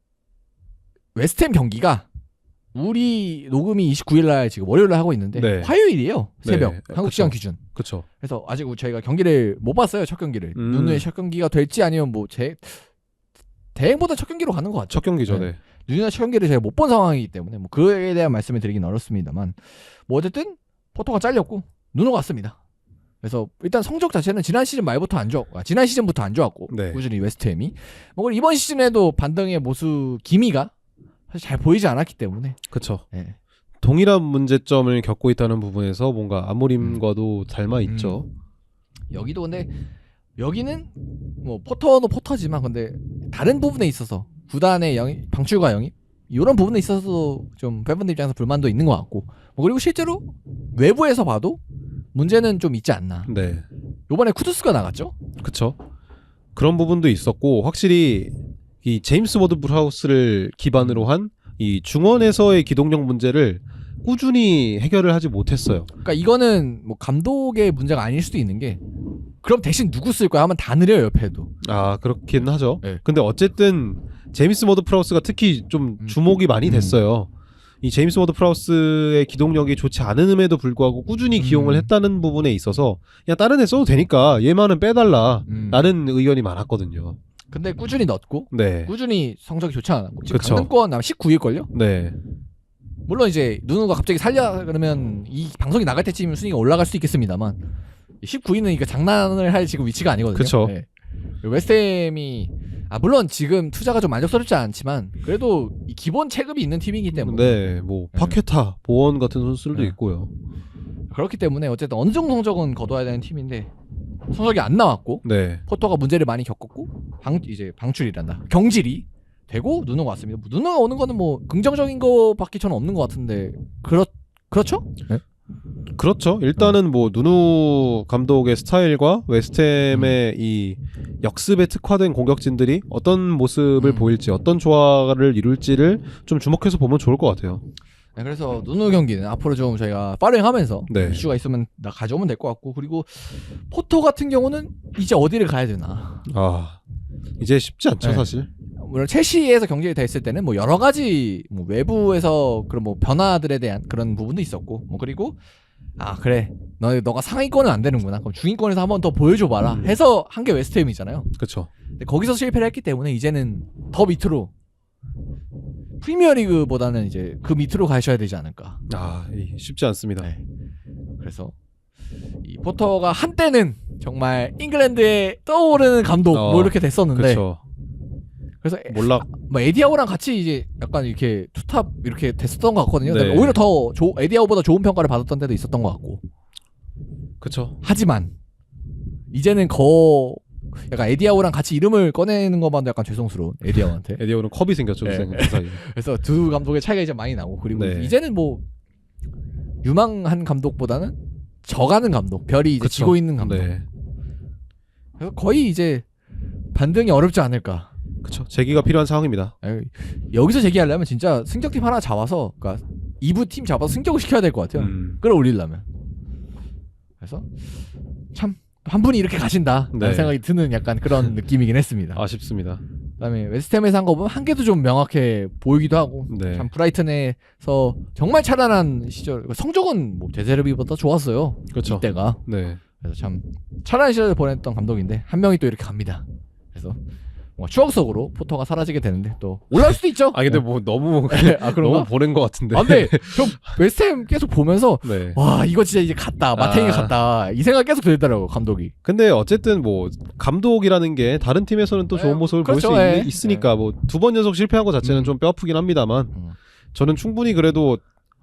웨스트햄 경기가 우리 녹음이 29일날 지금 월요일날 하고 있는데 네. 화요일이에요. 새벽 네. 한국 시간 기준. 그쵸. 그래서 아직 저희가 경기를 못 봤어요. 첫 경기를. 누누의 첫 경기가 될지 아니면 뭐 대행보다 첫 경기로 가는 것 같죠. 첫 경기죠. 네. 네. 누누의 첫 경기를 제가 못 본 상황이기 때문에 뭐 그에 대한 말씀을 드리긴 어렵습니다만 뭐 어쨌든 포터가 잘렸고 누누가 왔습니다. 그래서 일단 성적 자체는 지난 시즌 말부터 안 좋았고 지난 시즌부터 안 좋았고 네. 꾸준히 웨스트햄이 뭐 이번 시즌에도 반등의 모습 기미가 사실 잘 보이지 않았기 때문에 그쵸. 네. 동일한 문제점을 겪고 있다는 부분에서 뭔가 아모림과도 닮아 있죠. 여기도 근데 여기는 뭐 포터도 포터지만 근데 다른 부분에 있어서 구단의 방출과 영입 이런 부분에 있어서도 좀 팬분들 입장에서 불만도 있는 것 같고 뭐 그리고 실제로 외부에서 봐도 문제는 좀 있지 않나. 네. 요번에 쿠두스가 나갔죠? 그쵸. 그런 부분도 있었고 확실히 이 제임스 워드 프라우스를 기반으로 한 이 중원에서의 기동력 문제를 꾸준히 해결을 하지 못했어요. 그러니까 이거는 뭐 감독의 문제가 아닐 수도 있는 게 그럼 대신 누구 쓸 거야 하면 다 느려요 옆에도. 아 그렇긴 하죠. 네. 근데 어쨌든 제임스 워드 프라우스가 특히 좀 주목이 많이 됐어요. 이 제임스 워드 프라우스의 기동력이 좋지 않음에도 불구하고 꾸준히 기용을 했다는 부분에 있어서 그냥 다른 애 써도 되니까 얘만은 빼달라 라는 의견이 많았거든요. 근데 꾸준히 넣었고 네. 꾸준히 성적이 좋지 않았고 지금 그쵸. 강등권 19위일걸요? 네. 물론 이제 누누가 갑자기 살려 그러면 이 방송이 나갈 때쯤 순위가 올라갈 수 있겠습니다만 19위는 그러니까 장난을 할 지금 위치가 아니거든요. 그쵸. 네. 웨스트햄이 물론 지금 투자가 좀 만족스럽지 않지만 그래도 이 기본 체급이 있는 팀이기 때문에 네. 뭐 파케타, 보원 같은 선수들도 네. 있고요. 그렇기 때문에 어쨌든 어느 정도 성적은 거둬야 되는 팀인데 성적이 안 나왔고 네. 포터가 문제를 많이 겪었고 이제 방출이란다 경질이 되고 누누가 왔습니다. 뭐 누누가 오는 거는 뭐 긍정적인 거밖에 저는 없는 것 같은데 그렇죠? 네? 그렇죠. 일단은 뭐 누누 감독의 스타일과 웨스트햄의 이 역습에 특화된 공격진들이 어떤 모습을 보일지 어떤 조화를 이룰지를 좀 주목해서 보면 좋을 것 같아요. 네, 그래서 누누 경기는 앞으로 좀 저희가 파링하면서 네. 이슈가 있으면 가져오면 될 것 같고 그리고 포터 같은 경우는 이제 어디를 가야 되나. 아 이제 쉽지 않죠 네. 사실. 물론 첼시에서 경질이 됐을 때는 뭐 여러 가지 뭐 외부에서 그런 뭐 변화들에 대한 그런 부분도 있었고 뭐 그리고 그래 너가 상위권은 안 되는구나 그럼 중위권에서 한번 더 보여줘봐라 해서 한 게 웨스트햄이잖아요. 그렇죠. 근데 거기서 실패를 했기 때문에 이제는 더 밑으로 프리미어리그보다는 이제 그 밑으로 가셔야 되지 않을까. 쉽지 않습니다. 네. 그래서 이 포터가 한때는 정말 잉글랜드에 떠오르는 감독 뭐 이렇게 됐었는데 그렇죠. 그래서 몰락. 뭐 에디아오랑 같이 이제 약간 이렇게 투탑 이렇게 됐었던 것 같거든요. 네. 오히려 더 에디아오보다 좋은 평가를 받았던 때도 있었던 것 같고. 그쵸. 하지만 이제는 약간 에디아오랑 같이 이름을 꺼내는 것만도 약간 죄송스러운 에디아오한테. 에디오는 컵이 생겼죠. 네. 그 사이에. 그래서 두 감독의 차이가 이제 많이 나고 그리고 네. 이제는 뭐 유망한 감독보다는 져가는 감독, 별이 이제 그쵸. 지고 있는 감독. 네. 그래서 거의 이제 반등이 어렵지 않을까. 그쵸. 재기가 필요한 상황입니다. 여기서 재기하려면 진짜 승격팀 하나 잡아서, 그러니까 2부 팀 잡아서 승격을 시켜야 될 것 같아요. 끌어올리려면. 그래서 참 한 분이 이렇게 가신다라는 네. 생각이 드는 약간 그런 느낌이긴 했습니다. 아쉽습니다. 그다음에 웨스트햄에서 한 거 보면 한계도 좀 명확해 보이기도 하고 네. 참 브라이튼에서 정말 찬란한 시절 성적은 뭐 데제르비보다 좋았어요. 그렇죠. 이때가. 네. 그래서 참 찬란한 시절을 보냈던 감독인데 한 명이 또 이렇게 갑니다. 그래서 뭔가 추억 속으로 포터가 사라지게 되는데 또 올라올 수도 있죠. 아 근데 뭐 너무 아 그런가? 너무 보낸 것 같은데. 아, 근데 저 웨스트햄 계속 보면서 네. 와 이거 진짜 이제 갔다 마탱이가 갔다 이 생각 계속 들더라고 감독이. 근데 어쨌든 뭐 감독이라는 게 다른 팀에서는 또 좋은 네, 모습을 그렇죠, 볼 수 예. 있으니까 뭐 2번 연속 실패한 것 자체는 좀 뼈아프긴 합니다만 저는 충분히 그래도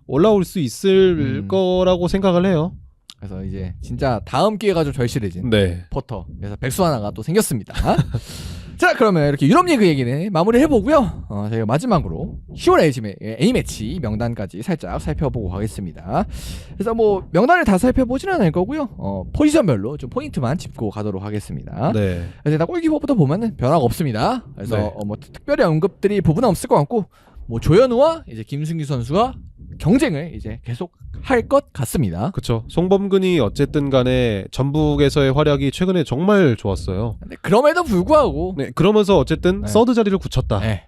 올라올 수 있을 거라고 생각을 해요. 그래서 이제 진짜 다음 기회가 좀 절실해진 네. 포터. 그래서 백수 하나가 또 생겼습니다. 자 그러면 이렇게 유럽 리그 얘기는 마무리 해보고요. 저희가 마지막으로 10월 A매치 명단까지 살짝 살펴보고 가겠습니다. 그래서 뭐 명단을 다 살펴보지는 않을 거고요. 포지션별로 좀 포인트만 짚고 가도록 하겠습니다. 네. 그래서 일단 골키퍼부터 보면은 변화가 없습니다. 그래서 네. 뭐 특별히 언급드릴 부분은 없을 것 같고 뭐 조현우와 이제 김승규 선수가 경쟁을 이제 계속 할 것 같습니다. 그렇죠. 송범근이 어쨌든 간에 전북에서의 활약이 최근에 정말 좋았어요. 근데 그럼에도 불구하고 네. 그러면서 어쨌든 네. 서드 자리를 굳혔다. 네.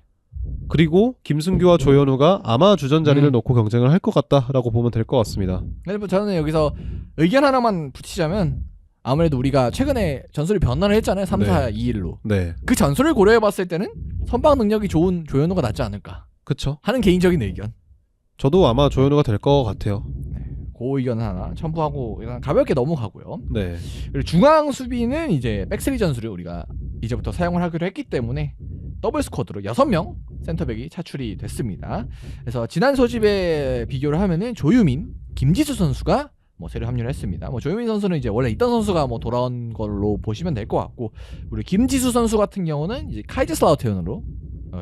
그리고 김승규와 조현우가 아마 주전 자리를 놓고 경쟁을 할 것 같다라고 보면 될 것 같습니다. 그래서 뭐 저는 여기서 의견 하나만 붙이자면 아무래도 우리가 최근에 전술이 변화를 했잖아요. 3-4-2-1로. 네. 그 전술을 고려해봤을 때는 선방 능력이 좋은 조현우가 낫지 않을까 그렇죠. 하는 개인적인 의견. 저도 아마 조현우가 될 것 같아요. 그 의견 하나 첨부하고 그냥 가볍게 넘어가고요. 네. 그리고 중앙 수비는 이제 백스리 전술을 우리가 이제부터 사용을 하기로 했기 때문에 더블 스쿼드로 6명 센터백이 차출이 됐습니다. 그래서 지난 소집에 비교를 하면은 조유민, 김지수 선수가 뭐 새로 합류를 했습니다. 뭐 조유민 선수는 이제 원래 있던 선수가 뭐 돌아온 걸로 보시면 될 것 같고, 우리 김지수 선수 같은 경우는 이제 카이제슬라우테른으로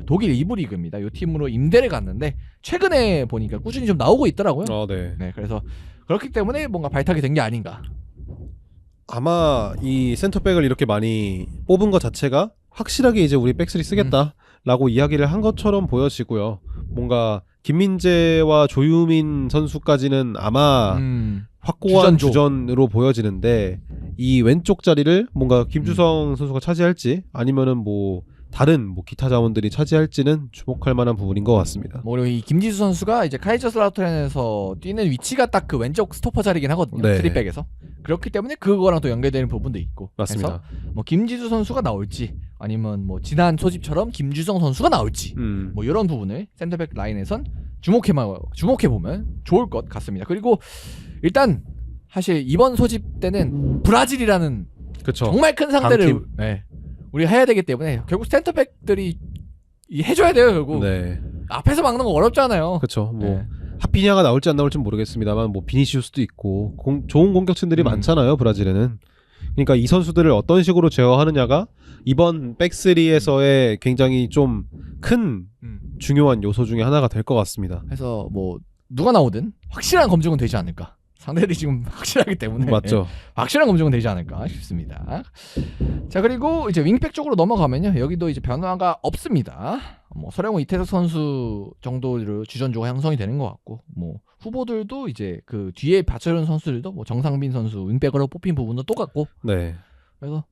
독일 2부 리그입니다. 이 팀으로 임대를 갔는데 최근에 보니까 꾸준히 좀 나오고 있더라고요. 네. 네, 그래서 그렇기 때문에 뭔가 발탁이 된 게 아닌가. 아마 이 센터백을 이렇게 많이 뽑은 것 자체가 확실하게 이제 우리 백스리 쓰겠다라고 이야기를 한 것처럼 보여지고요. 뭔가 김민재와 조유민 선수까지는 아마 확고한 주전조. 주전으로 보여지는데 이 왼쪽 자리를 뭔가 김주성 선수가 차지할지 아니면은 뭐 다른 뭐 기타 자원들이 차지할지는 주목할 만한 부분인 것 같습니다. 뭐 그리고 이 김지수 선수가 이제 카이저슬라우트렌에서 뛰는 위치가 딱 그 왼쪽 스토퍼 자리긴 하거든요. 네. 트리백에서. 그렇기 때문에 그거랑 또 연결되는 부분도 있고. 맞습니다. 그래서 뭐 김지수 선수가 나올지 아니면 뭐 지난 소집처럼 김주성 선수가 나올지 뭐 이런 부분을 센터백 라인에선 주목해 보면 좋을 것 같습니다. 그리고 일단 사실 이번 소집 때는 브라질이라는 그렇죠. 정말 큰 상대를 강팀. 네, 우리가 해야 되기 때문에 결국 센터백들이 해줘야 돼요. 결국 네. 앞에서 막는 거 어렵잖아요. 그렇죠. 뭐 네. 하피냐가 나올지 안 나올지는 모르겠습니다만 뭐 비니시우스도 있고 좋은 공격진들이 많잖아요. 브라질에는. 그러니까 이 선수들을 어떤 식으로 제어하느냐가 이번 백스리에서의 굉장히 좀 큰 중요한 요소 중에 하나가 될 것 같습니다. 그래서 뭐 누가 나오든 확실한 검증은 되지 않을까. 상대들이 지금 확실하기 때문에 맞죠. 확실한 검증은 되지 않을까 싶습니다. 자 그리고 이제 윙백 쪽으로 넘어가면요, 여기도 이제 변화가 없습니다. 뭐 서령호 이태석 선수 정도로 주전조가 형성이 되는 것 같고, 뭐 후보들도 이제 그 뒤에 받쳐주는 선수들도 뭐 정상빈 선수 윙백으로 뽑힌 부분도 똑같고, 네. 그래서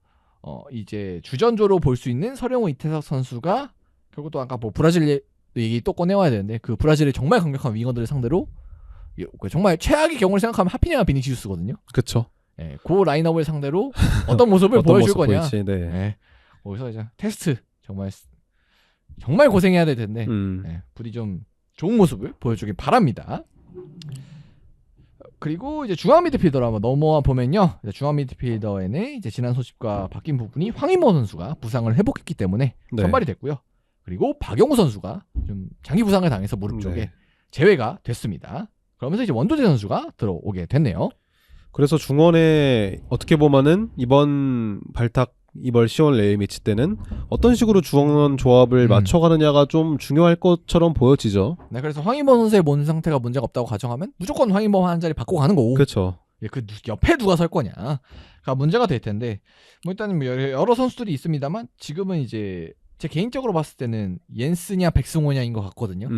이제 주전조로 볼 수 있는 서령호 이태석 선수가 결국 또 아까 뭐 브라질 얘기 또 꺼내와야 되는데, 그 브라질의 정말 강력한 윙어들을 상대로 정말 최악의 경우를 생각하면 하피냐와 비니시우스거든요. 그렇죠. 예, 그 라인업을 상대로 어떤 모습을 어떤 보여줄 모습 거냐. 보일지, 네. 예, 거기서 이제 테스트 정말 고생해야 될 텐데 예, 부디 좀 좋은 모습을 보여주길 바랍니다. 그리고 이제 중앙 미드필더로 한번 넘어와 보면요, 중앙 미드필더에는 이제 지난 소집과 바뀐 부분이 황인모 선수가 부상을 회복했기 때문에 네. 선발이 됐고요. 그리고 박용우 선수가 좀 장기 부상을 당해서 무릎 쪽에 네. 제외가 됐습니다. 그러면서 이제 원두재 선수가 들어오게 됐네요. 그래서 중원에 어떻게 보면은 이번 10월 레일 매치 때는 어떤 식으로 중원 조합을 맞춰가느냐가 좀 중요할 것처럼 보여지죠. 네, 그래서 황인범 선수의 몸 상태가 문제가 없다고 가정하면 무조건 황인범 한 자리 바꾸고 가는 거고. 그렇죠. 그 옆에 누가 설 거냐가 문제가 될 텐데 뭐 일단은 뭐 여러 선수들이 있습니다만 지금은 이제 제 개인적으로 봤을 때는 옌스냐 백승호냐인 것 같거든요.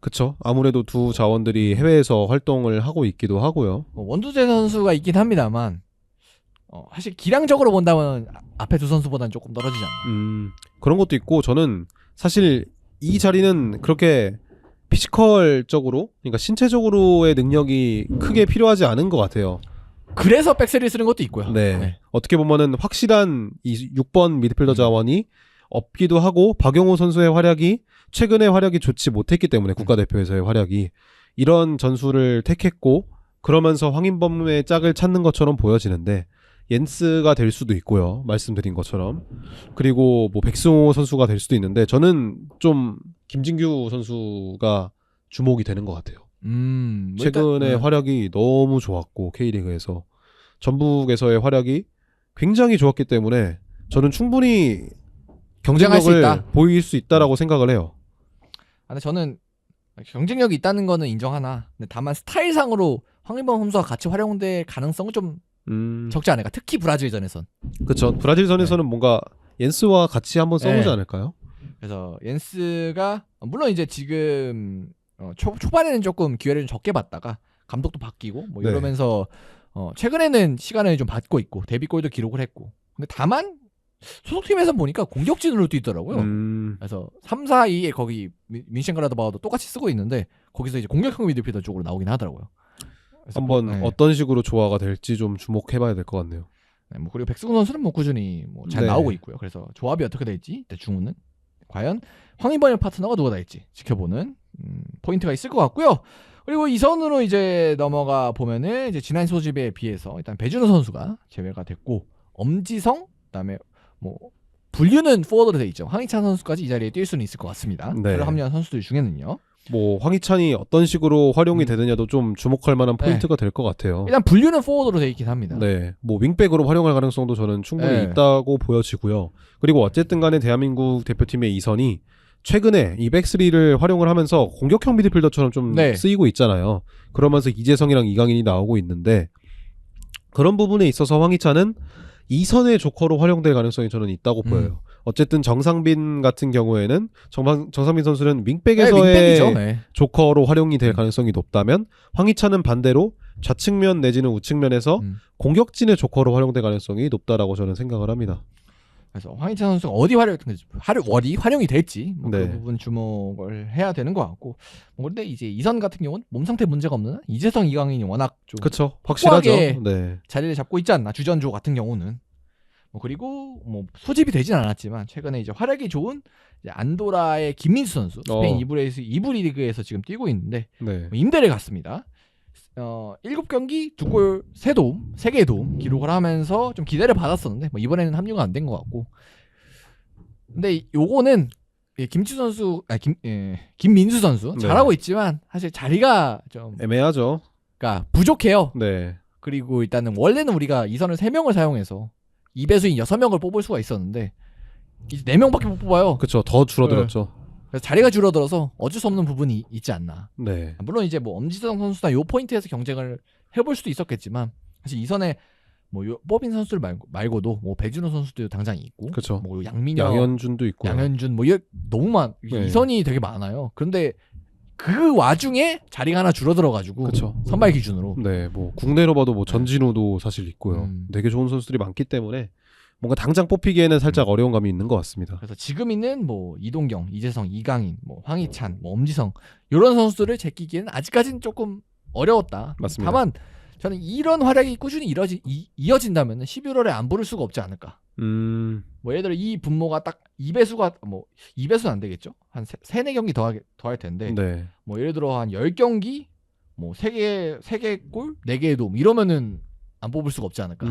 그쵸. 아무래도 두 자원들이 해외에서 활동을 하고 있기도 하고요. 뭐 원두재 선수가 있긴 합니다만 사실 기량적으로 본다면 앞에 두 선수보다는 조금 떨어지지 않나. 그런 것도 있고 저는 사실 이 자리는 그렇게 피지컬적으로 그러니까 신체적으로의 능력이 크게 필요하지 않은 것 같아요. 그래서 백스리를 쓰는 것도 있고요. 네. 어떻게 보면은 확실한 이 6번 미드필더 자원이 없기도 하고 박용호 선수의 활약이 최근에 활약이 좋지 못했기 때문에 국가대표에서의 활약이 이런 전술을 택했고 그러면서 황인범의 짝을 찾는 것처럼 보여지는데 옌스가 될 수도 있고요. 말씀드린 것처럼. 그리고 뭐 백승호 선수가 될 수도 있는데 저는 좀 김진규 선수가 주목이 되는 것 같아요. 뭐 최근에 활약이 너무 좋았고 K리그에서 전북에서의 활약이 굉장히 좋았기 때문에 저는 충분히 경쟁할 수 경쟁력을 있다. 보일 수 있다라고 생각을 해요. 근데 저는 경쟁력이 있다는 거는 인정하나 근데 다만 스타일상으로 황인범 선수와 같이 활용될 가능성은 좀 적지 않을까. 특히 브라질전에선. 그렇죠. 브라질전에서는 뭔가 옌스와 같이 한번 써보지 않을까요? 그래서 옌스가 물론 이제 지금 초반에는 조금 기회를 좀 적게 받다가 감독도 바뀌고 뭐 네. 이러면서 최근에는 시간을 좀 받고 있고 데뷔골도 기록을 했고 근데 다만 소속팀에서 보니까 공격진으로 뛰더라고요. 그래서 3, 4, 2에 거기 민셴그라드바흐도 똑같이 쓰고 있는데 거기서 이제 공격형 미드필더 쪽으로 나오긴 하더라고요. 한번 어떤 식으로 조화가 될지 좀 주목해봐야 될 것 같네요. 네, 뭐 그리고 백승호 선수는 뭐 꾸준히 뭐 잘 네. 나오고 있고요. 그래서 조합이 어떻게 될지 대충은 과연 황인범의 파트너가 누가 될지 지켜보는 포인트가 있을 것 같고요. 그리고 이 선으로 이제 넘어가 보면은 이제 지난 소집에 비해서 일단 배준호 선수가 제외가 됐고 엄지성 그다음에 뭐 분류는 포워드로 돼 있죠. 황희찬 선수까지 이 자리에 뛸 수는 있을 것 같습니다. 네. 새로 합류한 선수들 중에는요. 뭐 황희찬이 어떤 식으로 활용이 되느냐도 좀 주목할 만한 포인트가 될 것 같아요. 일단 분류는 포워드로 돼 있긴 합니다. 네, 뭐 윙백으로 활용할 가능성도 저는 충분히 네. 있다고 보여지고요. 그리고 어쨌든 간에 대한민국 대표팀의 이선이 최근에 이 백스리를 활용을 하면서 공격형 미드필더처럼 좀 네. 쓰이고 있잖아요. 그러면서 이재성이랑 이강인이 나오고 있는데 그런 부분에 있어서 황희찬은 이선의 조커로 활용될 가능성이 저는 있다고 보여요. 어쨌든 정상빈 같은 경우에는 정상빈 선수는 윙백에서의 윙백이죠. 네. 조커로 활용이 될 가능성이 높다면 황희찬은 반대로 좌측면 내지는 우측면에서 공격진의 조커로 활용될 가능성이 높다라고 저는 생각을 합니다. 그래서 황희찬 선수가 어디 활용이 될지 뭐 네. 그 부분 주목을 해야 되는 것 같고 뭐 근데 이제 이선 같은 경우는 몸 상태 문제가 없는 한 이재성 이강인이 워낙 좀 그렇죠. 확실하죠. 확고하게 네. 자리를 잡고 있지 않나 주전조 같은 경우는 뭐 그리고 뭐 소집이 되진 않았지만 최근에 이제 활약이 좋은 이제 안도라의 김민수 선수 스페인 2부 리그에서 지금 뛰고 있는데 네. 뭐 임대를 갔습니다. 7경기 2골 3도움 3개의 도움 기록을 하면서 좀 기대를 받았었는데 뭐 이번에는 합류가 안 된 것 같고 근데 요거는 김민수 선수 네. 잘하고 있지만 사실 자리가 좀 애매하죠. 그러니까 부족해요. 네. 그리고 일단은 원래는 우리가 이선을 3명을 사용해서 2배수인 6명을 뽑을 수가 있었는데 이제 4명밖에 못 뽑아요. 그렇죠. 더 줄어들었죠. 그래서 자리가 줄어들어서 어쩔 수 없는 부분이 있지 않나. 네. 물론 이제 뭐 엄지성 선수나 요 포인트에서 경쟁을 해볼 수도 있었겠지만 사실 이선에 뭐 요 뽑힌 선수들 말고도 뭐 배준호 선수도 당장 있고, 그렇죠. 뭐 양민혁, 양현준도 있고, 양현준 뭐 너무 네. 이선이 되게 많아요. 그런데 그 와중에 자리가 하나 줄어들어가지고 그렇죠. 선발 기준으로. 네, 뭐 국내로 봐도 뭐 전진우도 사실 있고요. 되게 좋은 선수들이 많기 때문에 뭔가 당장 뽑히기에는 살짝 어려운 감이 있는 것 같습니다. 그래서 지금 있는 뭐 이동경, 이재성, 이강인, 뭐 황희찬, 뭐 엄지성 이런 선수들을 제끼기에는 아직까지는 조금 어려웠다. 맞습니다. 다만 저는 이런 활약이 꾸준히 이어진다면 11월에 안 부를 수가 없지 않을까. 뭐 예를 들어 이 분모가 딱 2배수가 뭐 2배수는 안 되겠죠. 한 3-4경기 더 할 텐데. 네. 뭐 예를 들어 한 10경기 뭐 3개 골, 4개의 도움 이러면은 안 뽑을 수가 없지 않을까.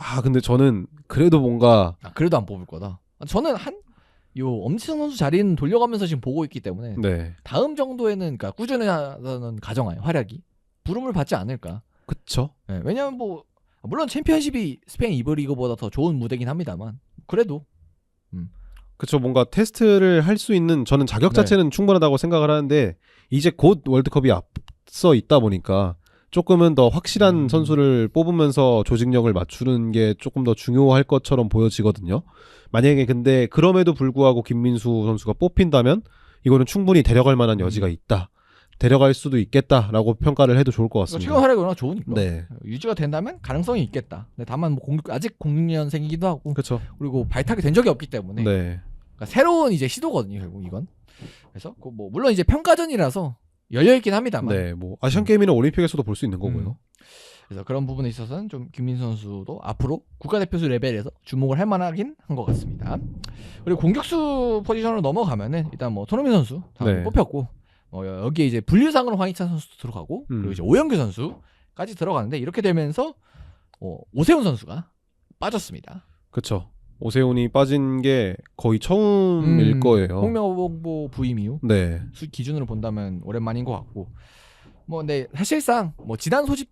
아, 근데 저는 그래도 뭔가 그래도 안 뽑을 거다. 저는 요 엄지성 선수 자리는 돌려가면서 지금 보고 있기 때문에 네. 다음 정도에는 그러니까 꾸준하다는 가정하에 활약이 부름을 받지 않을까. 그쵸. 네, 왜냐면 뭐 물론 챔피언십이 스페인 2부 리그보다 더 좋은 무대긴 합니다만 그래도 그쵸. 뭔가 테스트를 할 수 있는 저는 자격 네. 자체는 충분하다고 생각을 하는데 이제 곧 월드컵이 앞서 있다 보니까 조금은 더 확실한 선수를 뽑으면서 조직력을 맞추는 게 조금 더 중요할 것처럼 보여지거든요. 만약에 근데 그럼에도 불구하고 김민수 선수가 뽑힌다면 이거는 충분히 데려갈 만한 여지가 있다. 데려갈 수도 있겠다라고 평가를 해도 좋을 것 같습니다. 최근 활약이 워낙 좋으니까 네. 유지가 된다면 가능성이 있겠다. 근데 다만 뭐 아직 06년생이기도 하고 그렇죠. 그리고 발탁이 된 적이 없기 때문에 네. 그러니까 새로운 이제 시도거든요 결국 이건. 그래서 뭐 물론 이제 평가전이라서 열려 있긴 합니다만. 네. 뭐 아시안 게임이나 올림픽에서도 볼 수 있는 거고요. 그래서 그런 부분에 있어서는 좀 김민수 선수도 앞으로 국가대표수 레벨에서 주목을 할 만하긴 한 것 같습니다. 그리고 공격수 포지션으로 넘어가면은 일단 뭐 손흥민 선수 네. 뽑혔고 여기에 이제 분류상으로 황희찬 선수도 들어가고 그리고 이제 오영규 선수까지 들어가는데 이렇게 되면서 오세훈 선수가 빠졌습니다. 그렇죠. 오세훈이 빠진 게 거의 처음일 거예요. 홍명보 부임 이후 네. 기준으로 본다면 오랜만인 것 같고 뭐 근데 사실상 뭐 지단 소집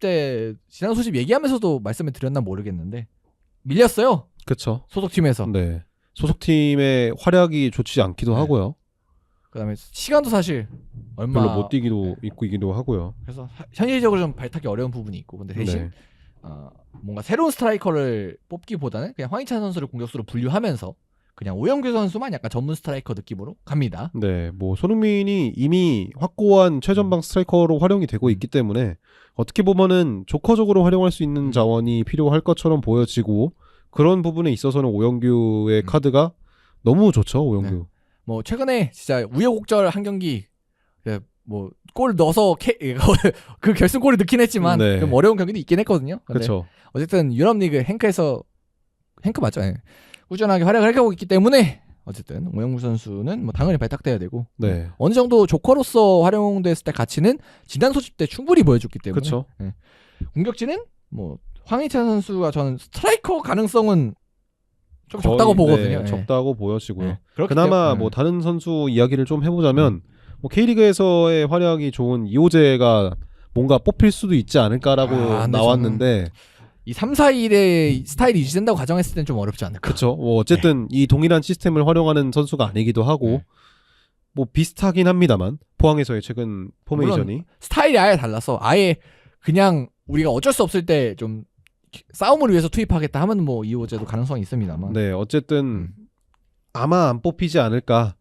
얘기하면서도 말씀을 드렸나 모르겠는데 밀렸어요. 그렇죠. 소속팀에서. 네. 소속팀의 활약이 좋지 않기도 네. 하고요. 그다음에 시간도 사실 얼마 별로 못 뛰기도 있기도 하고요. 그래서 현실적으로 좀 발탁이 어려운 부분이 있고 근데 대신 네. 뭔가 새로운 스트라이커를 뽑기보다는 그냥 황희찬 선수를 공격수로 분류하면서 그냥 오영규 선수만 약간 전문 스트라이커 느낌으로 갑니다. 네, 뭐 손흥민이 이미 확고한 최전방 스트라이커로 활용이 되고 있기 때문에 어떻게 보면은 조커적으로 활용할 수 있는 자원이 필요할 것처럼 보여지고 그런 부분에 있어서는 오영규의 카드가 너무 좋죠, 오영규. 네. 뭐 최근에 진짜 우여곡절 한 경기 뭐 골 넣어서 그 결승골을 넣긴 했지만 네. 좀 어려운 경기도 있긴 했거든요. 근데 그렇죠. 어쨌든 유럽리그 행크 맞죠? 네. 꾸준하게 활약을 하고 있기 때문에 어쨌든 오영구 선수는 뭐 당연히 발탁돼야 되고 네. 어느 정도 조커로서 활용됐을 때 가치는 지단 소집 때 충분히 보여줬기 때문에 그렇죠. 네. 공격진은 뭐 황희찬 선수가 저는 스트라이커 가능성은 좀 적다고 보거든요. 네, 적다고 보여지고요. 네. 그렇기 그나마 때문에, 뭐 다른 선수 이야기를 좀 해보자면 뭐 K리그에서의 활약이 좋은 이호재가 뭔가 뽑힐 수도 있지 않을까라고 근데 나왔는데 이 3, 4일의 스타일이 유지된다고 가정했을 땐 좀 어렵지 않을까. 그렇죠. 뭐 어쨌든 이 동일한 시스템을 활용하는 선수가 아니기도 하고 네. 뭐 비슷하긴 합니다만 포항에서의 최근 포메이션이 물론 스타일이 아예 달라서 아예 그냥 우리가 어쩔 수 없을 때 좀 싸움을 위해서 투입하겠다 하면 뭐 이호재도 가능성이 있습니다만. 네 어쨌든 아마 안 뽑히지 않을까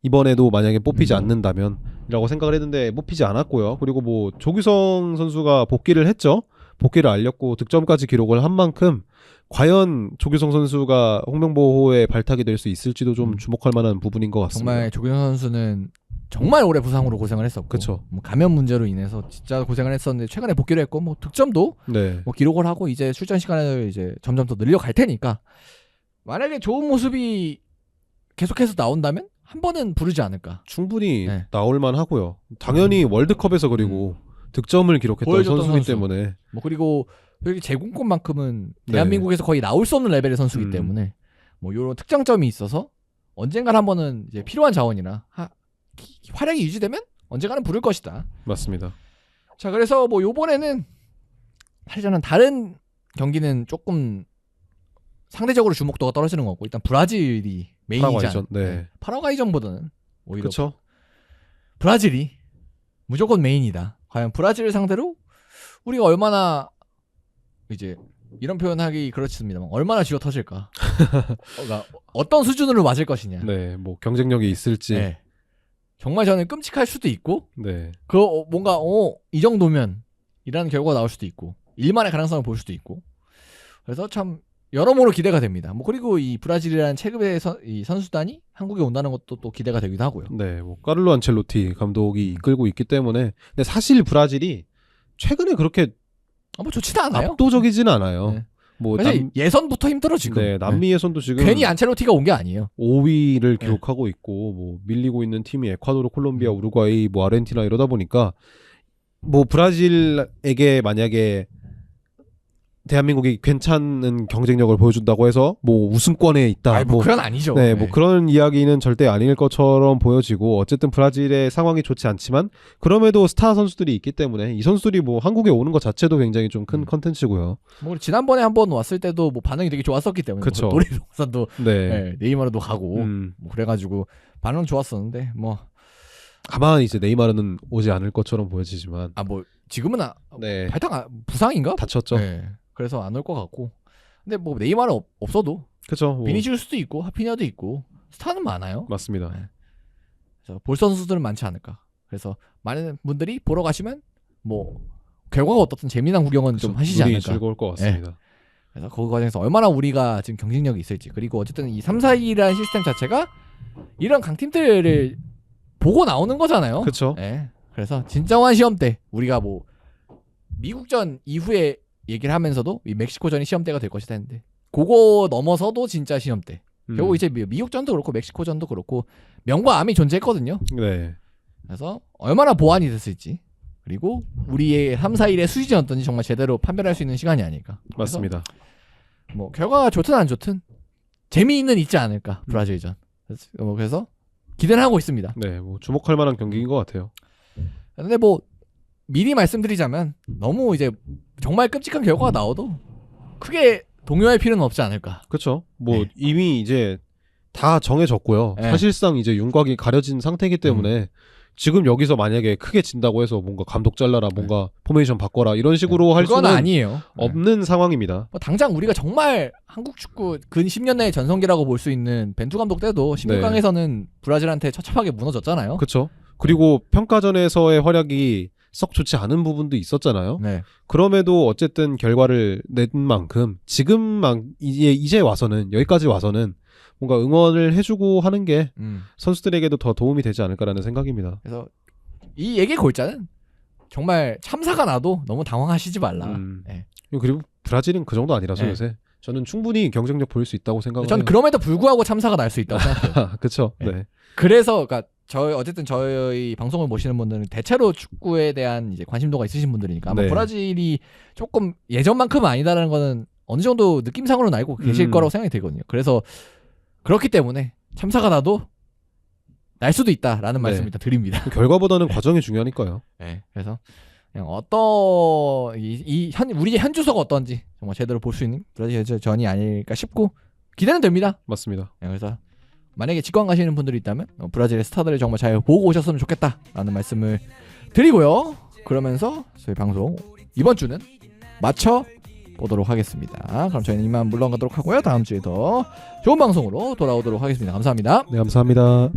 이번에도 만약에 뽑히지 않는다면 이라고 생각을 했는데 뽑히지 않았고요. 그리고 뭐 조규성 선수가 복귀를 했죠. 복귀를 알렸고 득점까지 기록을 한 만큼 과연 조규성 선수가 홍명보호에 발탁이 될 수 있을지도 좀 주목할 만한 부분인 것 같습니다. 정말 조규성 선수는 정말 오래 부상으로 고생을 했었고 그쵸. 뭐 감염 문제로 인해서 진짜 고생을 했었는데 최근에 복귀를 했고 뭐 득점도 네. 뭐 기록을 하고 이제 출전 시간을 이제 점점 더 늘려갈 테니까 만약에 좋은 모습이 계속해서 나온다면 한 번은 부르지 않을까. 충분히 네. 나올만 하고요. 당연히 월드컵에서 그리고 득점을 기록했던 보여줬던 선수이기 선수. 때문에 뭐 그리고 여기 제공권만큼은 네. 대한민국에서 거의 나올 수 없는 레벨의 선수이기 음. 때문에 뭐 이런 특장점이 있어서 언젠간 한 번은 이제 필요한 자원이나 활약이 유지되면 언젠가는 부를 것이다. 맞습니다. 자 그래서 뭐 요번에는 사실 저는 다른 경기는 조금 상대적으로 주목도가 떨어지는 거고 일단 브라질이 메인이지 파라과이전, 네. 파라과이전보다는 오히려 그렇죠. 브라질이 무조건 메인이다. 과연 브라질을 상대로 우리가 얼마나 이제 이런 표현하기 그렇습니다만 얼마나 쥐어 터질까. 그러니까 어떤 수준으로 맞을 것이냐. 네, 뭐 경쟁력이 있을지. 네. 정말 저는 끔찍할 수도 있고 네. 그 뭔가 이 정도면 이라는 결과가 나올 수도 있고 일만의 가능성을 볼 수도 있고 그래서 참 여러모로 기대가 됩니다. 뭐 그리고 이 브라질이라는 체급의 이 선수단이 한국에 온다는 것도 또 기대가 되기도 하고요. 네, 뭐 까를로 안첼로티 감독이 이끌고 있기 때문에 근데 사실 브라질이 최근에 그렇게 뭐 좋지도 않아요. 압도적이진 않아요. 네. 뭐 사실 예선부터 힘들어 지금. 네, 남미 예선도 지금 괜히 안첼로티가 온 게 아니에요. 5위를 기록하고 있고 뭐 밀리고 있는 팀이 에콰도르, 콜롬비아, 우루과이, 뭐 아르헨티나 이러다 보니까 뭐 브라질에게 만약에 대한민국이 괜찮은 경쟁력을 보여준다고 해서 뭐 우승권에 있다. 아니, 뭐 그건 아니죠. 네, 뭐 그런 이야기는 절대 아닐 것처럼 보여지고 어쨌든 브라질의 상황이 좋지 않지만 그럼에도 스타 선수들이 있기 때문에 이 선수들이 뭐 한국에 오는 것 자체도 굉장히 좀 큰 컨텐츠고요. 뭐 지난번에 한번 왔을 때도 뭐 반응이 되게 좋았었기 때문에 그쵸. 뭐 노리동산도 네. 네이마르도 가고 뭐 그래가지고 반응 좋았었는데 뭐 아마 이제 네이마르는 오지 않을 것처럼 보여지지만 뭐 지금은 네. 발탁 부상인가? 다쳤죠. 네. 그래서 안 올 것 같고. 근데 뭐 네이마르 없어도 그렇죠. 뭐. 비니시우스도 있고 하피냐도 있고 스타는 많아요. 맞습니다. 네. 그래서 볼 선수들은 많지 않을까. 그래서 많은 분들이 보러 가시면 뭐 결과가 어떻든 재미난 구경은 좀 하시지 눈이 않을까. 즐거울 것 같습니다. 그래서 그 과정에서 얼마나 우리가 지금 경쟁력이 있을지, 그리고 어쨌든 이 3-4-2라는 시스템 자체가 이런 강팀들을 보고 나오는 거잖아요. 그렇죠. 네. 그래서 진정한 시험 때 우리가 뭐 미국전 이후에 얘기를 하면서도 이 멕시코전이 시험대가 될 것이다 했는데 그거 넘어서도 진짜 시험대. 결국 이제 미국전도 그렇고 멕시코전도 그렇고 명과 암이 존재했거든요. 네. 그래서 얼마나 보완이 됐을지, 그리고 우리의 3-4-1의 수준이 어떤지 정말 제대로 판별할 수 있는 시간이 아닐까. 맞습니다. 뭐 결과가 좋든 안 좋든 재미는 있지 않을까 브라질전. 그래서 기대를 하고 있습니다. 네, 뭐 주목할 만한 경기인 것 같아요. 근데 뭐 미리 말씀드리자면 너무 이제 정말 끔찍한 결과가 나와도 크게 동요할 필요는 없지 않을까. 그렇죠. 뭐 네. 이미 이제 다 정해졌고요. 네. 사실상 이제 윤곽이 가려진 상태이기 때문에 지금 여기서 만약에 크게 진다고 해서 뭔가 감독 잘라라, 뭔가 포메이션 바꿔라 이런 식으로 할 그건 수는 아니에요. 없는 상황입니다. 뭐 당장 우리가 정말 한국 축구 근 10년 내의 전성기라고 볼 수 있는 벤투 감독 때도 16강에서는 브라질한테 처참하게 무너졌잖아요. 그렇죠. 그리고 평가전에서의 활약이 썩 좋지 않은 부분도 있었잖아요. 네. 그럼에도 어쨌든 결과를 낸 만큼 지금만 이제 와서는, 여기까지 와서는 뭔가 응원을 해주고 하는 게 선수들에게도 더 도움이 되지 않을까라는 생각입니다. 그래서 이 얘기의 골자는 정말 참사가 나도 너무 당황하시지 말라. 네. 그리고 브라질은 그 정도 아니라서 네. 요새 저는 충분히 경쟁력 보일 수 있다고 생각해요. 저는 그럼에도 불구하고 참사가 날 수 있다고 생각해요. 그렇죠. 네. 네. 그래서 그러니까 어쨌든 저희 방송을 보시는 분들은 대체로 축구에 대한 이제 관심도가 있으신 분들이니까 아마 네. 브라질이 조금 예전만큼은 아니다라는 거는 어느 정도 느낌상으로는 알고 계실 거라고 생각이 들거든요. 그래서 그렇기 때문에 참사가 나도 날 수도 있다라는 네. 말씀 일단 드립니다. 결과보다는 과정이 중요하니까요. 네. 그래서 그냥 우리의 현 주소가 어떤지 정말 제대로 볼 수 있는 브라질전이 아닐까 싶고 기대는 됩니다. 맞습니다. 네, 그래서 만약에 직관 가시는 분들이 있다면 브라질의 스타들을 정말 잘 보고 오셨으면 좋겠다라는 말씀을 드리고요. 그러면서 저희 방송 이번 주는 마쳐 보도록 하겠습니다. 그럼 저희는 이만 물러가도록 하고요. 다음 주에 더 좋은 방송으로 돌아오도록 하겠습니다. 감사합니다. 네, 감사합니다.